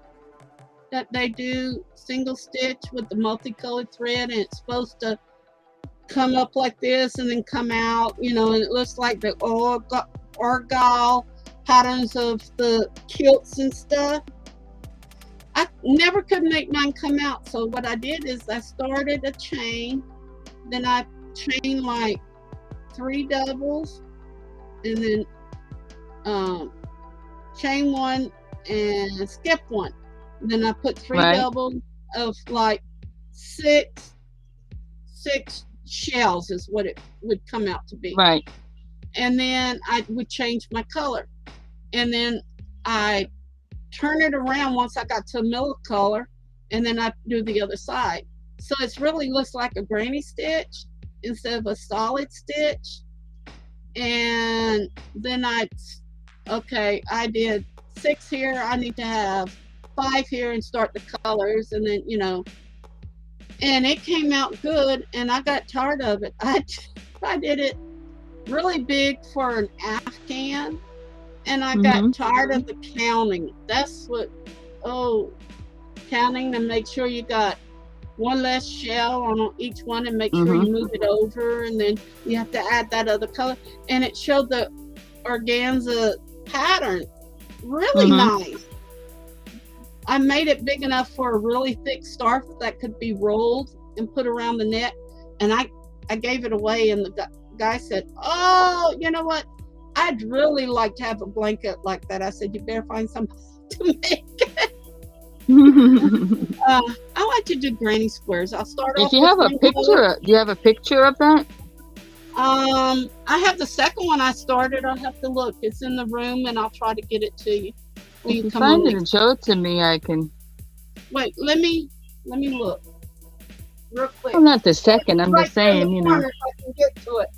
that they do, single stitch with the multicolored thread, and it's supposed to come up like this and then come out, you know, and it looks like the argyle patterns of the kilts and stuff? I never could make mine come out, so what I did is I started a chain, then I chained like 3 doubles, and then chain 1 and skip 1. Then I put 3 doubles of like 6 shells is what it would come out to be. Right. And then I would change my color. And then I turn it around once I got to a middle color, and then I do the other side. So it really looks like a granny stitch instead of a solid stitch. And then I did 6 here. I need to have 5 here and start the colors, and then, and it came out good, and I got tired of it. I did it really big for an Afghan, and I got tired of the counting. That's what, counting to make sure you got one less shell on each one, and make sure you move it over, and then you have to add that other color. And it showed the organza pattern really nice. I made it big enough for a really thick scarf that could be rolled and put around the neck, and I gave it away, and the guy said, "Oh, you know what? I'd really like to have a blanket like that." I said, "You better find somebody to make it." I like to do granny squares. I'll start off. If you have a picture, do you have a picture of that? I have the second one I started. I'll have to look. It's in the room, and I'll try to get it to you. If you find it and show it to me, I can. Wait, let me look real quick. Well, not the second. I'm just saying, If I can get to it.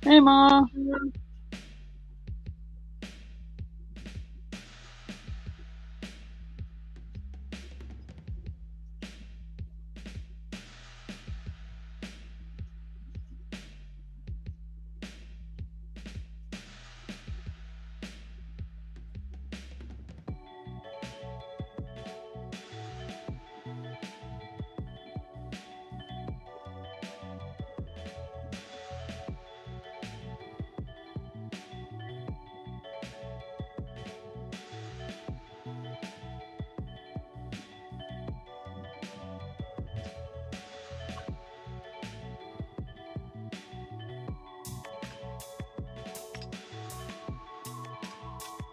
Hey, Ma.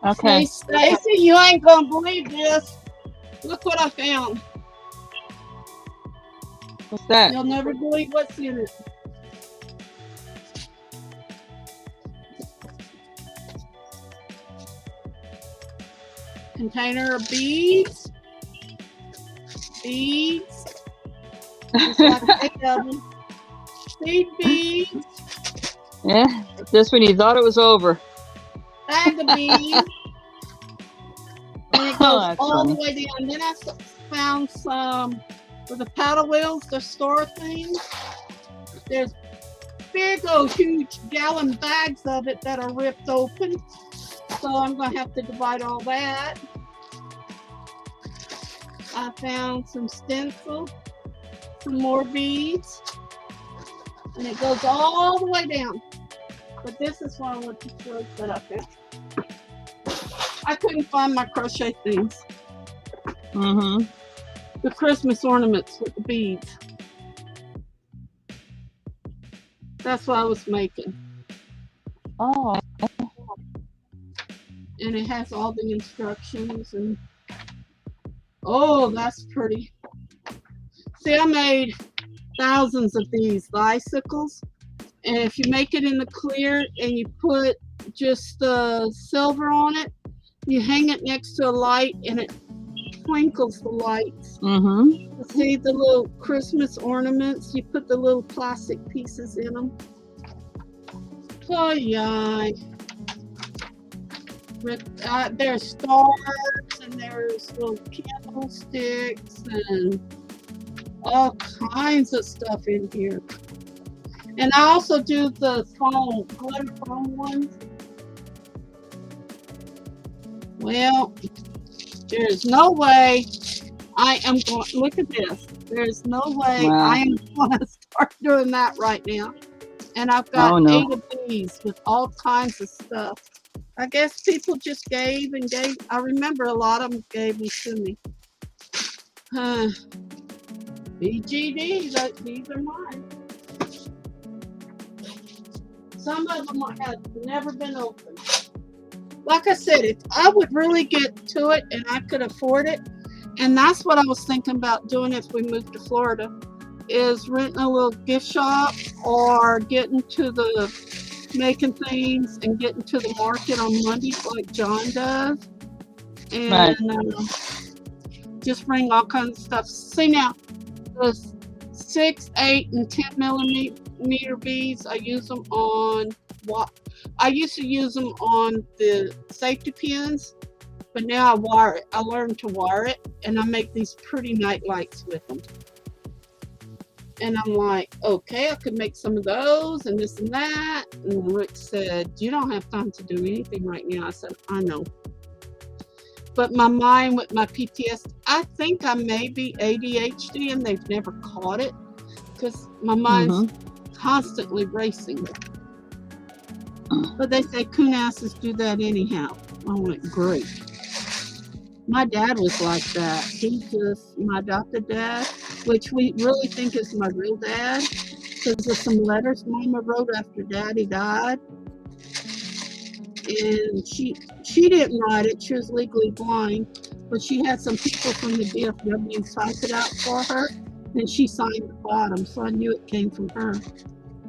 Okay. Hey, Stacey, you ain't gonna believe this. Look what I found. What's that? You'll never believe what's in it. Container of beads. Beads. Just like 8 of them. Seed beads. Yeah, just when you thought it was over. Bag of beads. And it goes all the way down. Then I found some with the paddle wheels, the store things. There's big old huge gallon bags of it that are ripped open. So I'm going to have to divide all that. I found some stencil, some more beads, and it goes all the way down. But this is what I want to show that I found. I couldn't find my crochet things. the Christmas ornaments with the beads. That's what I was making. Oh, And it has all the instructions and oh, that's pretty. See, I made thousands of these bicycles, and if you make it in the clear and you put just the silver on it, you hang it next to a light and it twinkles the lights. mm-hmm. See the little Christmas ornaments? You put the little plastic pieces in them. Oh, yeah. There's stars and there's little candlesticks and all kinds of stuff in here. And I also do the foam, glitter foam ones. Well, there's no way I am going, look at this. There's no way Wow. I am going to start doing that right now. And I've got 8 of these with all kinds of stuff. I guess people just gave and gave. I remember a lot of them gave me to me. BGD, these are mine. Some of them have never been opened. Like I said, if I would really get to it and I could afford it, and that's what I was thinking about doing if we moved to Florida, is renting a little gift shop or getting to the making things and getting to the market on Mondays like John does. And just bring all kinds of stuff. See now, the 6, 8, and 10 millimeter beads, I use them on I used to use them on the safety pins, but now I wire it. I learned to wire it, and I make these pretty night lights with them. And I'm like, okay, I could make some of those and this and that. And Rick said, you don't have time to do anything right now. I said, I know. But my mind with my PTSD, I think I may be ADHD and they've never caught it because my mind's constantly racing. But they say coon asses do that anyhow. I went, great. My dad was like that. He just, my adopted dad, which we really think is my real dad, because of some letters Mama wrote after Daddy died. And she didn't write it. She was legally blind, but she had some people from the DFW type it out for her, and she signed the bottom, so I knew it came from her.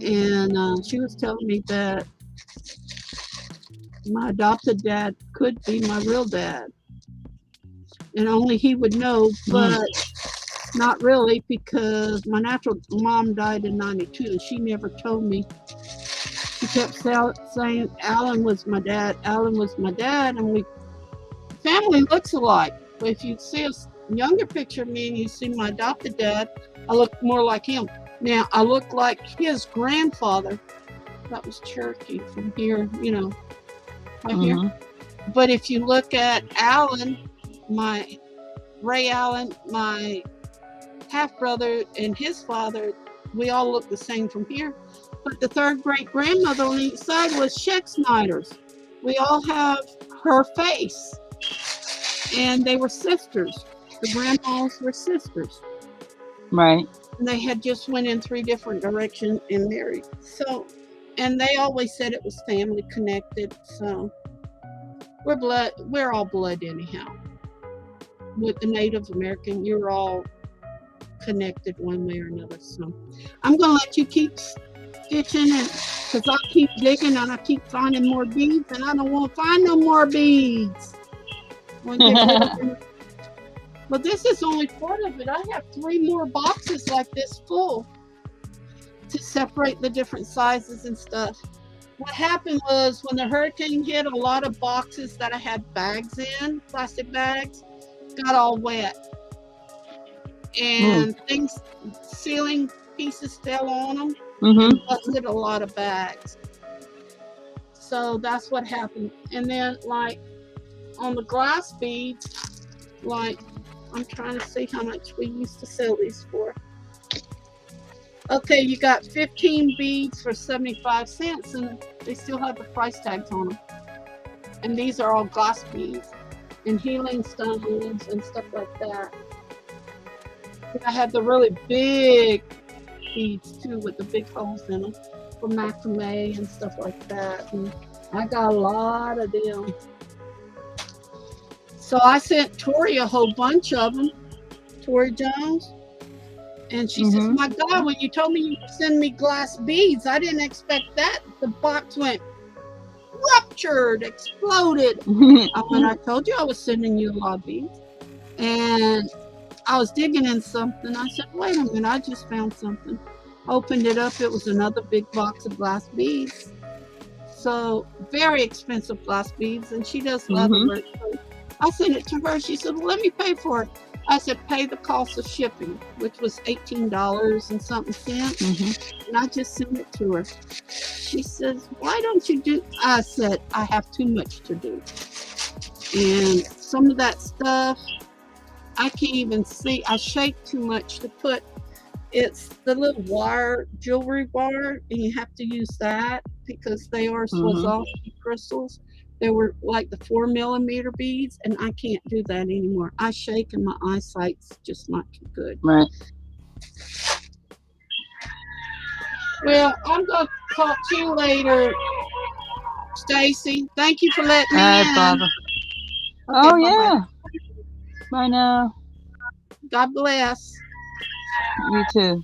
And she was telling me that my adopted dad could be my real dad, and only he would know, but not really, because my natural mom died in 92 and she never told me. She kept saying Alan was my dad, Alan was my dad, and family looks alike. But if you see a younger picture of me and you see my adopted dad, I look more like him. Now I look like his grandfather. That was Cherokee from here, you know, right here. But if you look at Alan, Ray Allen, my half brother, and his father, we all look the same from here. But the third great grandmother on each side was Scheck Snyder's. We all have her face, and they were sisters. The grandmas were sisters. Right. And they had just went in 3 different directions and married. So, and they always said it was family connected. So we're all blood anyhow. With the Native American, you're all connected one way or another. So I'm gonna let you keep stitching, and because I keep digging and I keep finding more beads, and I don't want to find no more beads. But this is only part of it. I have 3 more boxes like this full to separate the different sizes and stuff. What happened was when the hurricane hit, a lot of boxes that I had bags in, plastic bags, got all wet. And things, ceiling pieces fell on them and busted a lot of bags. So that's what happened. And then like on the glass beads, like I'm trying to see how much we used to sell these for. Okay, you got 15 beads for 75 cents and they still have the price tags on them. And these are all glass beads and healing stones and stuff like that. I had the really big beads too with the big holes in them for macrame and stuff like that. And I got a lot of them. So I sent Tori a whole bunch of them, Tori Jones. And she says, Mm-hmm. my God, when you told me you would send me glass beads, I didn't expect that. The box went ruptured, exploded. When I told you I was sending you a lot of beads. And I was digging in something. I said, wait a minute, I just found something. Opened it up, it was another big box of glass beads. So very expensive glass beads, and she does leather Mm-hmm. work. So I sent it to her. She said, well, let me pay for it. I said, pay the cost of shipping, which was $18 and something cents. Mm-hmm. And I just sent it to her. She says, why don't you do? I said, I have too much to do. And some of that stuff, I can't even see. I shake too much to put. It's the little wire jewelry bar, and you have to use that because they are Swarovski crystals. They were like the 4 millimeter beads, and I can't do that anymore. I shake, and my eyesight's just not too good. Right. Well, I'm gonna talk to you later, Stacy. Thank you for letting All me right, in. Barbara. Okay, Oh bye bye. yeah. Bye now. God bless. You too.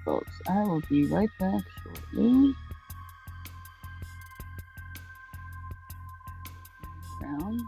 folks. I will be right back shortly. Down.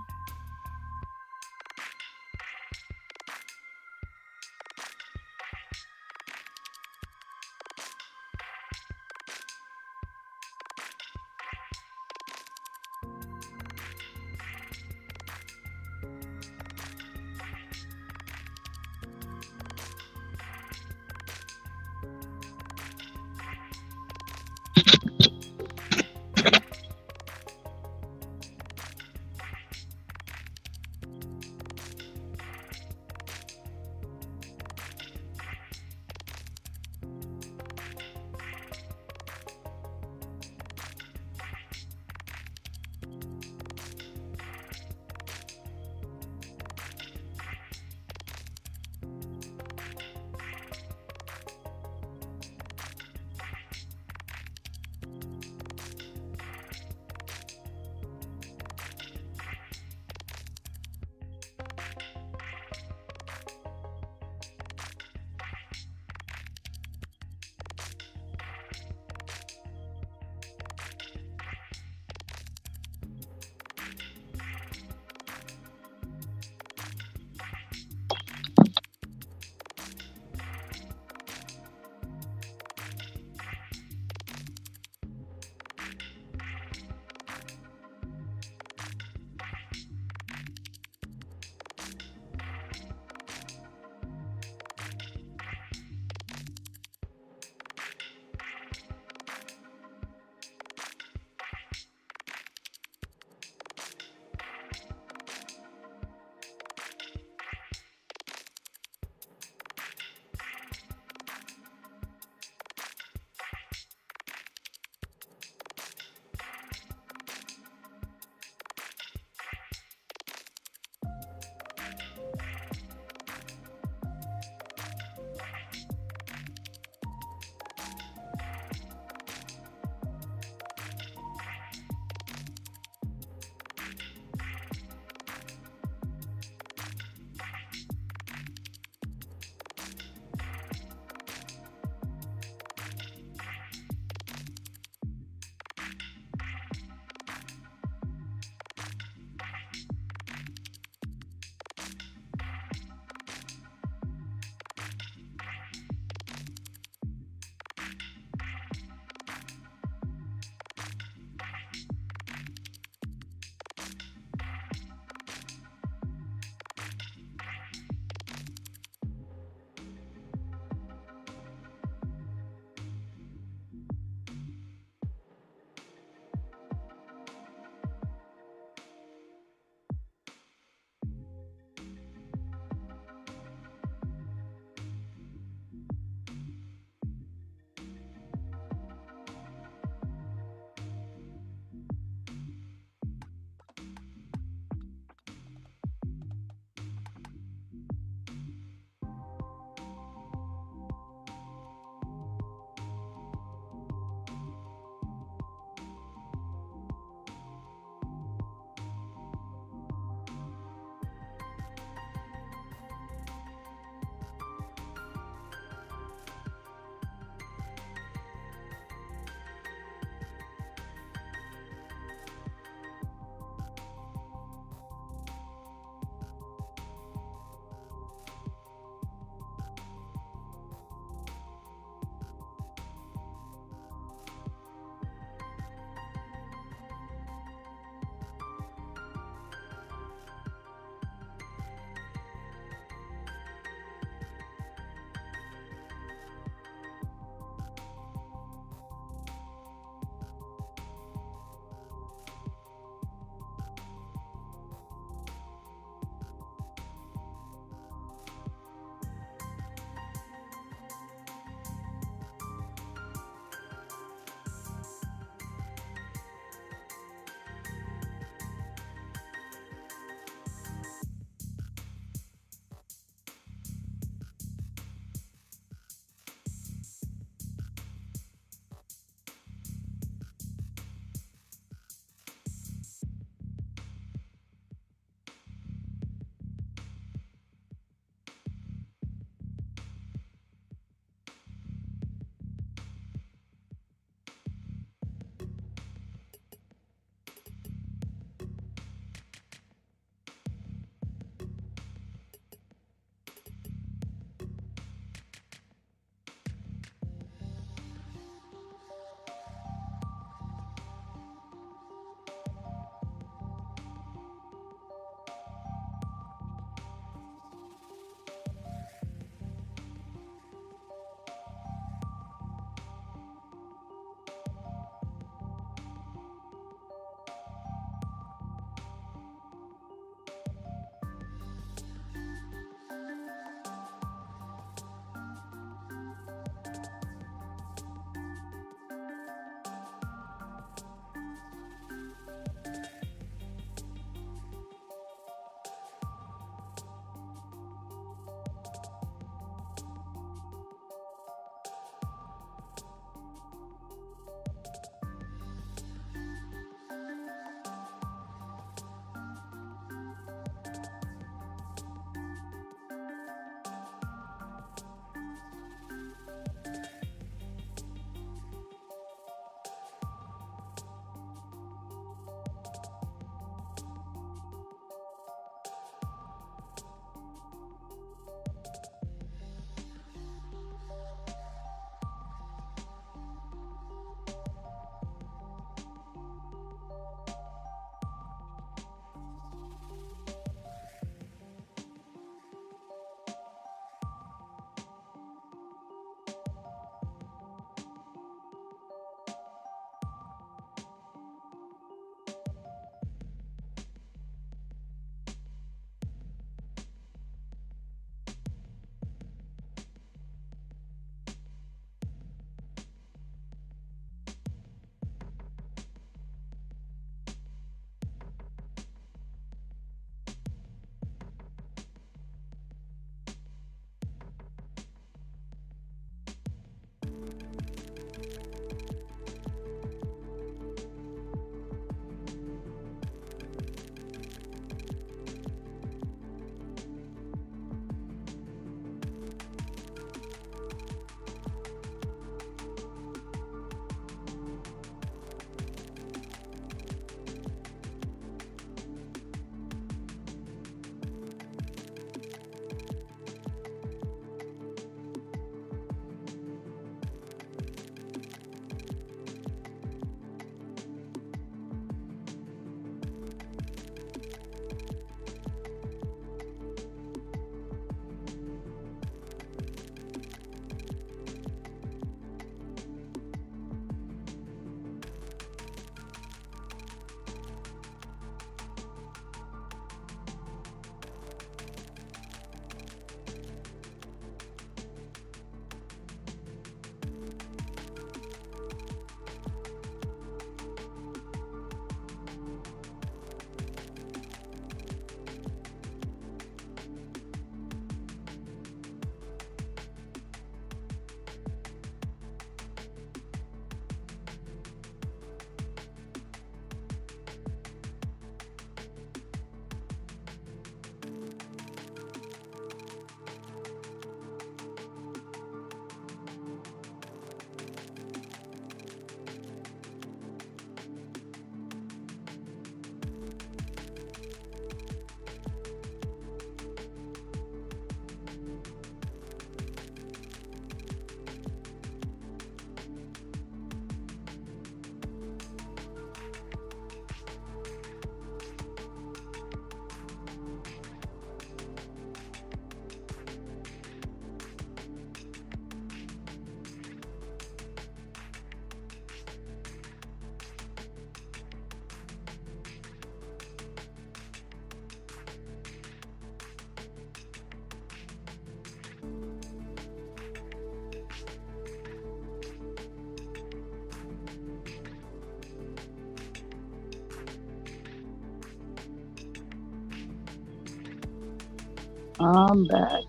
I'm back.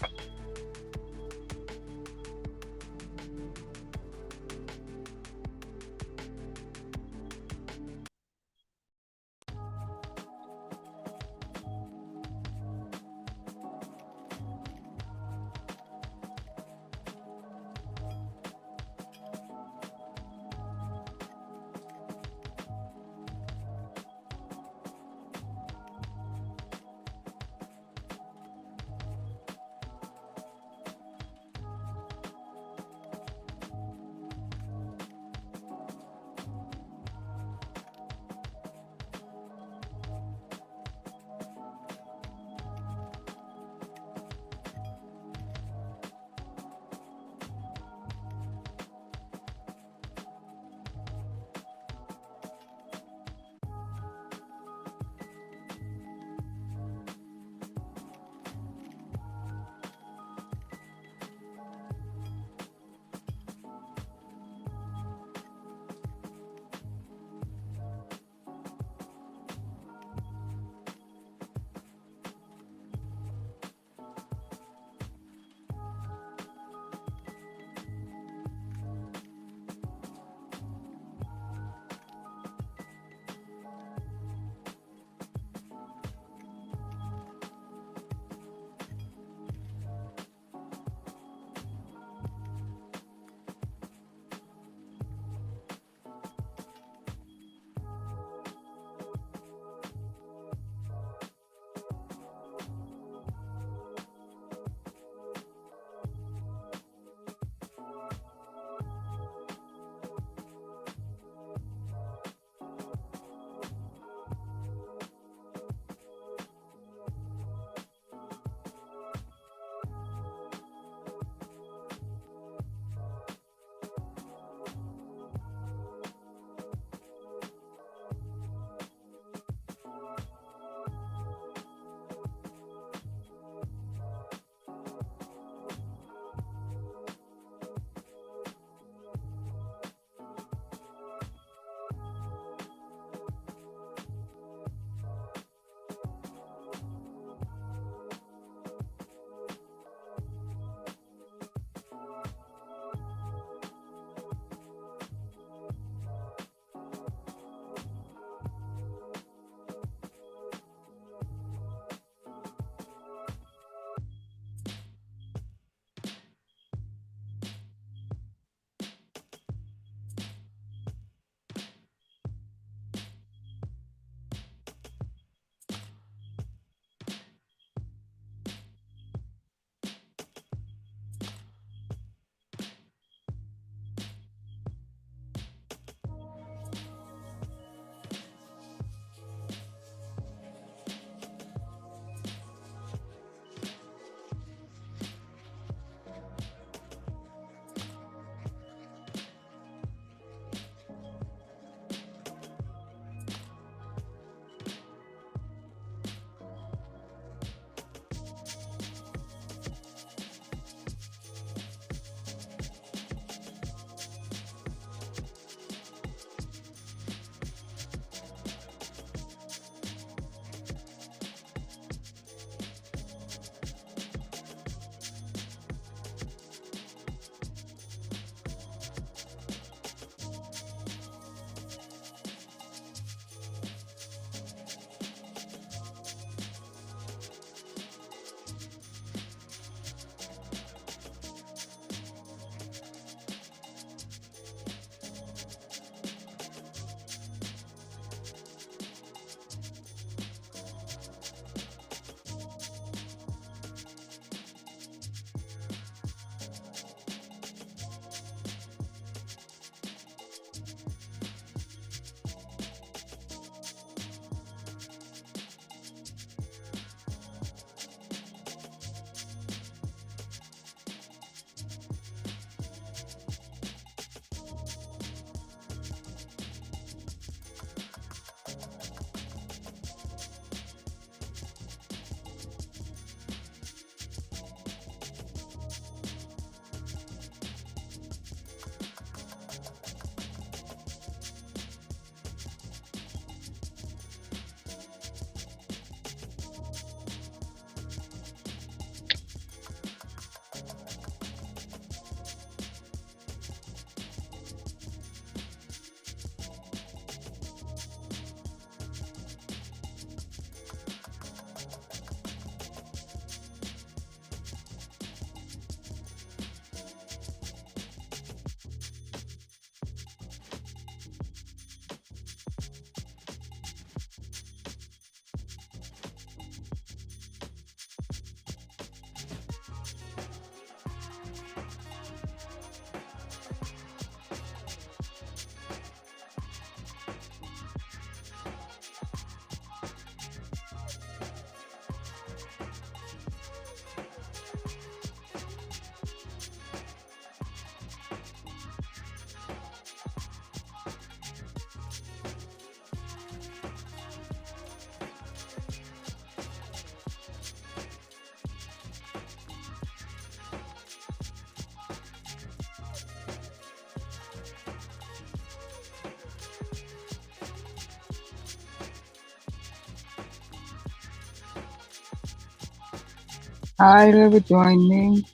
Hi, ever join me?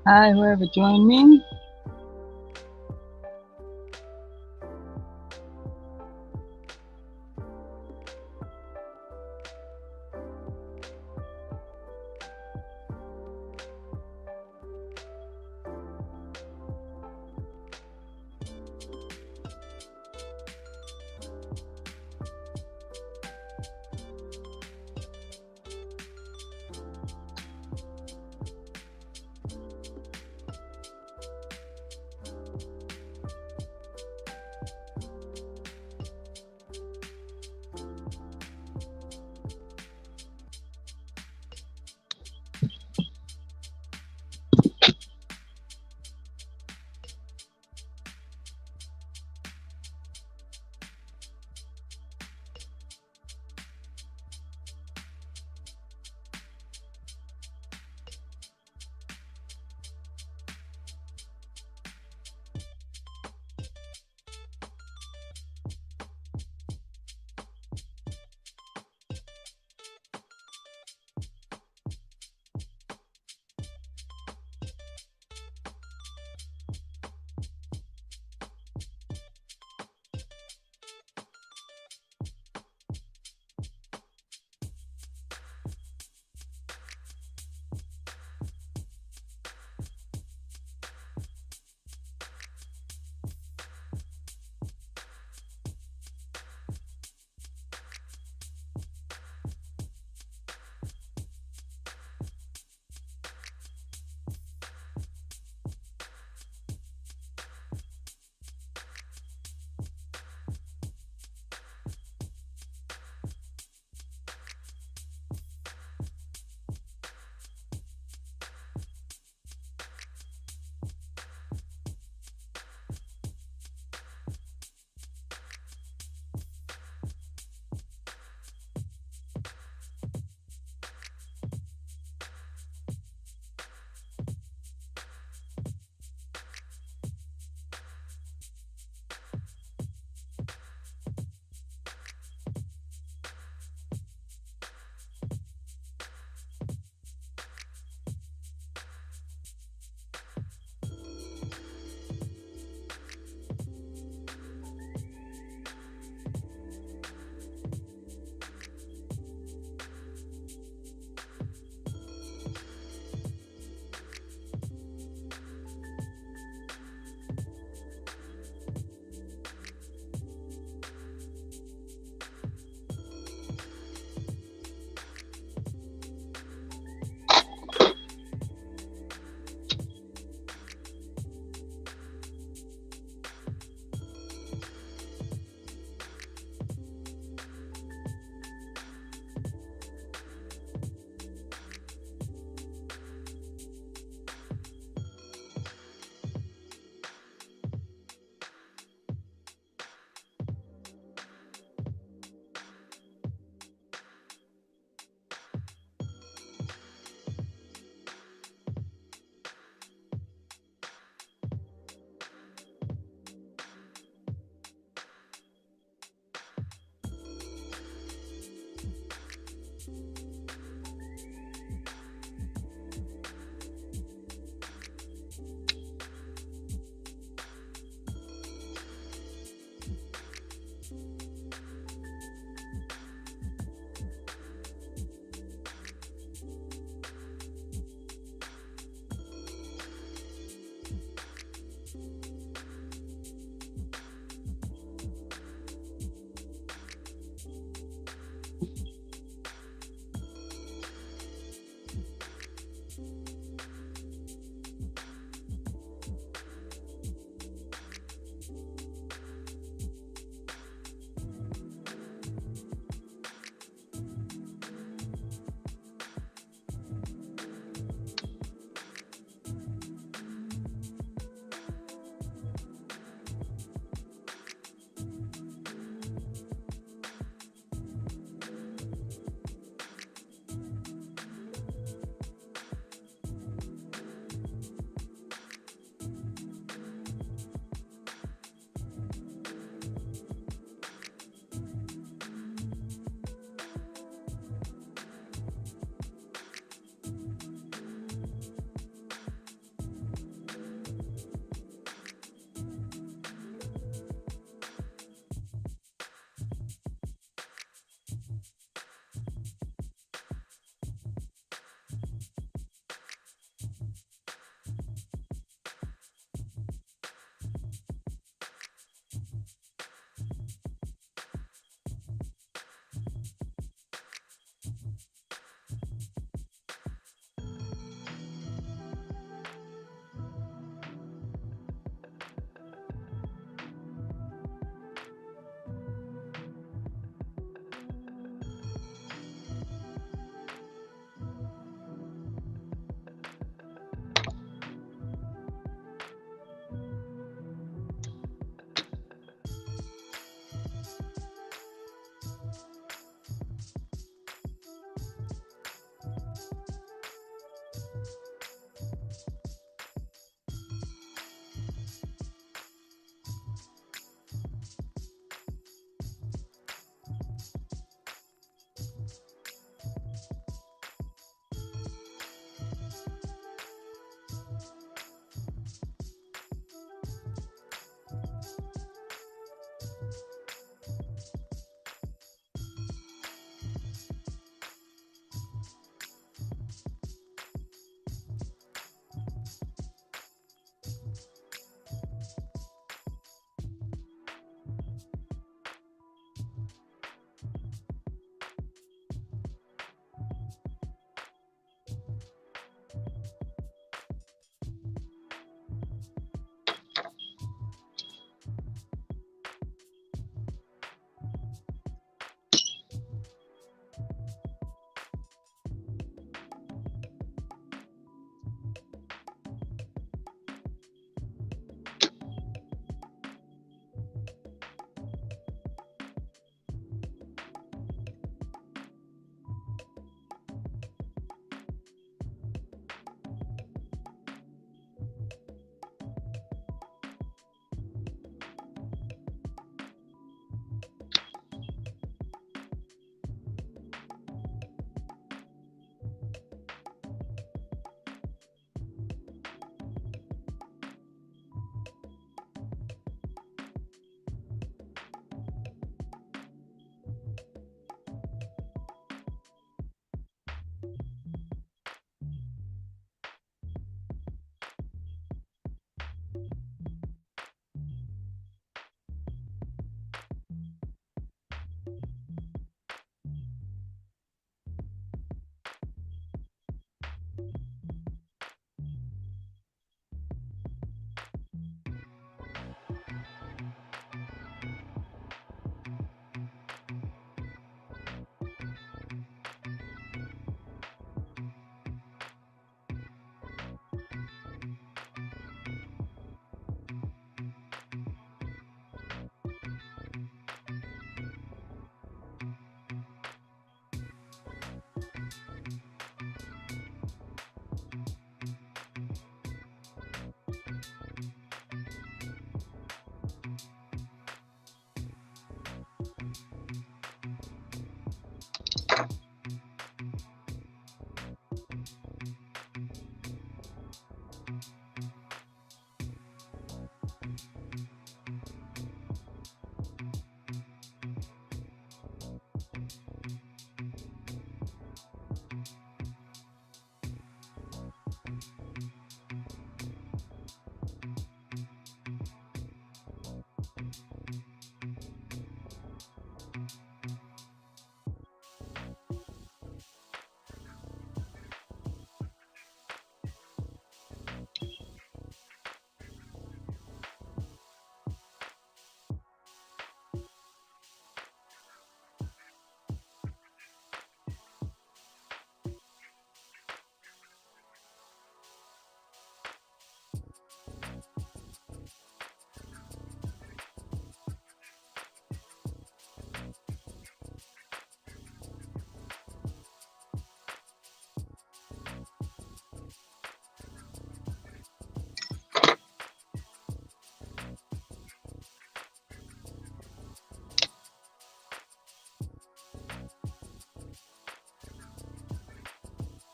Hi, whoever joined me.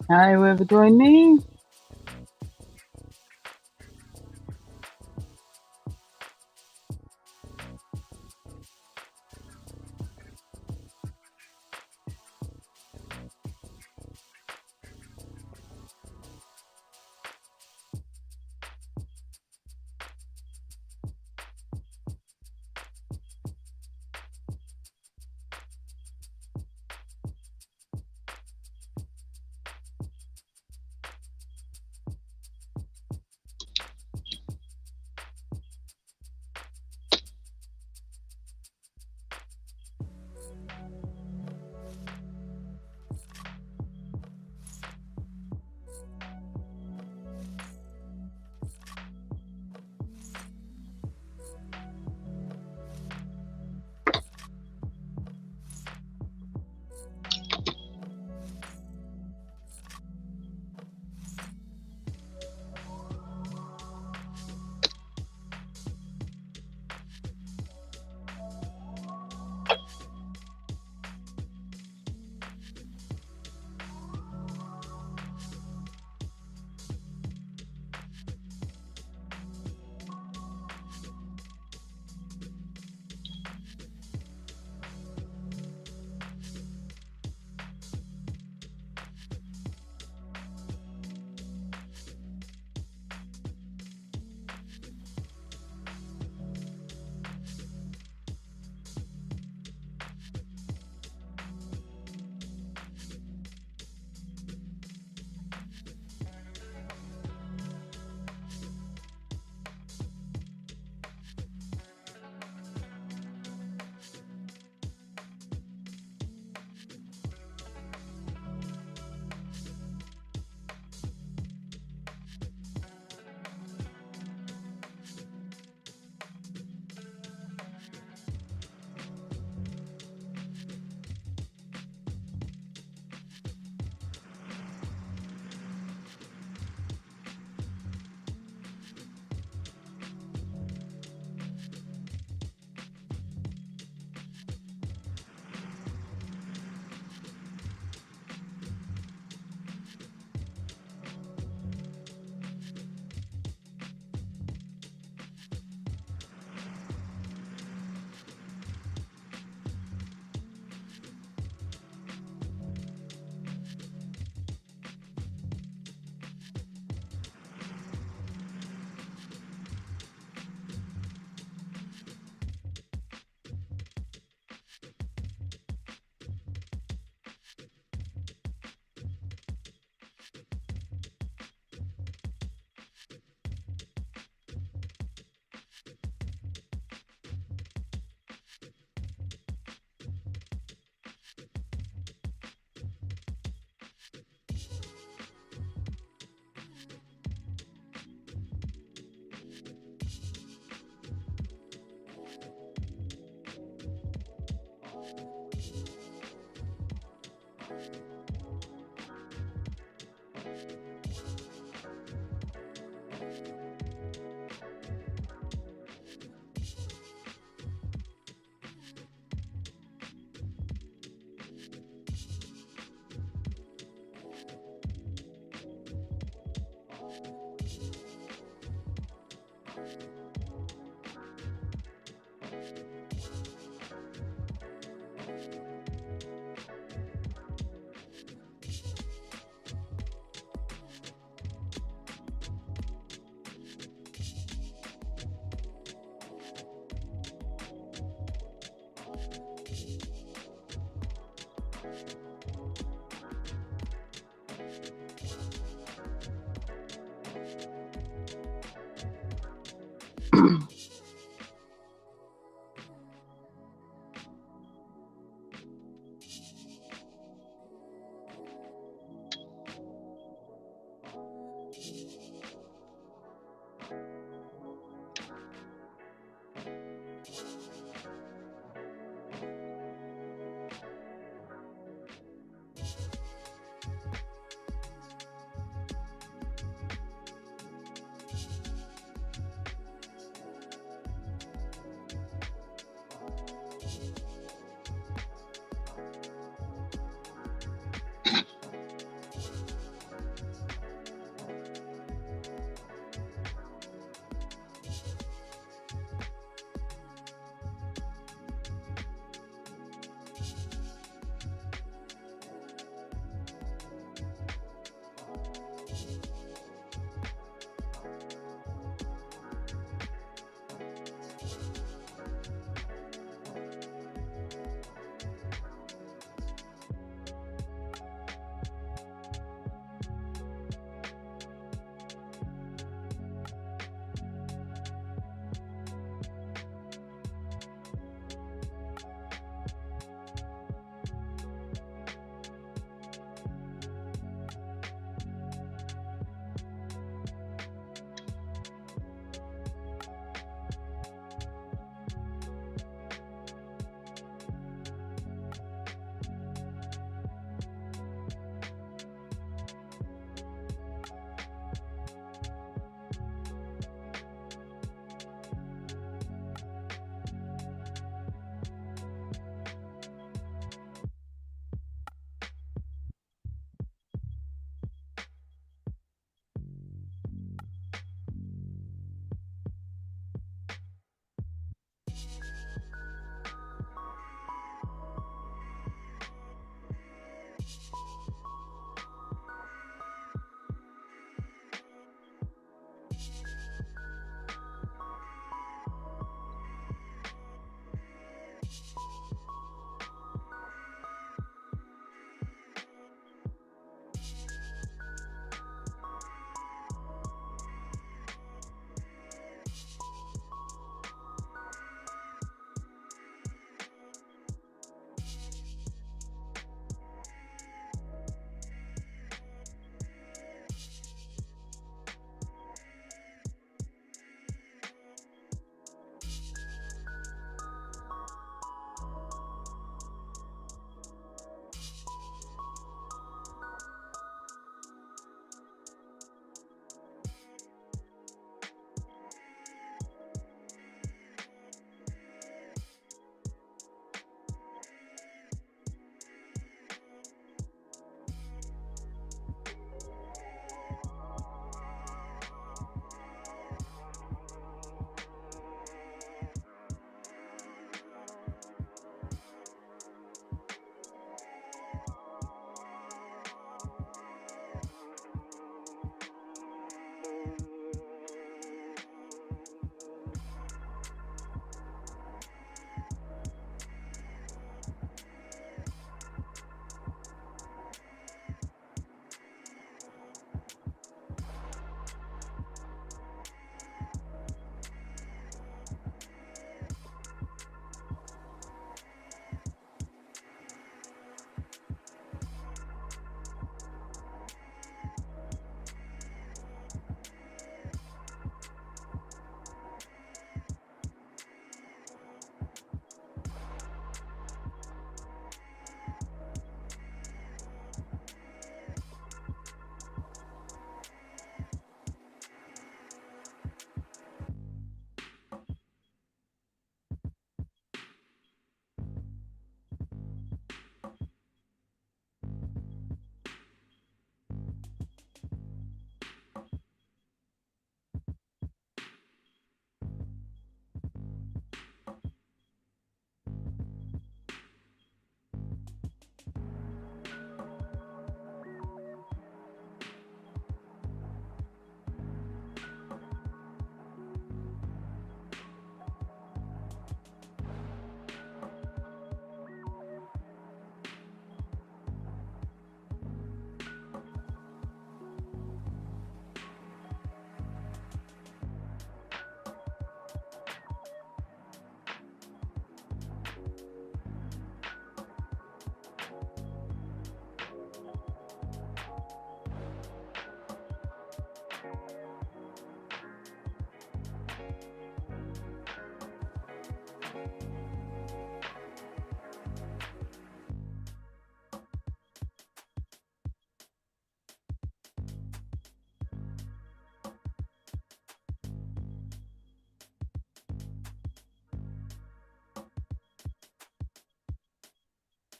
Hi, whoever joined me.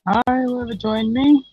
Hi, whoever joined me.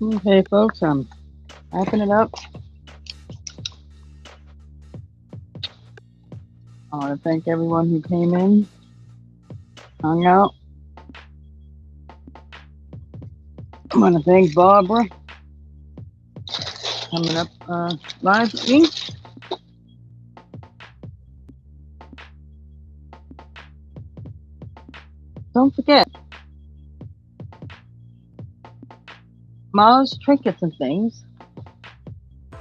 Okay, folks, I'm wrapping it up. I want to thank everyone who came in, hung out. I want to thank Barbara coming up live with me. Don't forget, Tomorrow's Trinkets and Things,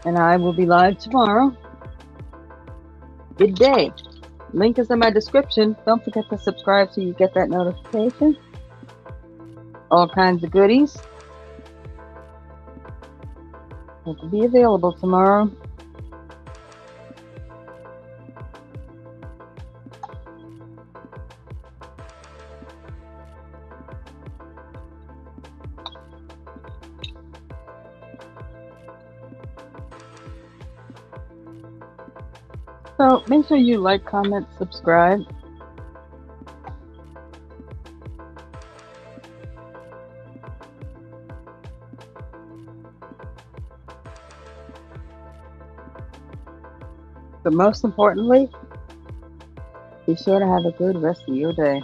and I will be live tomorrow. Good day. Link is in my description. Don't forget to subscribe so you get that notification. All kinds of goodies. It will be available tomorrow. So make sure you like, comment, subscribe. But most importantly, be sure to have a good rest of your day.